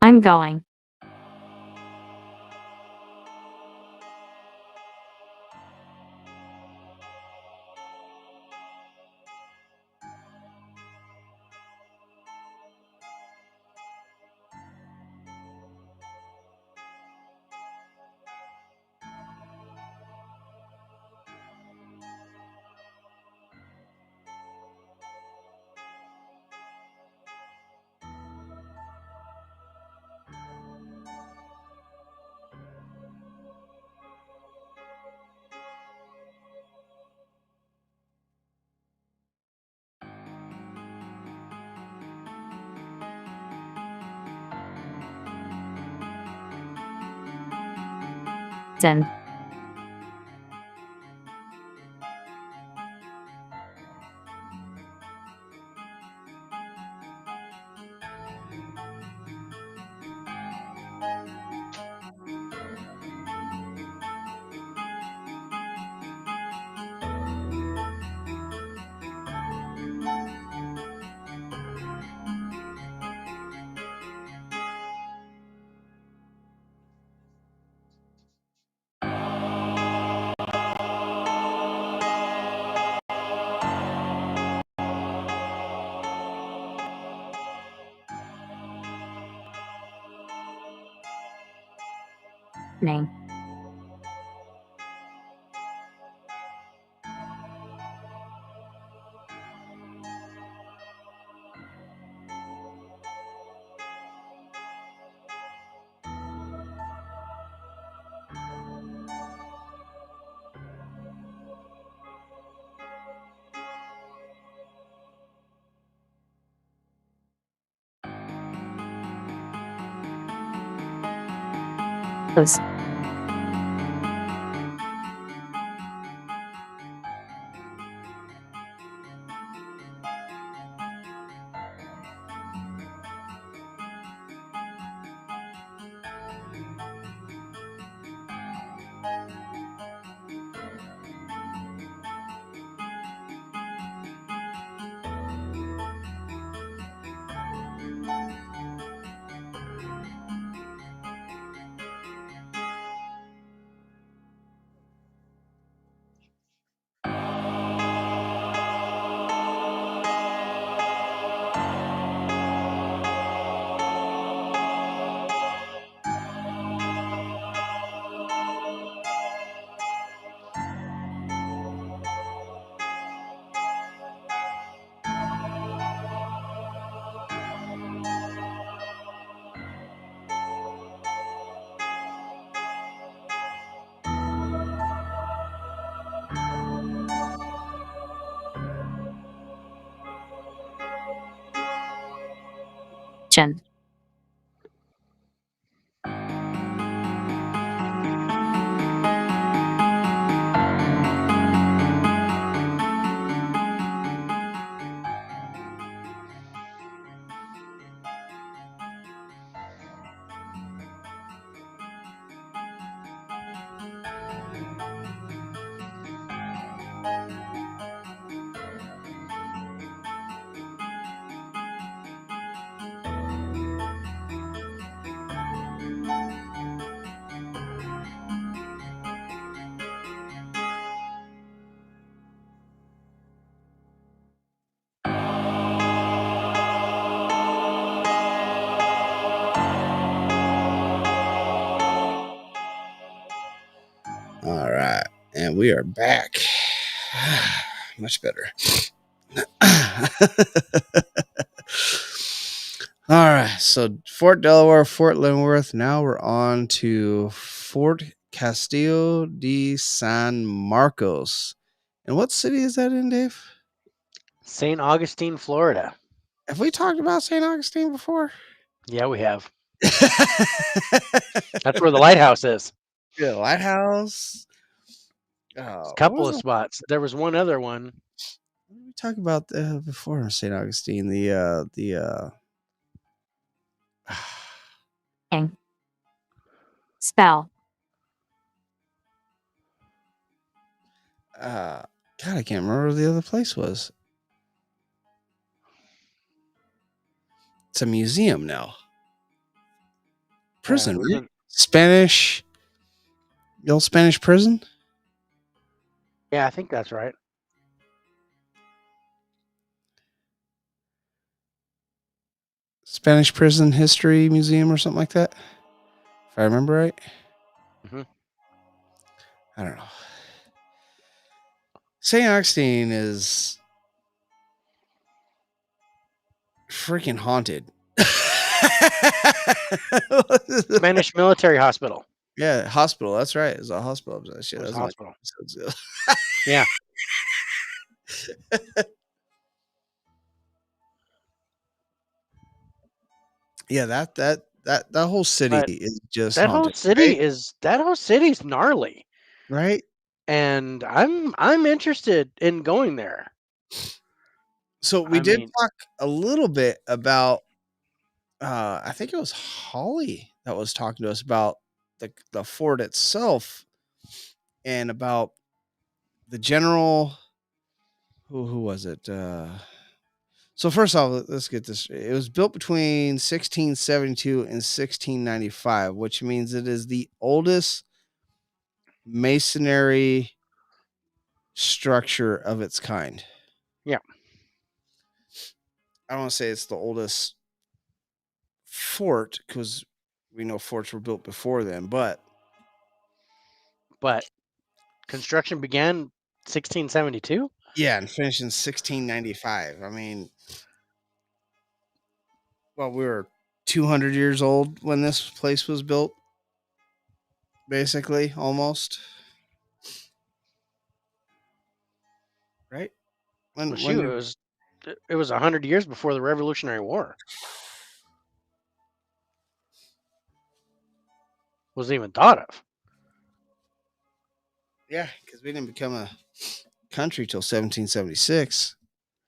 I'm going. Then. Name. Those. Chen. All right, and we are back. Much better. All right, so Fort Delaware, Fort Leavenworth. Now we're on to Fort Castillo de San Marcos. And what city is that in, Dave? St. Augustine, Florida. Have we talked about St. Augustine before? Yeah, we have. That's where the lighthouse is. Yeah, lighthouse. There's a What couple was of spots. There was one other one. what did we talk about before St. Augustine? The Ing. Spell. God, I can't remember where the other place was. It's a museum now. Prison, right? wasn't- Spanish. The old Spanish prison. Yeah, I think that's right. Spanish Prison History Museum or something like that. If I remember right. Mhm. I don't know. St. Augustine is freaking haunted. Spanish Military Hospital. Yeah, hospital. That's right. It's a hospital. Shit, It was that's a not hospital. episodes. Yeah. Yeah, that whole city But is just that whole haunted, right? city's gnarly. Right? And I'm interested in going there. So we I did mean, talk a little bit about I think it was Holly that was talking to us about the fort itself and about the general who was it? So first off, let's get this. It was built between 1672 and 1695, which means it is the oldest masonry structure of its kind. Yeah. I don't want to say it's the oldest fort because we know forts were built before then, but construction began 1672. yeah, and finished in 1695. I mean, well, we were 200 years old when this place was built, basically, almost. Right? Well, When shoot, it was 100 years before the Revolutionary War. wasn't even thought of. Yeah, because we didn't become a country till 1776.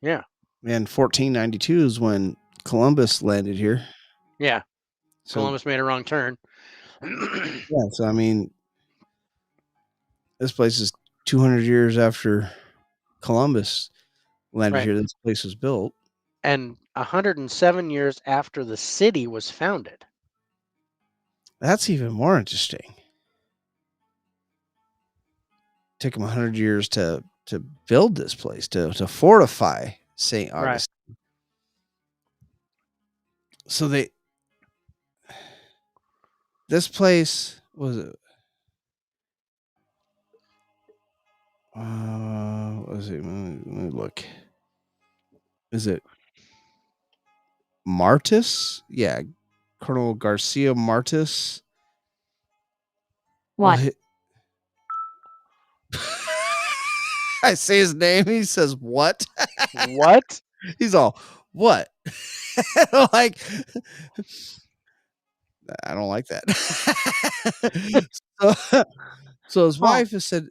Yeah. And 1492 is when Columbus landed here. Yeah. So, Columbus made a wrong turn. yeah, so I mean, this place is 200 years after Columbus landed Right. here. This place was built. And 107 years after the city was founded. That's even more interesting. Took them 100 years to build this place, to fortify St. Augustine. Right. So this place was what is it? Let me look. Is it Martis? Yeah, Colonel Garcia Martis. What? I say his name. He says what? What? He's all what? Like, I don't like that. so his wife has said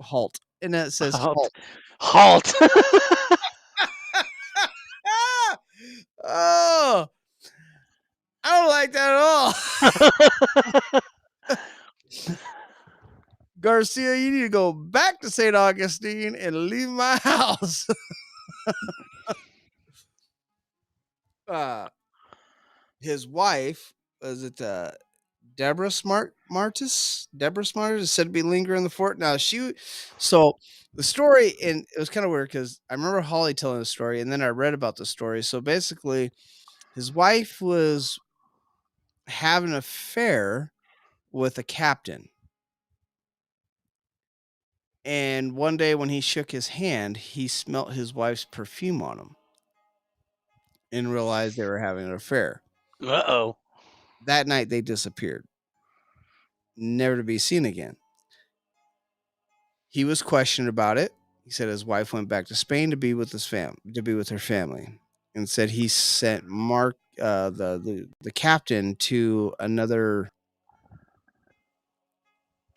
halt, and that says halt. Halt. Oh, I don't like that at all. Garcia, you need to go back to St. Augustine and leave my house. His wife, was it Deborah Martis? Deborah Smartis is said to be lingering in the fort. Now so the story, and it was kind of weird because I remember Holly telling the story, and then I read about the story. So basically, his wife was having an affair with a captain. And one day when he shook his hand, he smelt his wife's perfume on him and realized they were having an affair. Uh-oh. That night they disappeared, never to be seen again. He was questioned about it. He said his wife went back to Spain to be with her family, and said he sent Mark, the captain, to another.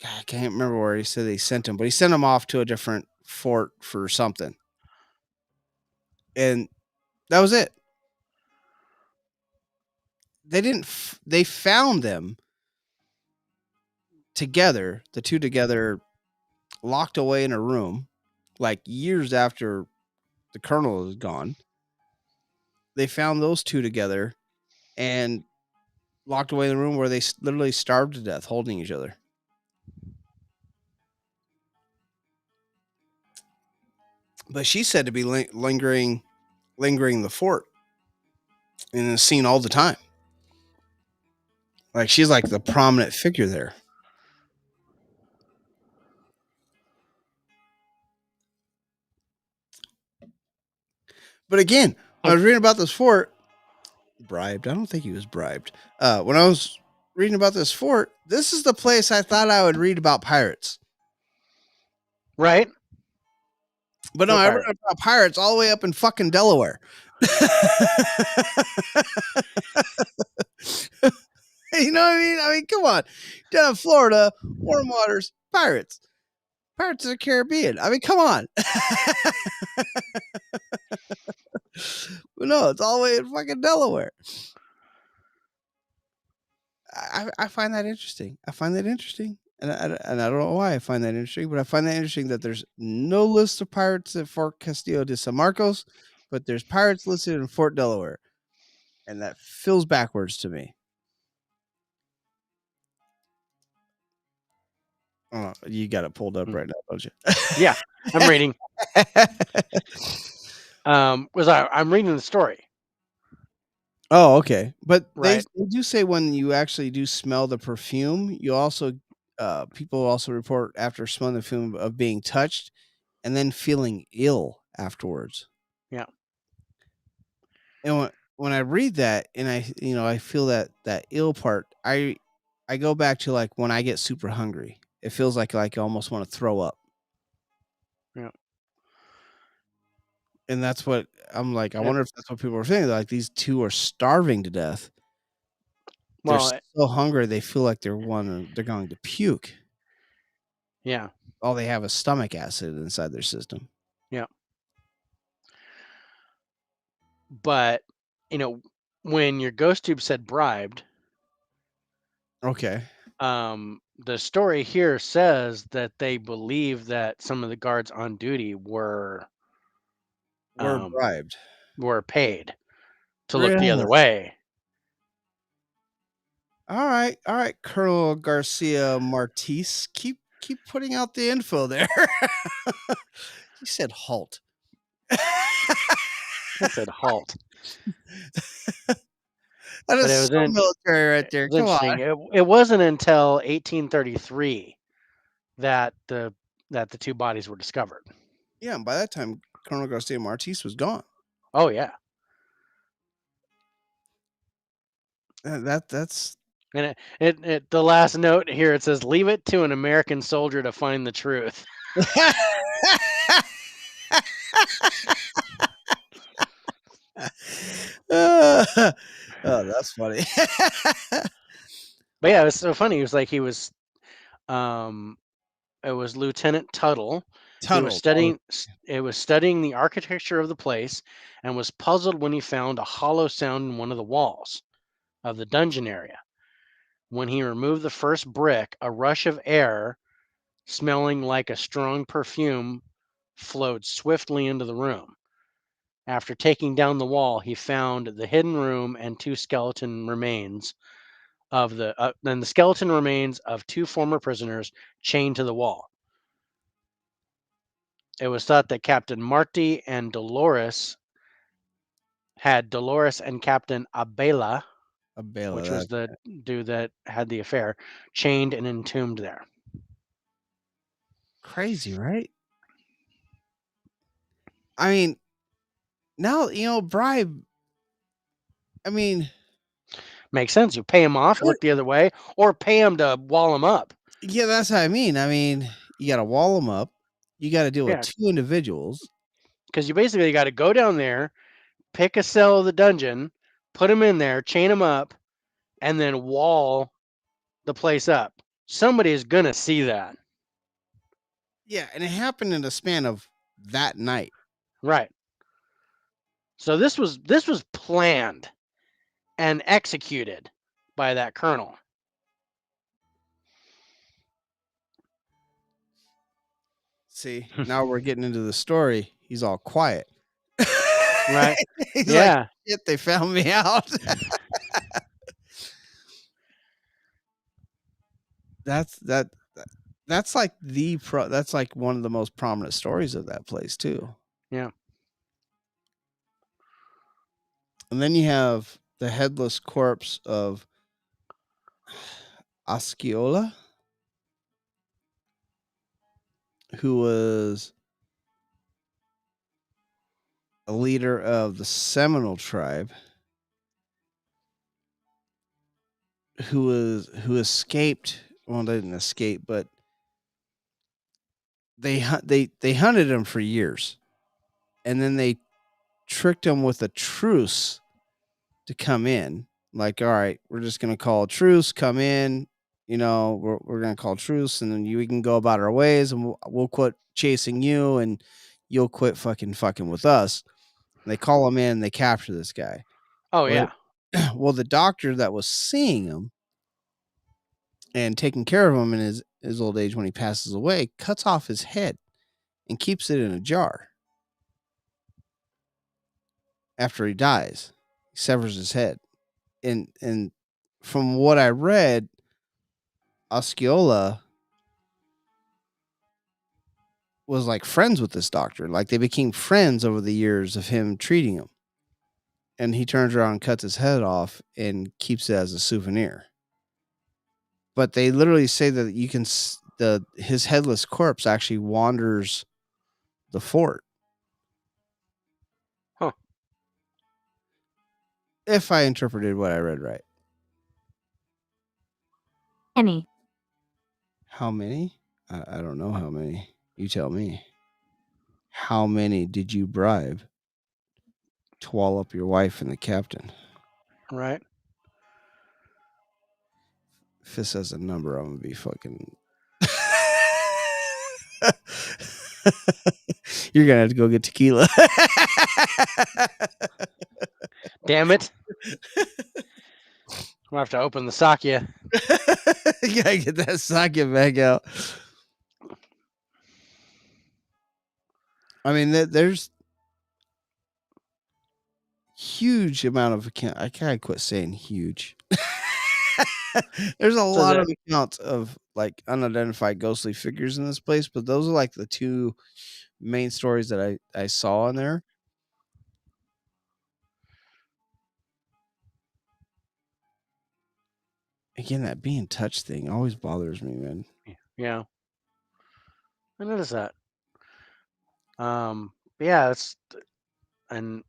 I can't remember where he said they sent him, but he sent him off to a different fort for something, and that was it. They found them together, the two together, locked away in a room, like years after the colonel is gone. They found those two together and locked away in the room where they literally starved to death holding each other. But she's said to be lingering the fort and is seen all the time. Like, she's like the prominent figure there. But again, when I was reading about this fort, bribed. I don't think he was bribed. When I was reading about this fort, this is the place I thought I would read about pirates. Right? But no, I read about pirates all the way up in fucking Delaware. You know what I mean? I mean, come on. Down in Florida, warm waters, pirates. Pirates of the Caribbean. I mean, come on. But no, it's all the way in fucking Delaware. I find that interesting. And I don't know why I find that interesting, but I find that interesting that there's no list of pirates at Fort Castillo de San Marcos, but there's pirates listed in Fort Delaware. And that feels backwards to me. Oh, you got it pulled up right now, don't you? Yeah, I'm reading. I'm reading the story. Oh, okay. But Right. they do say when you actually do smell the perfume, you also people also report after smelling the perfume of being touched and then feeling ill afterwards. Yeah. And when I read that and I feel that ill part, I go back to like when I get super hungry. It feels like I almost want to throw up. Yeah. And that's what I'm like. I wonder if that's what people are feeling. Like these two are starving to death. they're Well, so hungry they feel like they're going to puke. yeah. All they have is stomach acid inside their system. Yeah. But, when your ghost tube said bribed, Okay. the story here says that they believe that some of the guards on duty were bribed. were paid to look the Really? other way. All right, Colonel Garcia Martis, keep putting out the info there. He said halt. I said halt. That But is it was so military right there. It was Come interesting. on. It wasn't until 1833 that the two bodies were discovered. Yeah, and by that time, Colonel Garcia Martis was gone. Oh yeah. That's And the last note here, it says, "Leave it to an American soldier to find the truth." oh, that's funny. But yeah, it was so funny. It was Lieutenant Tuttle. He was Tunnel. studying the architecture of the place and was puzzled when he found a hollow sound in one of the walls of the dungeon area. When he removed the first brick, a rush of air smelling like a strong perfume flowed swiftly into the room. After taking down the wall, he found the hidden room and two skeleton remains of two former prisoners chained to the wall. It was thought that Captain Marty and Dolores and Captain Abela, which was the dude that had the affair, chained and entombed there. Crazy, right? I mean, now, bribe. I mean, makes sense. You pay him off, look the other way, or pay him to wall him up. Yeah, that's what I mean. I mean, you got to wall them up. You got to deal with two individuals. Because you basically got to go down there, pick a cell of the dungeon, put him in there, chain him up, and then wall the place up. Somebody is going to see that. Yeah, and it happened in the span of that night. Right. So this was planned and executed by that colonel. See, now we're getting into the story. He's all quiet. Right. He's yeah. like, shit, they found me out. That's like that's like one of the most prominent stories of that place too. Yeah. And then you have the headless corpse of Osceola, who was a leader of the Seminole tribe, who escaped. Well, they didn't escape, but they hunted him for years, and then they tricked him with a truce to come in. Like, all right, we're just gonna call a truce. Come in. We're gonna call truce, and then we can go about our ways, and we'll quit chasing you, and you'll quit fucking with us. And they call him in. They capture this guy. Oh yeah. Well, the doctor that was seeing him and taking care of him in his old age when he passes away cuts off his head and keeps it in a jar. After he dies, he severs his head. And from what I read, Osceola was like friends with this doctor. Like they became friends over the years of him treating him. And he turns around and cuts his head off and keeps it as a souvenir. But they literally say that you can his headless corpse actually wanders the fort. Huh. If I interpreted what I read right. Any. How many? I don't know how many. You tell me. How many did you bribe to wall up your wife and the captain? Right. If it says a number, I'm gonna be fucking. You're gonna have to go get tequila. Damn it! We'll have to open the sakya. You gotta get that socket back out. I mean, there's huge amount of account. I gotta quit saying huge. There's a lot of accounts of like unidentified ghostly figures in this place, but those are like the two main stories that I saw in there. Again, that being touched thing always bothers me, man. Yeah, I noticed that. Yeah, it's an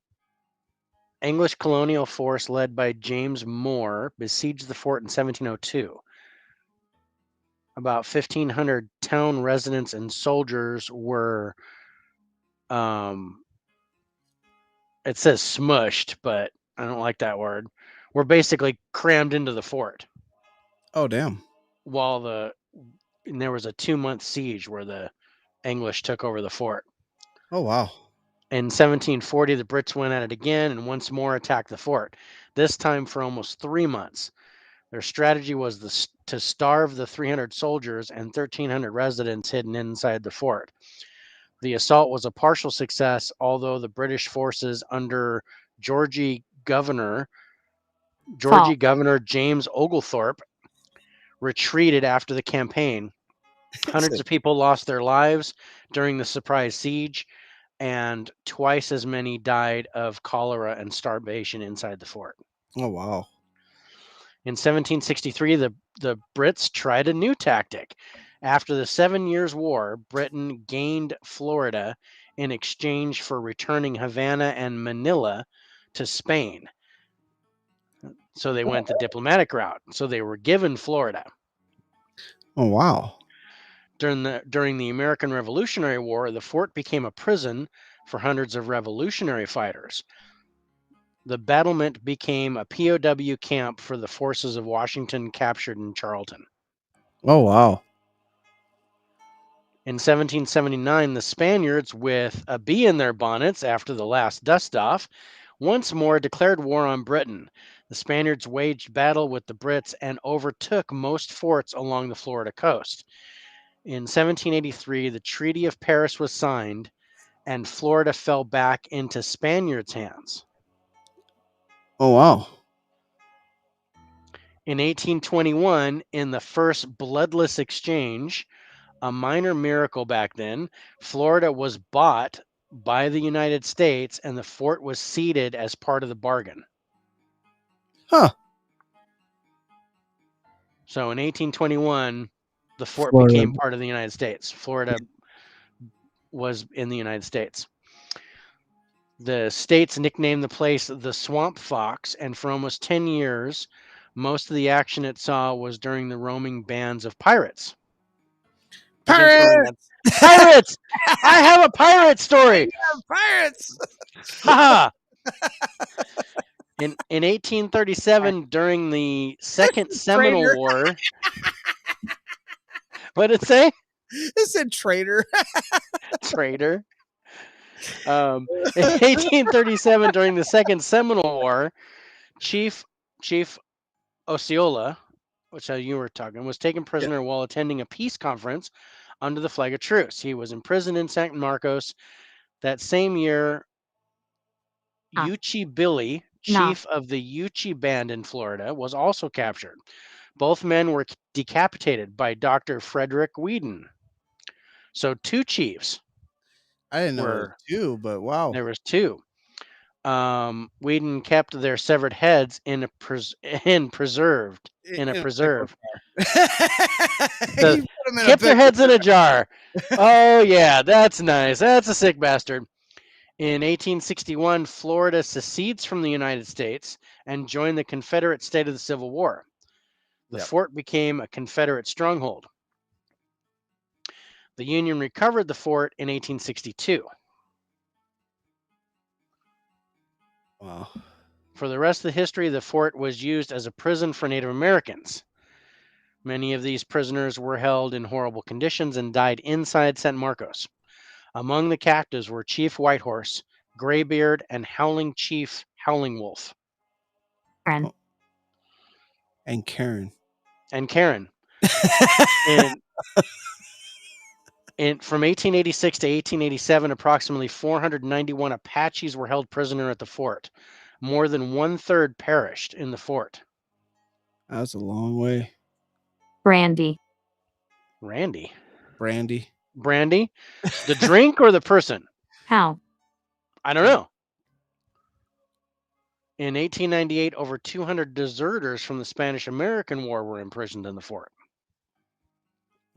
English colonial force led by James Moore besieged the fort in 1702. About 1,500 town residents and soldiers were, it says smushed, but I don't like that word. Were basically crammed into the fort. Oh, damn. And there was a 2-month siege where the English took over the fort. Oh, wow. In 1740, the Brits went at it again and once more attacked the fort, this time for almost 3 months. Their strategy was to starve the 300 soldiers and 1,300 residents hidden inside the fort. The assault was a partial success, although the British forces under Georgie Governor James Oglethorpe retreated after the campaign. Hundreds of people lost their lives during the surprise siege, and twice as many died of cholera and starvation inside the fort. Oh, wow. In 1763, the Brits tried a new tactic. After the 7 Years' War, Britain gained Florida in exchange for returning Havana and Manila to Spain. So they went the diplomatic route. So they were given Florida. Oh, wow. During the American Revolutionary War, the fort became a prison for hundreds of revolutionary fighters. The battlement became a POW camp for the forces of Washington captured in Charleston. Oh, wow. In 1779, the Spaniards, with a bee in their bonnets after the last dust-off, once more declared war on Britain. The Spaniards waged battle with the Brits and overtook most forts along the Florida coast. In 1783, the Treaty of Paris was signed, and Florida fell back into Spaniards' hands. Oh, wow. In 1821, in the first bloodless exchange, a minor miracle back then, Florida was bought by the United States and the fort was ceded as part of the bargain. Huh. So in 1821, the fort Florida. became part of the United States. Florida was in the United States. The states nicknamed the place the Swamp Fox, and for almost 10 years, most of the action it saw was during the roaming bands of pirates. Pirates! Pirates! I have a pirate story. Pirates! Ha! In 1837, during the Second Seminole Traitor. War, what did it say? It said traitor. Traitor. In 1837, during the Second Seminole War, Chief Osceola, which you were talking, was taken prisoner while attending a peace conference under the flag of truce. He was imprisoned in San Marcos. That same year, Yuchi Billy, chief of the Yuchi band in Florida, was also captured. Both men were decapitated by Dr. Frederick Whedon. So 2 chiefs. I didn't know it was 2, but wow. There was 2. Whedon kept their severed heads in a preserve. Kept their heads in a jar. Oh yeah, that's nice. That's a sick bastard. In 1861, Florida secedes from the United States and joined the Confederate state of the Civil War. The fort became a Confederate stronghold. The Union recovered the fort in 1862. Wow. For the rest of the history, the fort was used as a prison for Native Americans. Many of these prisoners were held in horrible conditions and died inside San Marcos. Among the captives were Chief Whitehorse, Graybeard, and Howling Chief Howling Wolf. Karen. And Karen. And Karen. From 1886 to 1887, approximately 491 Apaches were held prisoner at the fort. More than 1/3 perished in the fort. That was a long way. Brandy. Randy. Brandy. Brandy? The drink or the person? How? I don't know. In 1898, over 200 deserters from the Spanish-American War were imprisoned in the fort.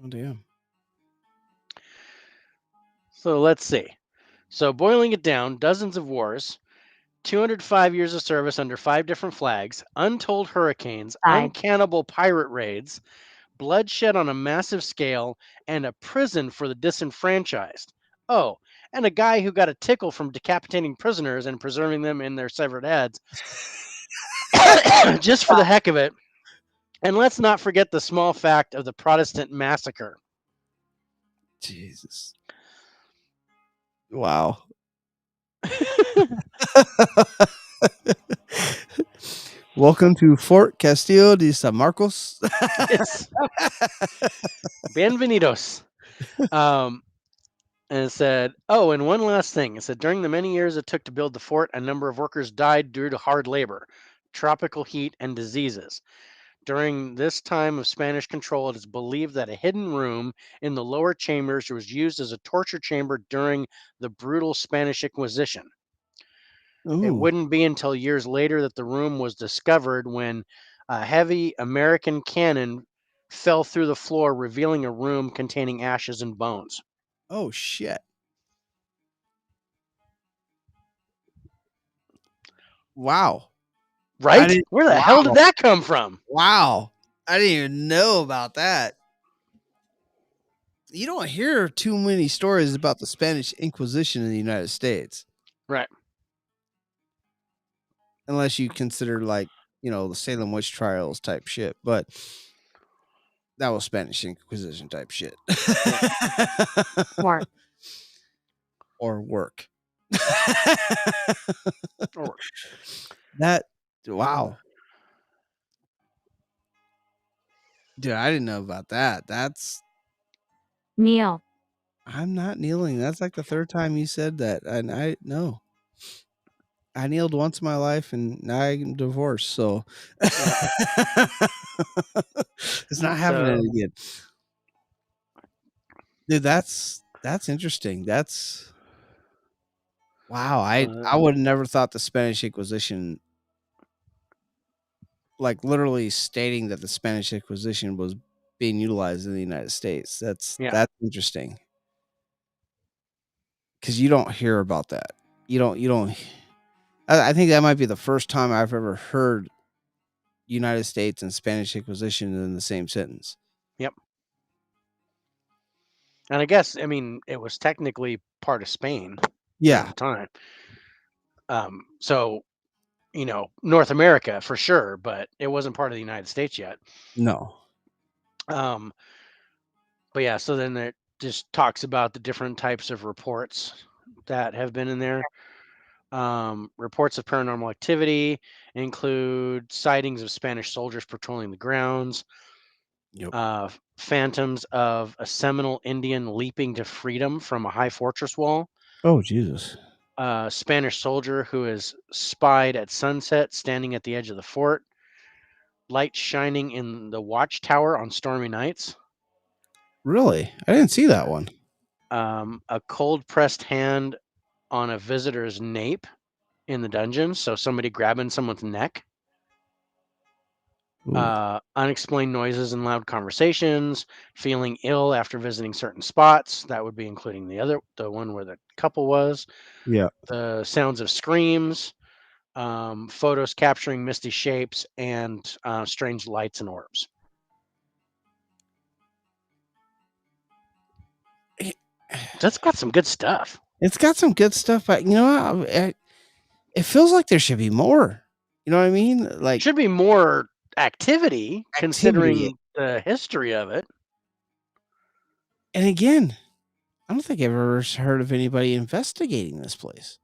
Oh, damn. So let's see. So boiling it down, dozens of wars, 205 years of service under 5 different flags, untold hurricanes, Died. uncannibal pirate raids, bloodshed on a massive scale, and a prison for the disenfranchised. Oh, and a guy who got a tickle from decapitating prisoners and preserving them in their severed heads. Just for the heck of it. And let's not forget the small fact of the Protestant massacre. Jesus. Wow. Welcome to Fort Castillo de San Marcos. Yes. Bienvenidos. And it said, oh, and one last thing. It said, during the many years it took to build the fort, a number of workers died due to hard labor, tropical heat, and diseases. During this time of Spanish control, it is believed that a hidden room in the lower chambers was used as a torture chamber during the brutal Spanish Inquisition. Ooh. It wouldn't be until years later that the room was discovered when a heavy American cannon fell through the floor, revealing a room containing ashes and bones. Oh, shit. Wow. Right? Where the hell did that come from? Wow. I didn't even know about that. You don't hear too many stories about the Spanish Inquisition in the United States. Right. Unless you consider, like, you know, the Salem witch trials type shit. But that was Spanish Inquisition type shit. Work. Or work. Or- That, wow. Dude, I didn't know about that. That's, Kneel. I'm not kneeling. That's like the third time you said that. And I, no. I kneeled once in my life and now I'm divorced. So it's not happening again. Dude, that's interesting. That's, wow. I would have never thought the Spanish Inquisition, like literally stating that the Spanish Inquisition was being utilized in the United States. That's interesting. Cause you don't hear about that. You don't, I think that might be the first time I've ever heard United States and Spanish Inquisition in the same sentence. Yep. And I guess, I mean, it was technically part of Spain at the time. So, you know, North America for sure, but it wasn't part of the United States yet. No. But yeah, so then it just talks about the different types of reports that have been in there. Reports of paranormal activity include sightings of Spanish soldiers patrolling the grounds, phantoms of a Seminole Indian leaping to freedom from a high fortress wall. Oh, Jesus. A Spanish soldier who is spied at sunset standing at the edge of the fort. Lights shining in the watchtower on stormy nights. Really? I didn't see that one. A cold pressed hand on a visitor's nape in the dungeon. So somebody grabbing someone's neck. Unexplained noises and loud conversations, feeling ill after visiting certain spots. That would be including the one where the couple was. Yeah. The sounds of screams, photos capturing misty shapes, and strange lights and orbs. That's got some good stuff. It's got some good stuff, but you know, it feels like there should be more. You know what I mean? Like, should be more activity. Considering the history of it. And again, I don't think I've ever heard of anybody investigating this place.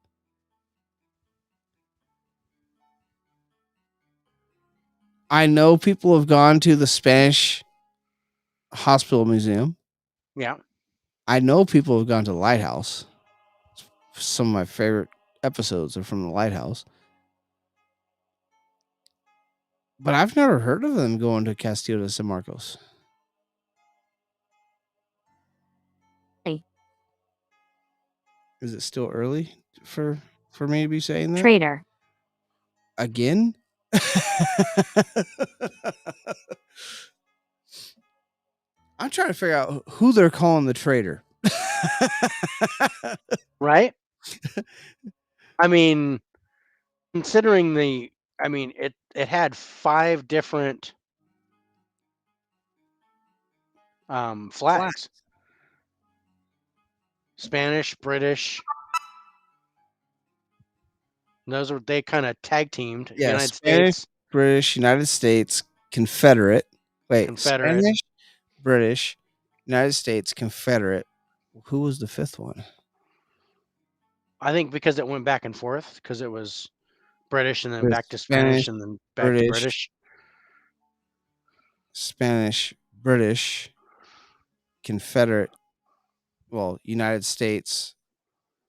I know people have gone to the Spanish Hospital Museum. Yeah. I know people have gone to the Lighthouse. Some of my favorite episodes are from the Lighthouse. But I've never heard of them going to Castillo de San Marcos. Hey. Is it still early for me to be saying that? Traitor. Again? I'm trying to figure out who they're calling the traitor. Right? I mean, considering it had 5 different flags. Spanish, British. Those were they kind of tag teamed. Yeah, United Spanish, States, British, United States, Confederate. Wait, Confederate. Spanish, British, United States, Confederate. Who was the 5th one? I think because it went back and forth because it was British and then There's back to Spanish and then back to British. Spanish, British, Confederate. Well, United States,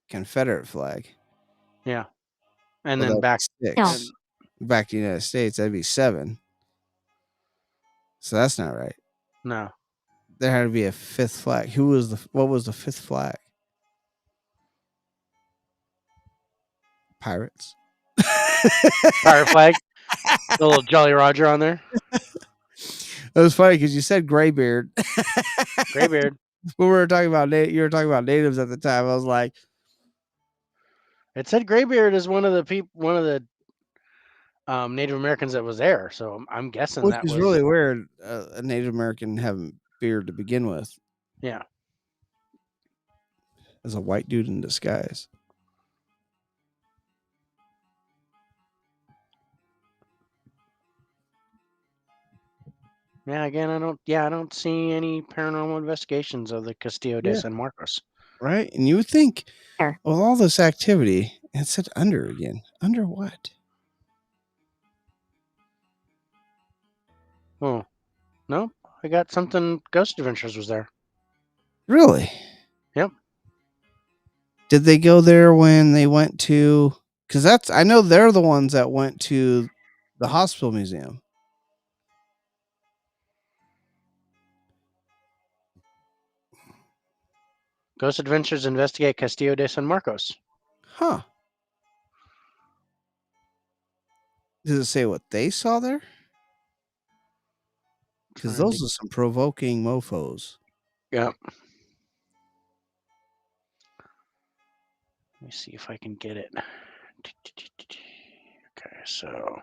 Confederate flag. Yeah. And Well, then back that's 6. No. Back to the United States, that'd be 7. So that's not right. No. There had to be a 5th flag. What was the 5th flag? Pirates. Pirate flag. The little Jolly Roger on there. It was funny because you said Graybeard. Graybeard. When we were talking about you were talking about natives at the time. I was like, It said Graybeard is one of the Native Americans that was there. So I'm guessing which that is was really weird. A Native American having beard to begin with. Yeah. As a white dude in disguise. Yeah, again, I don't see any paranormal investigations of the Castillo de San Marcos. Right? And you would think Sure. with all this activity, it said under again. Under what? Oh, no, I got something. Ghost Adventures was there. Really? Yep. Did they go there when they went to? Because I know they're the ones that went to the hospital museum. Ghost Adventures investigate Castillo de San Marcos. Huh. Does it say what they saw there? Because those are some provoking mofos. Yep. Let me see if I can get it. Okay, so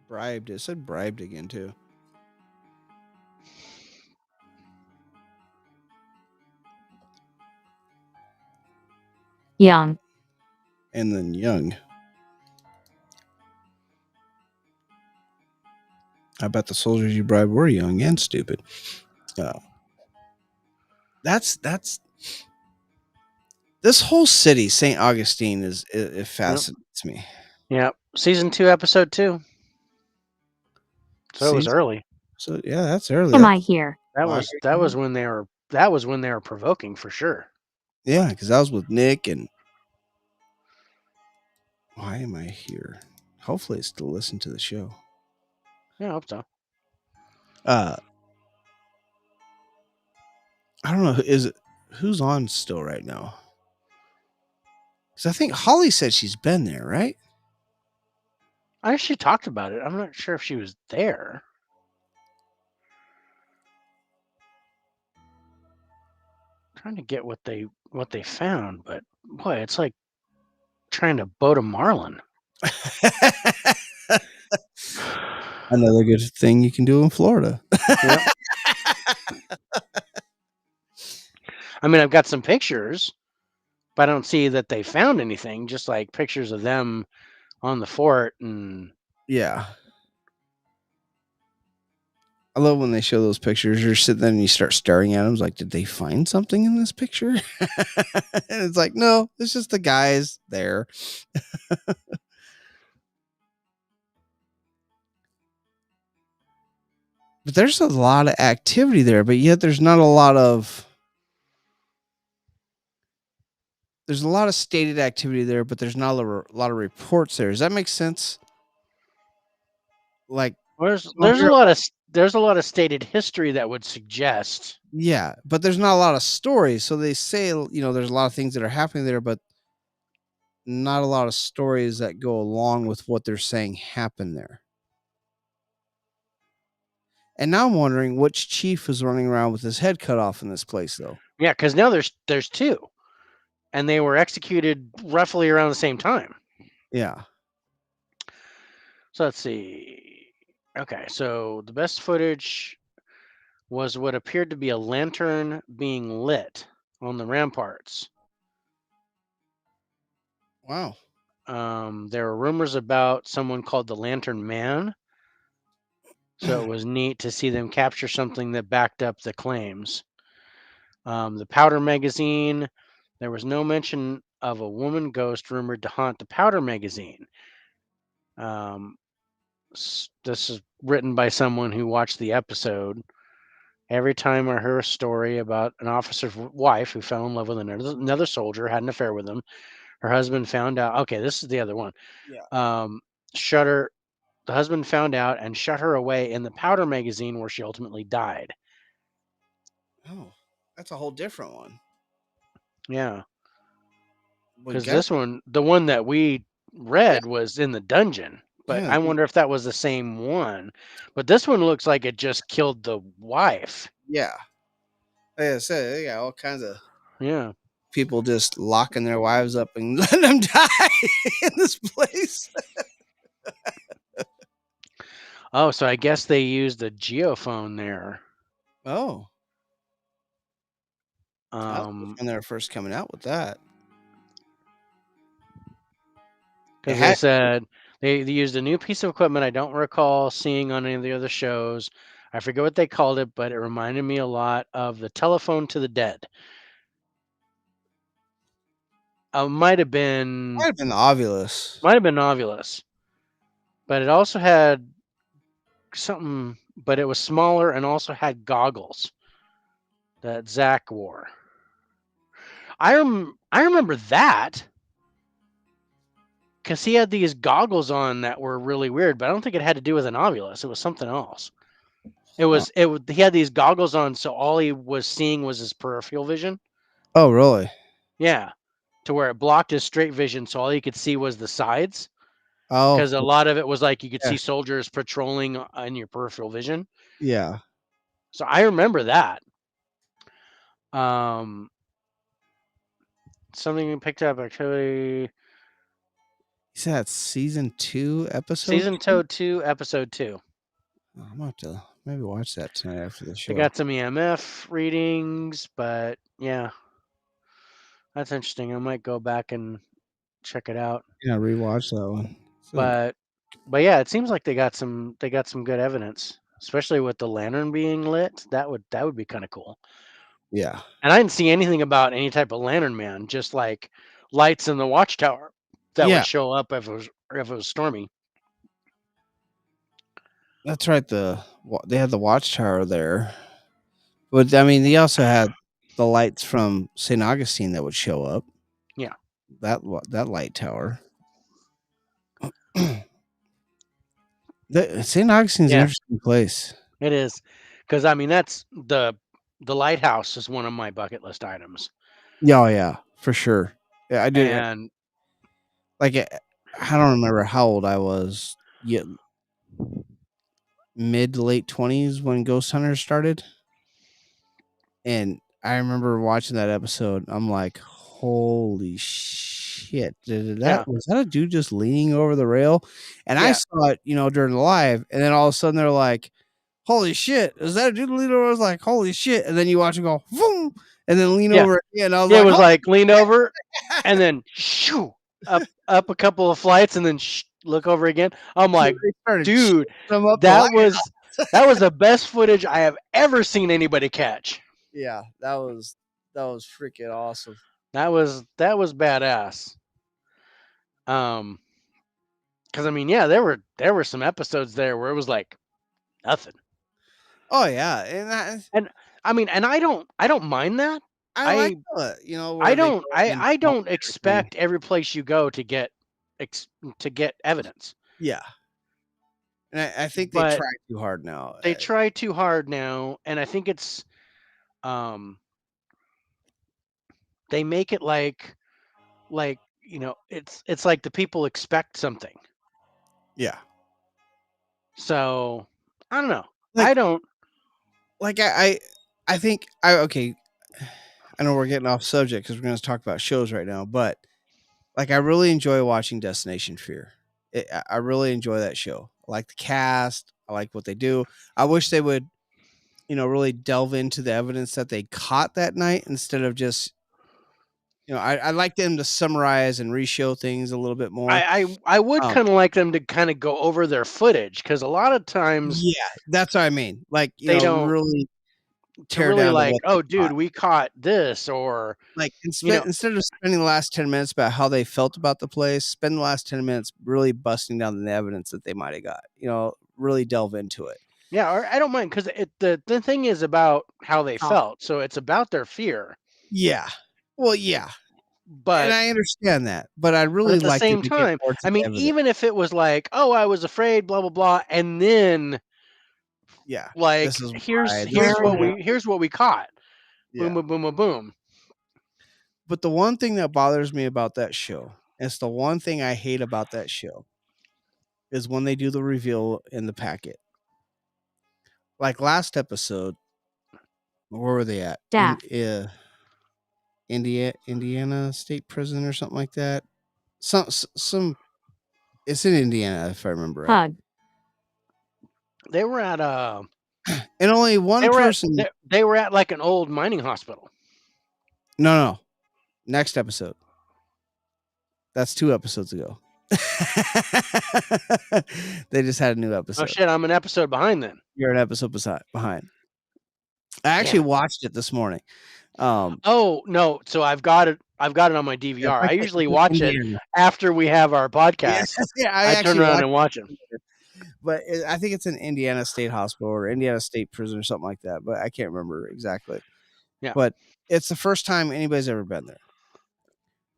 Bribed. It said bribed again too. Young. And then young. I bet the soldiers you bribed were young and stupid. That's this whole city, St. Augustine, it fascinates me. Yep. Season 2, episode 2. So it was early. So yeah, that's early. Am I here? That was when they were provoking for sure. Yeah, because I was with Nick and why am I here? Hopefully it's still listen to the show. Yeah, I hope so. I don't know. Who's on still right now? Because I think Holly said she's been there, right? I actually talked about it. I'm not sure if she was there. I'm trying to get what they found, but boy, it's like trying to boat a marlin. Another good thing you can do in Florida. Yep. I mean, I've got some pictures. but I don't see that they found anything. Just like pictures of them on the fort, and Yeah. I love when they show those pictures. You're sitting there and you start staring at them. It's like, did they find something in this picture? And it's like, no, it's just the guys there. But there's a lot of activity there, but yet there's not a lot of. There's a lot of stated activity there, but there's not a lot of reports there. Does that make sense? Like, there's you'll a hear lot about- of there's a lot of stated history that would suggest. yeah, but there's not a lot of stories. So they say, there's a lot of things that are happening there, but not a lot of stories that go along with what they're saying happened there. And now I'm wondering which chief is running around with his head cut off in this place, though. Yeah, because now there's two, and they were executed roughly around the same time. Yeah. So let's see. Okay, so the best footage was what appeared to be a lantern being lit on the ramparts. Wow. There were rumors about someone called the Lantern Man. So it was neat to see them capture something that backed up the claims. The Powder Magazine, there was no mention of a woman ghost rumored to haunt the Powder Magazine. This is written by someone who watched the episode. Every time I heard a story about an officer's wife who fell in love with another soldier, had an affair with him, her husband found out. Okay, this is the other one. Yeah. Shutter. The husband found out and shut her away in the Powder Magazine, where she ultimately died. Oh, that's a whole different one. Yeah, We because got this one, the one that we read, was in the dungeon. But Yeah. I wonder if that was the same one. But this one looks like it just killed the wife. Yeah. Like I said, they got all kinds of Yeah. people just locking their wives up and letting them die in this place. Oh, so I guess they used a geophone there. Oh. That was Um, when they were first coming out with that. because they said they used a new piece of equipment I don't recall seeing on any of the other shows. I forget what they called it, but it reminded me a lot of the telephone to the dead. Might have been Might have been the Ovulus. Might have been Novulus, but it also had something, but it was smaller and also had goggles that Zach wore. I remember that because he had these goggles on that were really weird, but I don't think it had to do with an Novulus. It was something else. He had these goggles on, so all he was seeing was his peripheral vision. Oh, really? Yeah, to where it blocked his straight vision, so all he could see was the sides. Oh, Because a lot of it was like you could Yeah. see soldiers patrolling in your peripheral vision. yeah. So I remember that. Something you picked up activity. You said that's season 2, episode Season 2, episode 2. Oh, I'm about to maybe watch that tonight after the show. They got some EMF readings, but yeah, that's interesting. I might go back and check it out. Yeah, rewatch that one. But yeah, it seems like they got some good evidence, especially with the lantern being lit. That would be kind of cool. Yeah. And I didn't see anything about any type of lantern man, just like lights in the watchtower that Yeah. would show up if it was stormy. That's right. They had the watchtower there, but I mean, they also had the lights from St. Augustine that would show up. Yeah. That light tower. St. Augustine's an Yeah. interesting place. It is, because I mean that's the lighthouse is one of my bucket list items. Yeah, yeah, for sure. Yeah, I do. And Like, I don't remember how old I was. Yeah, mid to late 20s when Ghost Hunters started. And I remember watching that episode. I'm like, holy shit. Was that a dude just leaning over the rail? And I saw it, during the live. And then all of a sudden they're like, holy shit. Is that a dude leaning over? I was like, holy shit. And then you watch him go, boom. and then lean Yeah. over again. I was Yeah, it like, was "Oh." like lean over and then shoo up a couple of flights and then look over again. I'm like, They started dude, shooting them up the that ladder. was the best footage I have ever seen anybody catch. Yeah, that was freaking awesome. That was badass. Because I mean, yeah, there were some episodes there where it was like nothing. Oh yeah, and And I mean, and I don't mind that. I like I where they go and I film don't everything. expect every place you go to get evidence. Yeah, and I think they But try too hard now. they try too hard now, and I think it's they make it like it's like the people expect something. Yeah, So I don't know. Like- I don't. like I think okay. I know we're getting off subject because we're going to talk about shows right now, but like I really enjoy watching Destination Fear. I really enjoy that show. I like the cast. I like what they do. I wish they would, really delve into the evidence that they caught that night instead of just, I like them to summarize and reshow things a little bit more. I would Um, kind of like them to kind of go over their footage because a lot of times Yeah, that's what I mean. Like, they don't really to tear really down to like, what they oh, dude, caught. we caught this, or Like you know, instead of spending the last 10 minutes about how they felt about the place, spend the last 10 minutes really busting down the evidence that they might have got. Really delve into it. yeah, or I don't mind because the thing is about how they Oh. felt, so it's about their fear. Yeah. Well, yeah. And But I understand that, but I'd but really at the like them same to get time, more to I the mean, evidence. even if it was like, oh, I was afraid, blah blah blah, and then Yeah. like This is here's why. here's what we caught. Yeah. Boom boom boom boom boom. But the one thing that bothers me about that show, it's the one thing I hate about that show, is when they do the reveal in the packet. Like last episode, where were they at? Staff. Indiana State Prison or something like that. Some it's in Indiana if I remember right. Hug. They were at And only one person. they were at like an old mining hospital. No. Next episode. That's 2 episodes ago. They just had a new episode. Oh shit, I'm an episode behind then. You're an episode behind. I actually watched it this morning. Oh no, so I've got it on my DVR. I usually watch it after we have our podcast. Yeah, I turn around and watch it. But I think it's an Indiana State Hospital or Indiana State Prison or something like that. But I can't remember exactly. Yeah. But it's the first time anybody's ever been there.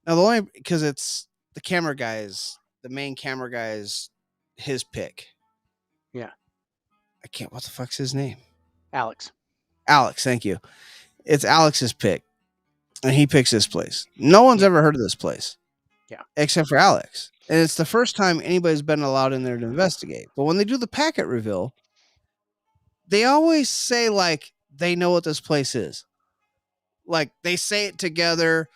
Now, because it's the main camera guy's his pick. Yeah. What the fuck's his name? Alex, thank you. It's Alex's pick. And he picks this place. No one's ever heard of this place. Yeah. Except for Alex. And it's the first time anybody's been allowed in there to investigate. But when they do the packet reveal, they always say like they know what this place is. Like they say it together.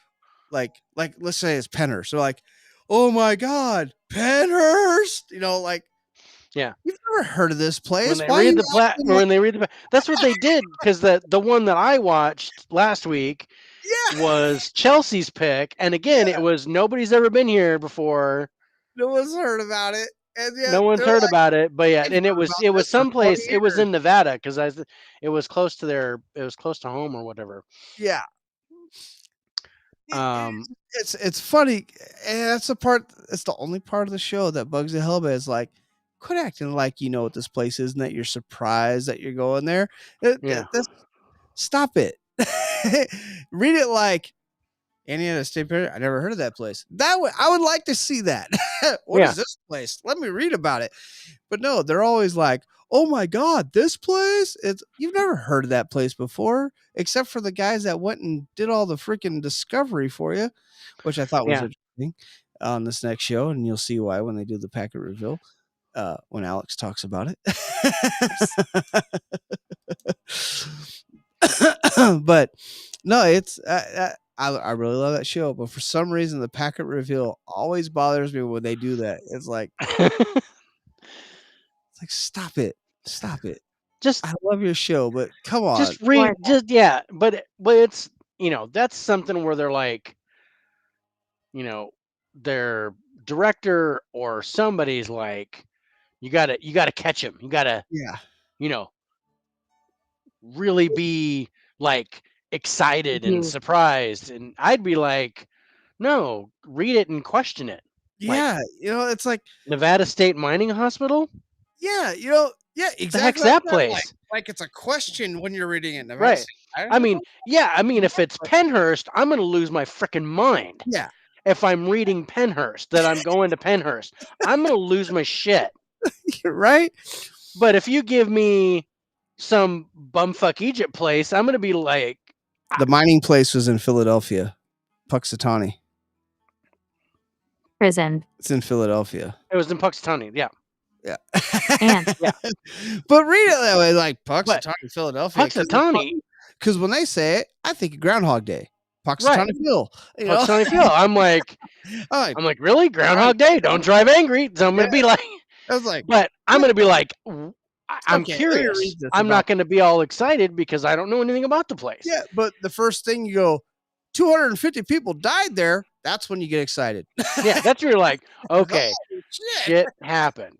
Like let's say it's Pennhurst. They're like, oh my God, Pennhurst. Yeah. You've never heard of this place. when they read the that's what they did, because the one that I watched last week was Chelsea's pick, and again it was nobody's ever been here before. No one's heard about it. And yet No one's heard about it, but yeah, and it was someplace. for 20 It was in years. Nevada because it was close to home or whatever. Yeah. Um, It's funny, and that's the only part of the show that bugs the hell out of me. Is like, quit acting like you know what this place is and that you're surprised that you're going there. Stop it. Read it like Indiana State Fair. I never heard of that place. I would like to see that. What is this place? Let me read about it. But no, they're always like, oh my God, this place? You've never heard of that place before, except for the guys that went and did all the freaking discovery for you, which I thought was interesting on this next show. And you'll see why when they do the packet reveal, when Alex talks about it. But no, it's I really love that show, but for some reason the packet reveal always bothers me when they do that. It's like stop it. Just I love your show, but come on. just read, but it's that's something where they're like, their director or somebody's like, you gotta catch him. You gotta, Yeah. really be like excited and You. surprised. And I'd be like, no, read it and question it. Like, Yeah. It's like, Nevada State Mining Hospital? yeah, yeah, The heck's exactly like that that. place? Like it's a question when you're reading it. Right. I mean, if it's But- Pennhurst, I'm going to lose my freaking mind. Yeah. If I'm reading Pennhurst, that I'm going to Pennhurst, I'm going to lose my shit. Right? But if you give me some bumfuck Egypt place, I'm going to be like, The mining place was in Philadelphia, Puxatawny. Prison. It's in Philadelphia. it was in Puxatawny. Yeah. Yeah. And Yeah. But read it that way, like Puxatawny, Philadelphia. Puxatawny, Because when they say it, I think of Groundhog Day. Puxatawny Right. Phil. Puxatawny Phil. I'm like, really? Groundhog Day? Don't drive angry. So I'm going to be like, I was like, but I'm going to be like, I'm Okay, let me curious. read this I'm about- not going to be all excited because I don't know anything about the place. yeah, but the first thing you go, 250 people died there. That's when you get excited. Yeah, that's where you're like, okay, Holy shit happened.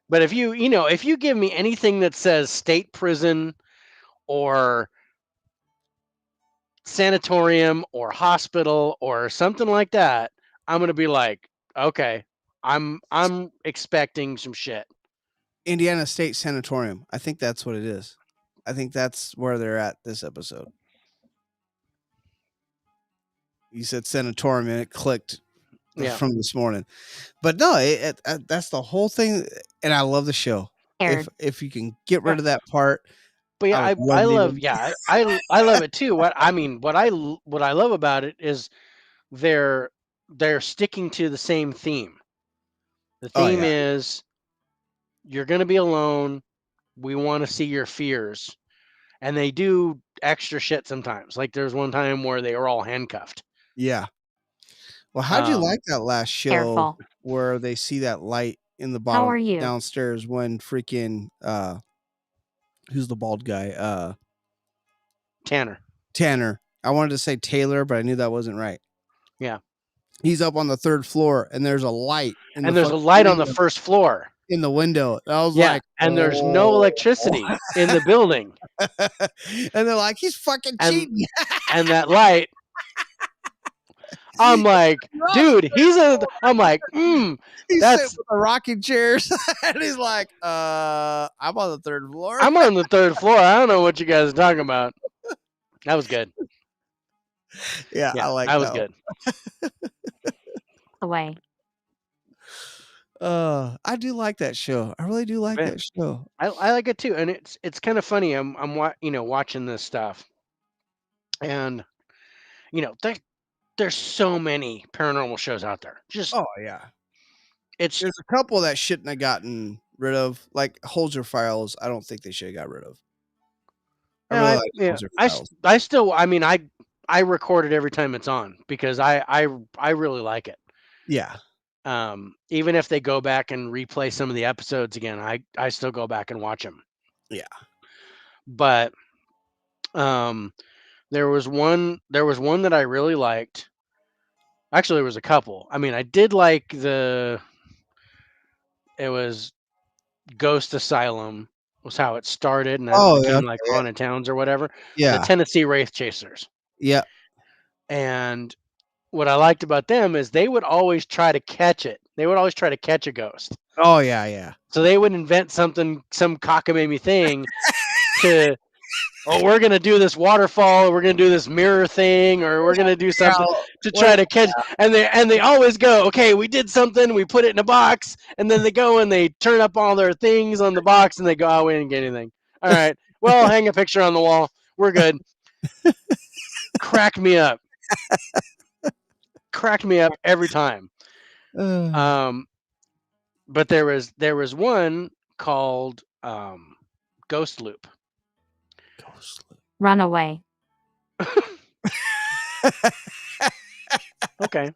But if you give me anything that says state prison or sanatorium or hospital or something like that, I'm going to be like, okay, I'm expecting some shit. Indiana State Sanatorium. I think that's what it is. I think that's where they're at this episode. You said sanatorium and it clicked from this morning. But no, that's the whole thing. And I love the show. If you can get rid of that part. But yeah, I love I love it too. What I love about it is they're sticking to the same theme. The theme is you're going to be alone. We want to see your fears. And they do extra shit sometimes. Like there's one time where they were all handcuffed. Yeah. Well, how'd you like that last show where they see that light in the bottom downstairs when freaking who's the bald guy? Tanner. I wanted to say Taylor, but I knew that wasn't right. Yeah. He's up on the 3rd floor and there's a light. And there's a light on the 1st floor. In the window. I was like, and there's no electricity in the building. And they're like, he's fucking cheating. And that light, I'm like, dude, I'm like, he's that's sitting with the rocking chairs. And he's like, I'm on the 3rd floor. I'm on the 3rd floor. I don't know what you guys are talking about. That was good. Yeah, I like that was good. Away. I do like that show. I really do like that show. I like it too, and it's kind of funny. I'm watching this stuff, and there's so many paranormal shows out there. Just there's a couple that shouldn't have gotten rid of, like Holzer Files. I don't think they should have got rid of. I still I record it every time it's on because I really like it. Yeah. Even if they go back and replay some of the episodes again, I still go back and watch them. Yeah. But there was one that I really liked. Actually, there was a couple. I mean, I did like it was Ghost Asylum was how it started, and that became like Haunted Towns or whatever. Yeah. The Tennessee Wraith Chasers. Yeah. And what I liked about them is they would always try to catch it. They would always try to catch a ghost. Oh, yeah, yeah. So they would invent some cockamamie thing to, we're going to do this waterfall, or we're going to do this mirror thing, or we're going to do something to try to catch. And they always go, okay, we did something, we put it in a box, and then they go and they turn up all their things on the box, and they go, we didn't get anything. All right, well, hang a picture on the wall. We're good. Crack me up. Cracked me up every time. But there was one called Ghost Loop. Run away. Okay.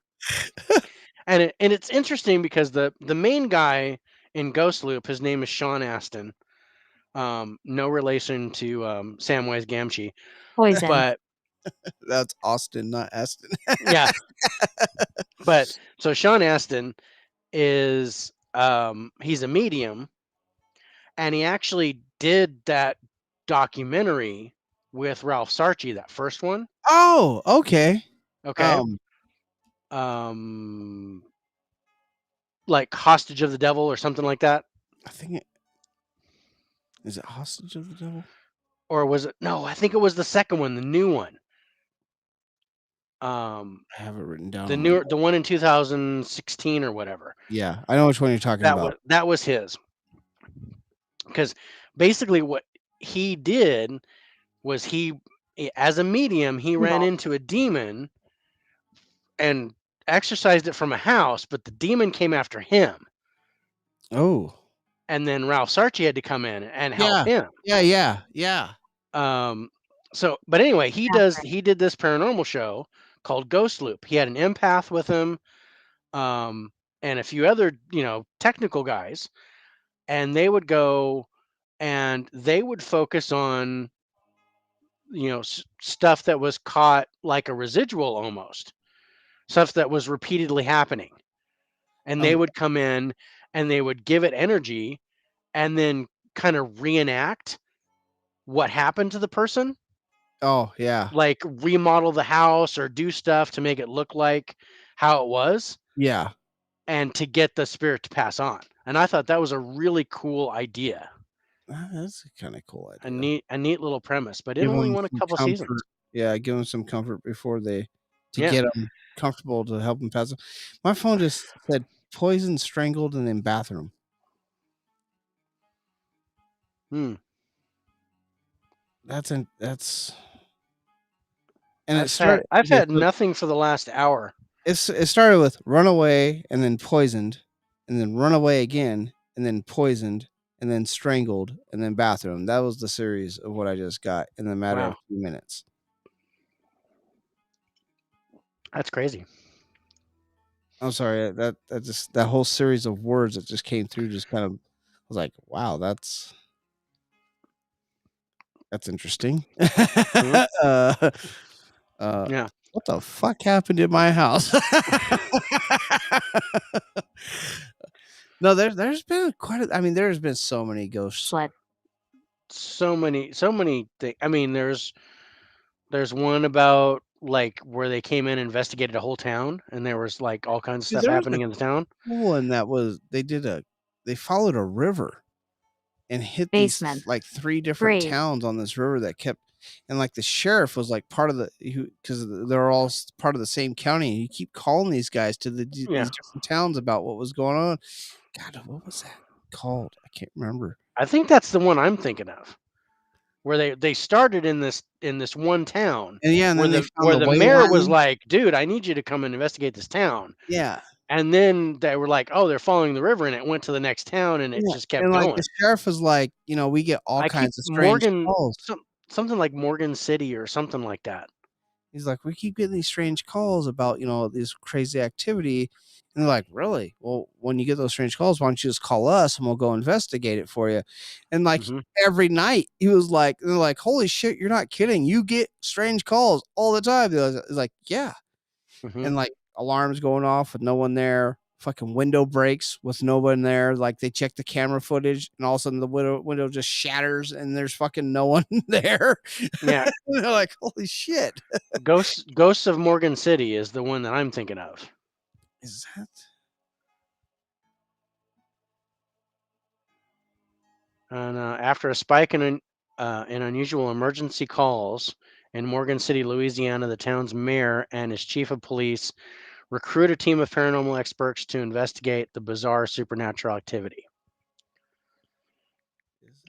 And it's interesting because the main guy in Ghost Loop, his name is Sean Astin. No relation to Samwise Gamgee. Poison. But That's Austin, not Aston. Yeah. But so Sean Astin is he's a medium, and he actually did that documentary with Ralph Sarchie, that first one. Oh, okay. Okay. Like Hostage of the Devil or something like that. I think is it Hostage of the Devil? Or was it? No, I think it was the second one, the new one. I have it written down. The one in 2016 or whatever. Yeah, I know which one you're talking about. That was his. Because basically what he did was as a medium, he ran into a demon and exorcised it from a house, but the demon came after him. Oh. And then Ralph Sarchie had to come in and help him. Yeah. So, but anyway, he did this paranormal show called Ghost Loop. He had an empath with him, and a few other, technical guys, and they would go and they would focus on, stuff that was caught like a residual almost, stuff that was repeatedly happening. And they would come in and they would give it energy and then kind of reenact what happened to the person. Oh, yeah. Like remodel the house or do stuff to make it look like how it was. Yeah. And to get the spirit to pass on. And I thought that was a really cool idea. That's a kind of cool idea. A neat little premise, but it only won a couple seasons. Yeah, give them some comfort before get them comfortable to help them pass. My phone just said poison, strangled, and then bathroom. That's and I've had nothing for the last hour. It started with run away and then poisoned, and then run away again and then poisoned and then strangled and then bathroom. That was the series of what I just got in the matter of 2 minutes. That's crazy. I'm sorry, that whole series of words that just came through just kind of, I was like, wow, that's interesting. Yeah. What the fuck happened in my house? No, there's been there's been so many ghosts. So many things. I mean, there's one about like where they came in and investigated a whole town, and there was like all kinds of stuff happening in the town. One that was they followed a river and hit these like 3 different towns on this river that kept, and like the sheriff was like part of because they're all part of the same county. You keep calling these guys to these different towns about what was going on. God, what was that called? I can't remember. I think that's the one I'm thinking of, where they started in this one town, and where the mayor was like, "Dude, I need you to come and investigate this town." Yeah. And then they were like, "Oh, they're following the river," and it went to the next town, and it just kept going. Like the sheriff was like, we get all kinds of strange calls. Something like Morgan City or something like that. He's like, we keep getting these strange calls about, this crazy activity. And they're like, really? Well, when you get those strange calls, why don't you just call us and we'll go investigate it for you? And like every night he was like, they're like, holy shit, you're not kidding. You get strange calls all the time. He's like, yeah. And like alarms going off with no one there. Fucking window breaks with no one there. Like they check the camera footage and all of a sudden the window just shatters and there's fucking no one there. Yeah. They're like, holy shit. Ghosts of Morgan City is the one that I'm thinking of. Is that? And after a spike in unusual emergency calls in Morgan City, Louisiana, the town's mayor and his chief of police recruit a team of paranormal experts to investigate the bizarre supernatural activity.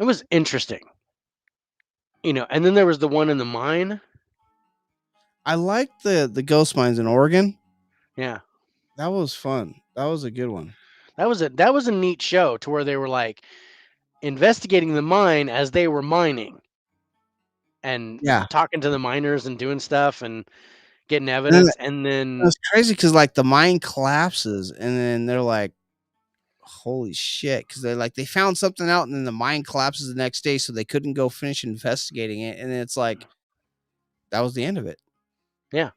It was interesting. And then there was the one in the mine. I liked the ghost mines in Oregon. Yeah. That was fun. That was a good one. That was a neat show to where they were like investigating the mine as they were mining and talking to the miners and doing stuff and getting evidence. And then it's crazy because like the mine collapses and then they're like, holy shit, because they found something out and then the mine collapses the next day, so they couldn't go finish investigating it. And it's like, that was the end of it. Yeah.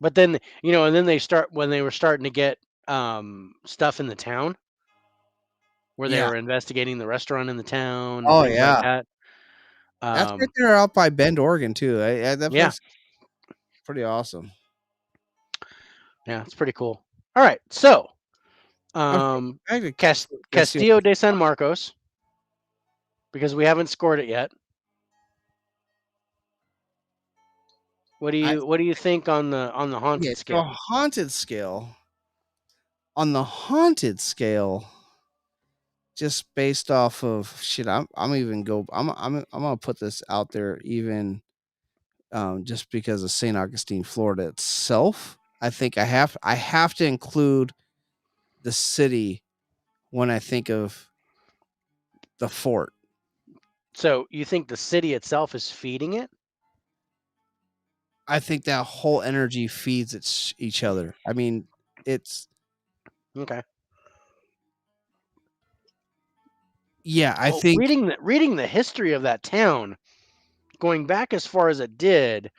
But then, and then when they were starting to get stuff in the town where they Yeah. were investigating the restaurant in the town and Oh things like yeah. that. That's right there out by Bend, Oregon too. That Yeah. place is pretty awesome. Yeah, it's pretty cool. All right. So, Back to Castillo de San Marcos, because we haven't scored it yet. What do you think on the haunted scale? The haunted scale. On the haunted scale, just based off of shit, I'm gonna put this out there even just because of St. Augustine, Florida itself. I think I have to include the city when I think of the fort. So you think the city itself is feeding it? I think that whole energy feeds each other. I mean, it's Okay. yeah. I Well, think reading the history of that town, going back as far as it did,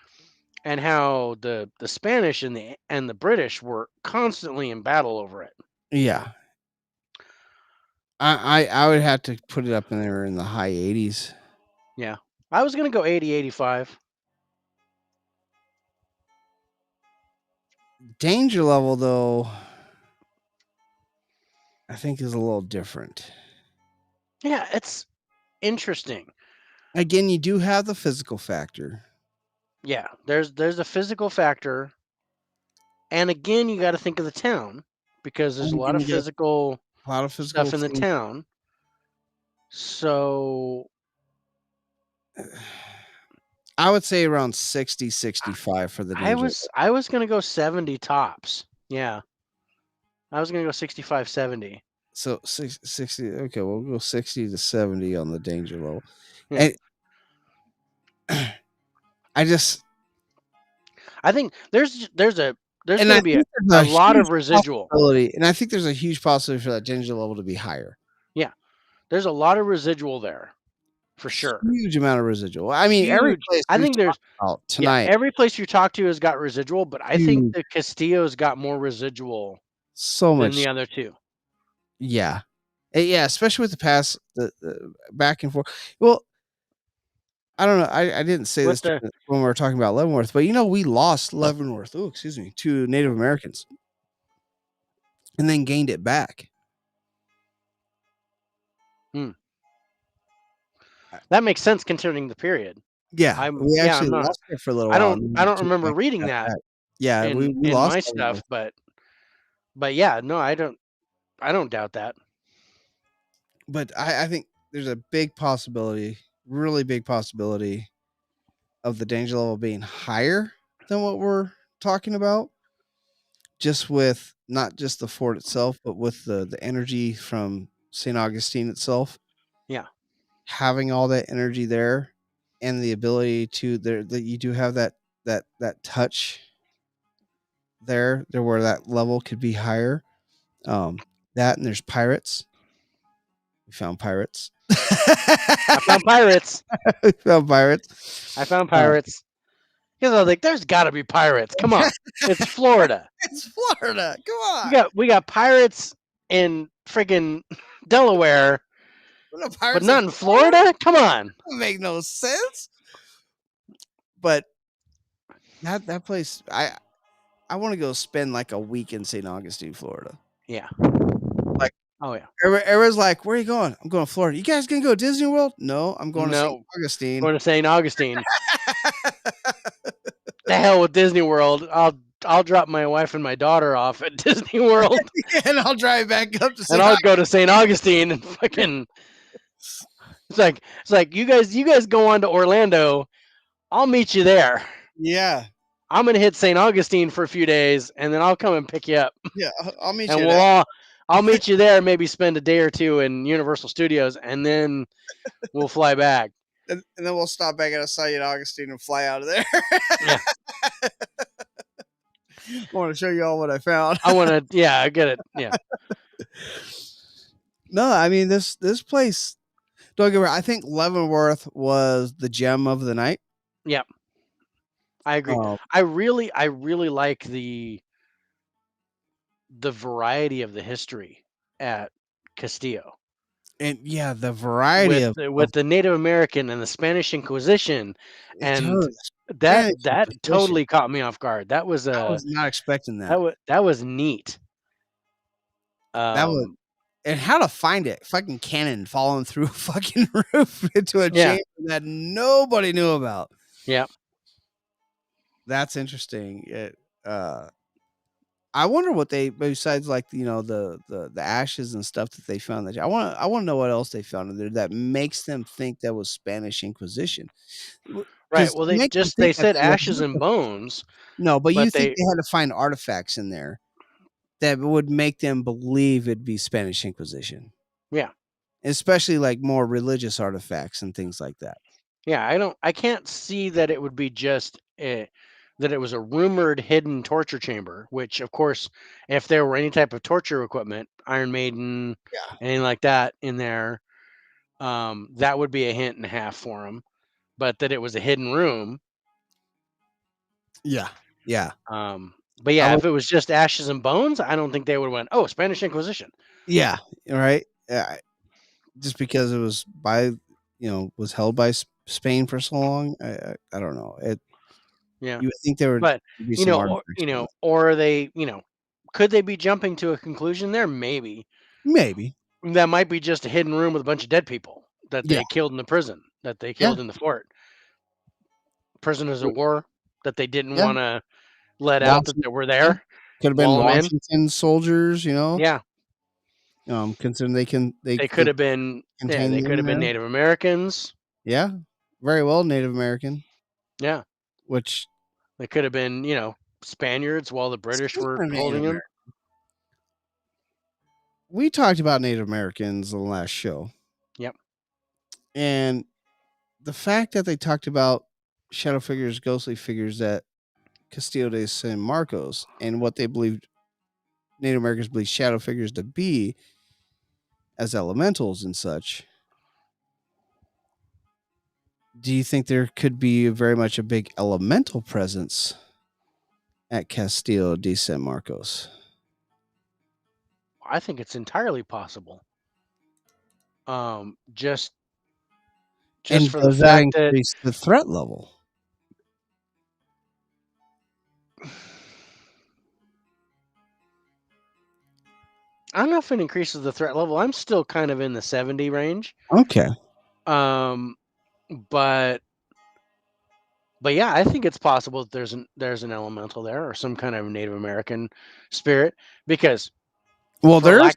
and how the Spanish and the British were constantly in battle over it. yeah. I would have to put it up in there in the high 80s. Yeah. I was going to go 80, 85. Danger level, though, I think is a little different. Yeah, it's interesting. Again, you do have the physical factor. Yeah, there's a physical factor. And again, you got to think of the town because there's a lot of physical stuff in the town. So I would say around 60, 65 for the danger. I was going to go 70 tops. Yeah. I was going to go 65, 70. So 60, okay, we'll go 60 to 70 on the danger level. Yeah. And I think there's going to be a lot of residual. And I think there's a huge possibility for that danger level to be higher. Yeah. There's a lot of residual there. For sure. Huge amount of residual. I mean, every place I think there's tonight. Yeah, every place you talk to has got residual, but I think the Castillo's got more residual than the other two. Yeah. Yeah, especially with the past, the back and forth. Well, I don't know. I didn't say this when we were talking about Leavenworth, but we lost Leavenworth. Oh, excuse me, to Native Americans, and then gained it back. That makes sense considering the period. Yeah, we actually lost it for a little while. I don't remember reading that. Yeah, we in lost my stuff, but yeah, no, I don't doubt that. But I think there's a big possibility, really big possibility, of the danger level being higher than what we're talking about. Just with not just the fort itself, but with the energy from St. Augustine itself. Yeah. Having all that energy there and the ability to that you do have that touch there where that level could be higher. That and there's pirates. We found pirates. I found pirates. We found pirates. I found pirates. Because I was like, there's got to be pirates. Come on. It's Florida. It's Florida. Come on. We got pirates in friggin' Delaware. But not in Florida? Come on. That make no sense. But that place, I want to go spend like a week in St. Augustine, Florida. Yeah. Like, oh yeah. Everyone's like, where are you going? I'm going to Florida. You guys gonna go to Disney World? No, I'm going to St. Augustine. Going to St. Augustine. The hell with Disney World. I'll drop my wife and my daughter off at Disney World. And I'll drive back up to St. And I'll go to St. Augustine and fucking It's like you guys go on to Orlando. I'll meet you there. Yeah. I'm gonna hit St. Augustine for a few days, and then I'll come and pick you up. Yeah, I'll meet you. And I'll meet you there. Maybe spend a day or two in Universal Studios, and then we'll fly back. And then we'll stop back at St. Augustine and fly out of there. Yeah. I want to show you all what I found. I get it. Yeah. No, I mean this place. Don't get me wrong. I think Leavenworth was the gem of the night. Yep. I agree. I really like the variety of the history at Castillo And yeah, the variety of with the Native American and the Spanish Inquisition, and dude, that Spanish Inquisition. totally caught me off guard. That was I was not expecting that. that was neat. That was, and how to find it? Fucking cannon falling through a fucking roof into a chamber that nobody knew about. Yeah. That's interesting. I wonder what they, besides like the ashes and stuff that they found. That I want to know what else they found in there that makes them think that was Spanish Inquisition. Right. Well, they said ashes and bones. No, but you but think they had to find artifacts in there that would make them believe it'd be Spanish Inquisition. Yeah. Especially like more religious artifacts and things like that. Yeah, I can't see that it would be just that it was a rumored hidden torture chamber, which of course, if there were any type of torture equipment, Iron Maiden, anything like that in there, that would be a hint and a half for them. But that it was a hidden room. Yeah. Yeah. But yeah, if it was just ashes and bones, I don't think they would have went, oh, Spanish Inquisition. Yeah. Right. Yeah. Just because it was was held by Spain for so long. I don't know. Yeah. You would think there would but be some artifacts. or they, could they be jumping to a conclusion there? Maybe. Maybe. That might be just a hidden room with a bunch of dead people that they Yeah. killed in the prison, that they killed in the fort. Prisoners of war that they didn't want to let out that they were there. Could have been Washington soldiers, Yeah. Considering they could have been they could have been Native Americans. Yeah. Very well Native American. Yeah. Which they could have been, Spaniards while the British were holding them. We talked about Native Americans in the last show. Yep. And the fact that they talked about shadow figures, ghostly figures at Castillo de San Marcos, and what they believed Native Americans believe shadow figures to be as elementals and such. Do you think there could be very much a big elemental presence at Castillo de San Marcos? I think it's entirely possible. Just for the fact that increase the threat level. I don't know if it increases the threat level. I'm still kind of in the 70 range. Okay. But yeah, I think it's possible that there's an elemental there or some kind of Native American spirit, because for lack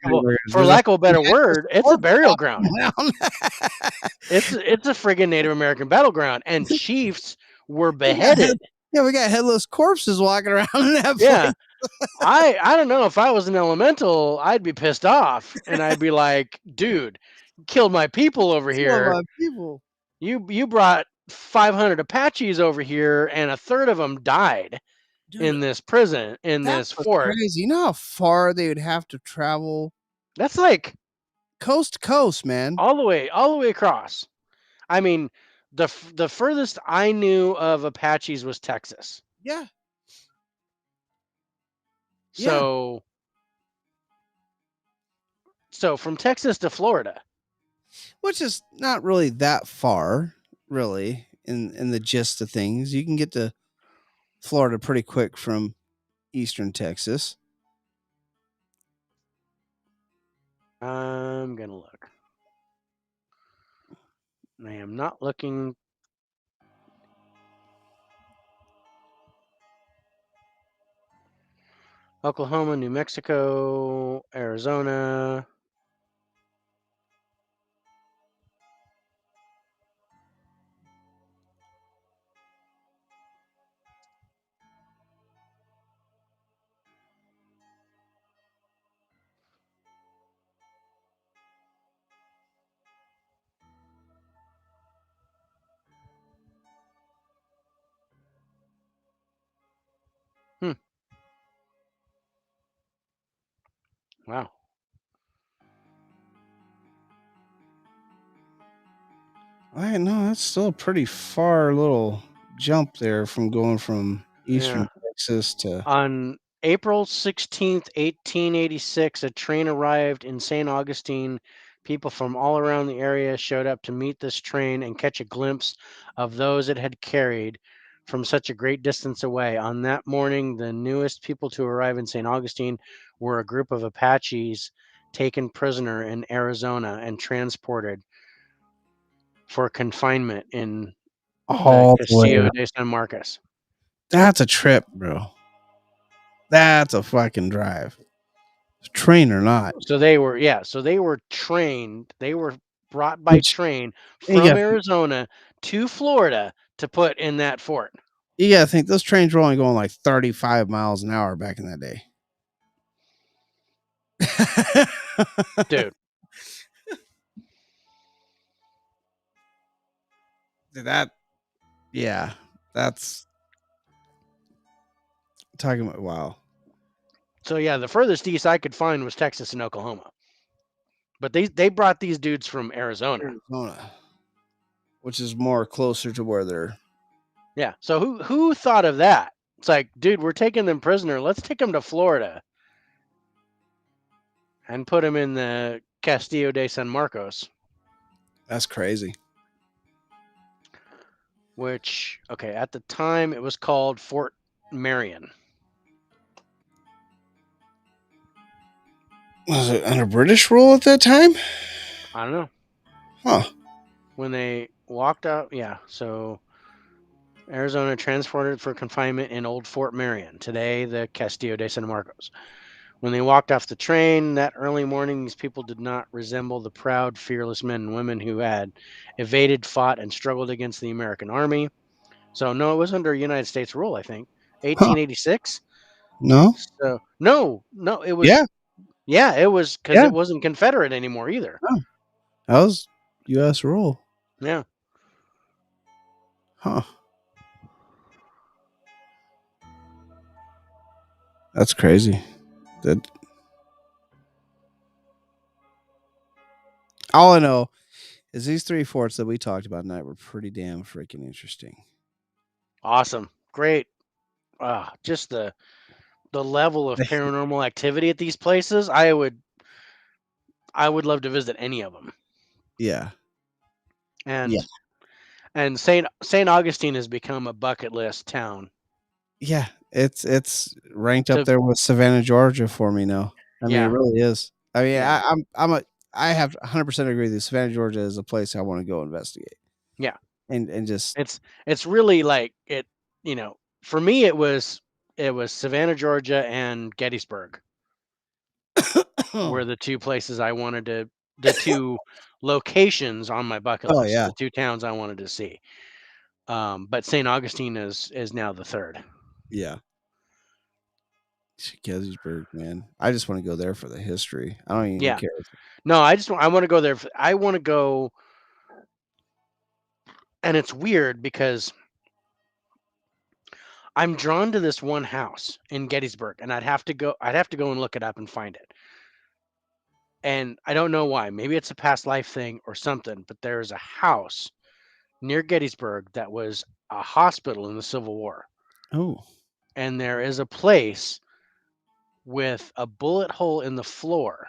of a better word, it's a burial ground. It's a friggin' Native American battleground, and chiefs were beheaded. Yeah, we got headless corpses walking around in that place. Yeah. I don't know, if I was an elemental, I'd be pissed off, and I'd be like, dude, killed my people over here. You brought 500 Apaches over here, and a third of them died in this prison, in this fort. Crazy. You know how far they would have to travel? That's like coast to coast, man. All the way across. I mean, the furthest I knew of Apaches was Texas. Yeah. So from Texas to Florida, which is not really that far, really, in the gist of things. You can get to Florida pretty quick from eastern Texas. I'm gonna look. I am not looking. Oklahoma, New Mexico, Arizona. Wow. I know that's still a pretty far little jump there from going from eastern Yeah. Texas to On April 16th, 1886, a train arrived in St. Augustine. People from all around the area showed up to meet this train and catch a glimpse of those it had carried from such a great distance away. On that morning, the newest people to arrive in St. Augustine were a group of Apaches taken prisoner in Arizona and transported for confinement in the all the way Castillo around. de San Marcos. That's a trip, bro. That's a fucking drive. Train or not. So they were, yeah. So they were trained. They were brought by Which train you from got Arizona to Florida to put in that fort. you gotta think those trains were only going like 35 miles an hour back in that day. Dude, That yeah, that's talking about wow. so yeah, the furthest east I could find was Texas and Oklahoma. But they brought these dudes from Arizona. Arizona, which is more closer to where they're Yeah. So who thought of that? It's like, dude, we're taking them prisoner. Let's take them to Florida and put them in the Castillo de San Marcos, that's crazy. which okay, at the time it was called Fort Marion. Was it under British rule at that time? I don't know. Huh. When they walked out, yeah. So Arizona transported for confinement in Old Fort Marion, today the Castillo de San Marcos. When they walked off the train that early morning, these people did not resemble the proud, fearless men and women who had evaded, fought, and struggled against the American army. So no, it was under United States rule, I think. Huh. 1886. No? So no, it Yeah. was yeah, it was because Yeah. it wasn't Confederate anymore either. Oh, that was US rule. Yeah. Huh. That's crazy. That all I know is these three forts that we talked about tonight were pretty damn freaking interesting. Awesome. Great. Just the level of paranormal activity at these places, I would love to visit any of them. Yeah. Yeah. And Saint Augustine has become a bucket list town. Yeah. It's ranked up To there with Savannah, Georgia for me now. I mean, it yeah, really is. I mean, yeah, I have 100% agree with you. Savannah, Georgia is a place I want to go investigate. yeah. And just It's really like it. For me, it was Savannah, Georgia, and Gettysburg were the two places I wanted to. The two locations on my bucket oh list. yeah. The two towns I wanted to see. But Saint Augustine is now the third. Yeah. Gettysburg, man. I just want to go there for the history. I don't even Yeah. care. No, I want to go there. I want to go, and it's weird because I'm drawn to this one house in Gettysburg, and I'd have to go and look it up and find it. And I don't know why. Maybe it's a past life thing or something, but there is a house near Gettysburg that was a hospital in the Civil War. Oh. And there is a place with a bullet hole in the floor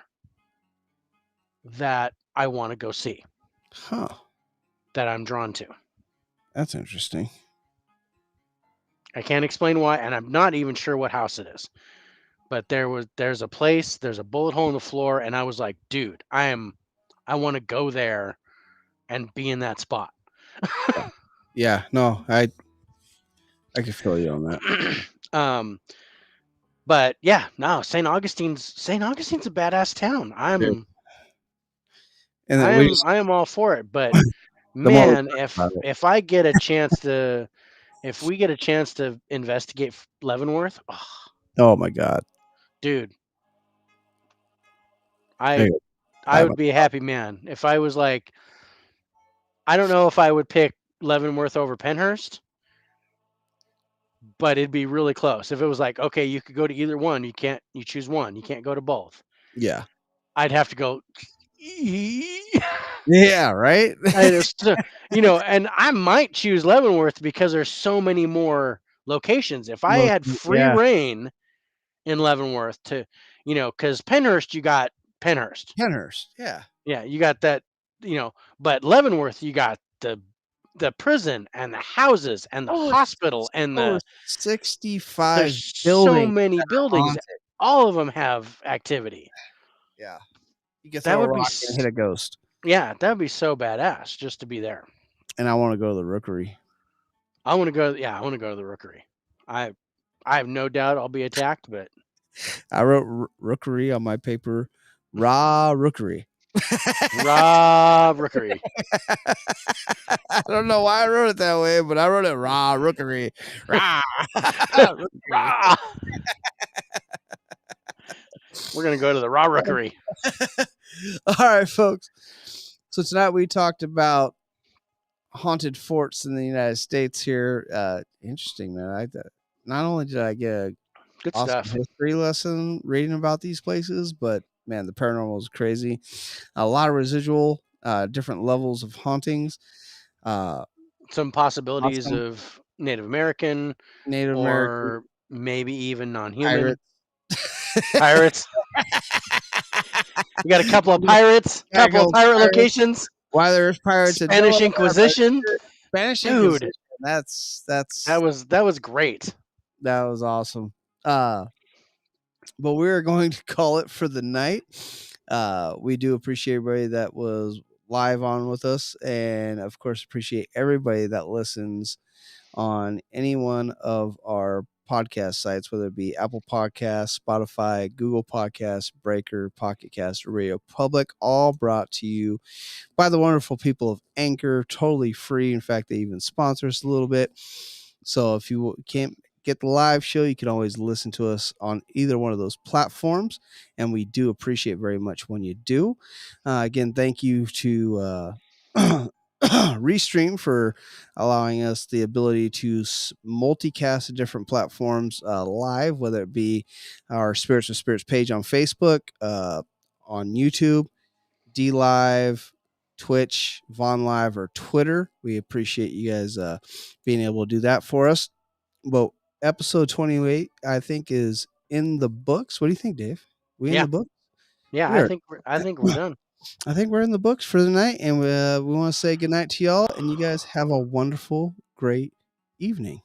that I want to go see, Huh. that I'm drawn to. That's interesting. I can't explain why, and I'm not even sure what house it is. But there's a place, there's a bullet hole in the floor, and I was like, dude, I want to go there and be in that spot. Yeah, no, I can feel you on that. But yeah, no, St. Augustine's a badass town. Dude. I'm And then I we am just I am all for it. But the more we man, talk about it. if I get a chance to if we get a chance to investigate Leavenworth, oh, Oh my god. dude, I I got I time. would be a happy man if I was like, I don't know if I would pick Leavenworth over Penhurst, but it'd be really close. If it was like, okay, you could go to either one, you choose one, you can't go to both. Yeah. I'd have to go Yeah, right. I just, and I might choose Leavenworth because there's so many more locations. If I had free Yeah, reign in Leavenworth to, because Penhurst, you got Penhurst. Penhurst. Yeah, Yeah, you got that, but Leavenworth, you got the prison and the houses and the hospital and over 65 there's so buildings many buildings. haunted. All of them have activity. Yeah, you can That throw a would be, rock and hit a ghost. yeah, that'd be so badass just to be there. And I want to go to the Rookery. I want to go. Yeah, I want to go to the Rookery. I have no doubt I'll be attacked, but I wrote Rookery on my paper. Raw Rookery. Rookery. I don't know why I wrote it that way, but I wrote it Raw Rookery. Rah. Rookery. Rah! We're gonna go to the Rookery. All right, folks. So tonight we talked about haunted forts in the United States here. Interesting, man. Not only did I get a Good awesome stuff. history lesson reading about these places, but man, the paranormal is crazy. A lot of residual, different levels of hauntings. Some possibilities Awesome. of Native American Native American or maybe even non-human pirates. pirates. We got a couple of pirates, couple of pirate locations. Why there's pirates in Spanish Delaware, Inquisition. Spanish Dude. Inquisition. That's That was great. That was awesome. But we're going to call it for the night. We do appreciate everybody that was live on with us, and of course appreciate everybody that listens on any one of our podcast sites, whether it be Apple Podcasts, Spotify, Google Podcasts, Breaker, Pocket Cast, or Radio Public, all brought to you by the wonderful people of Anchor, totally free. In fact, they even sponsor us a little bit. So if you can't get the live show, you can always listen to us on either one of those platforms, and we do appreciate very much when you do. Again, thank you to Restream for allowing us the ability to multicast to different platforms live, whether it be our Spirits of Spirits page on Facebook, on YouTube, D Live, Twitch, Vaughn Live, or Twitter. We appreciate you guys being able to do that for us. But episode 28, I think, is in the books. What do you think, Dave? In the book? Yeah, I think we're done. I think we're in the books for the night, and we want to say good night to y'all, and you guys have a wonderful, great evening.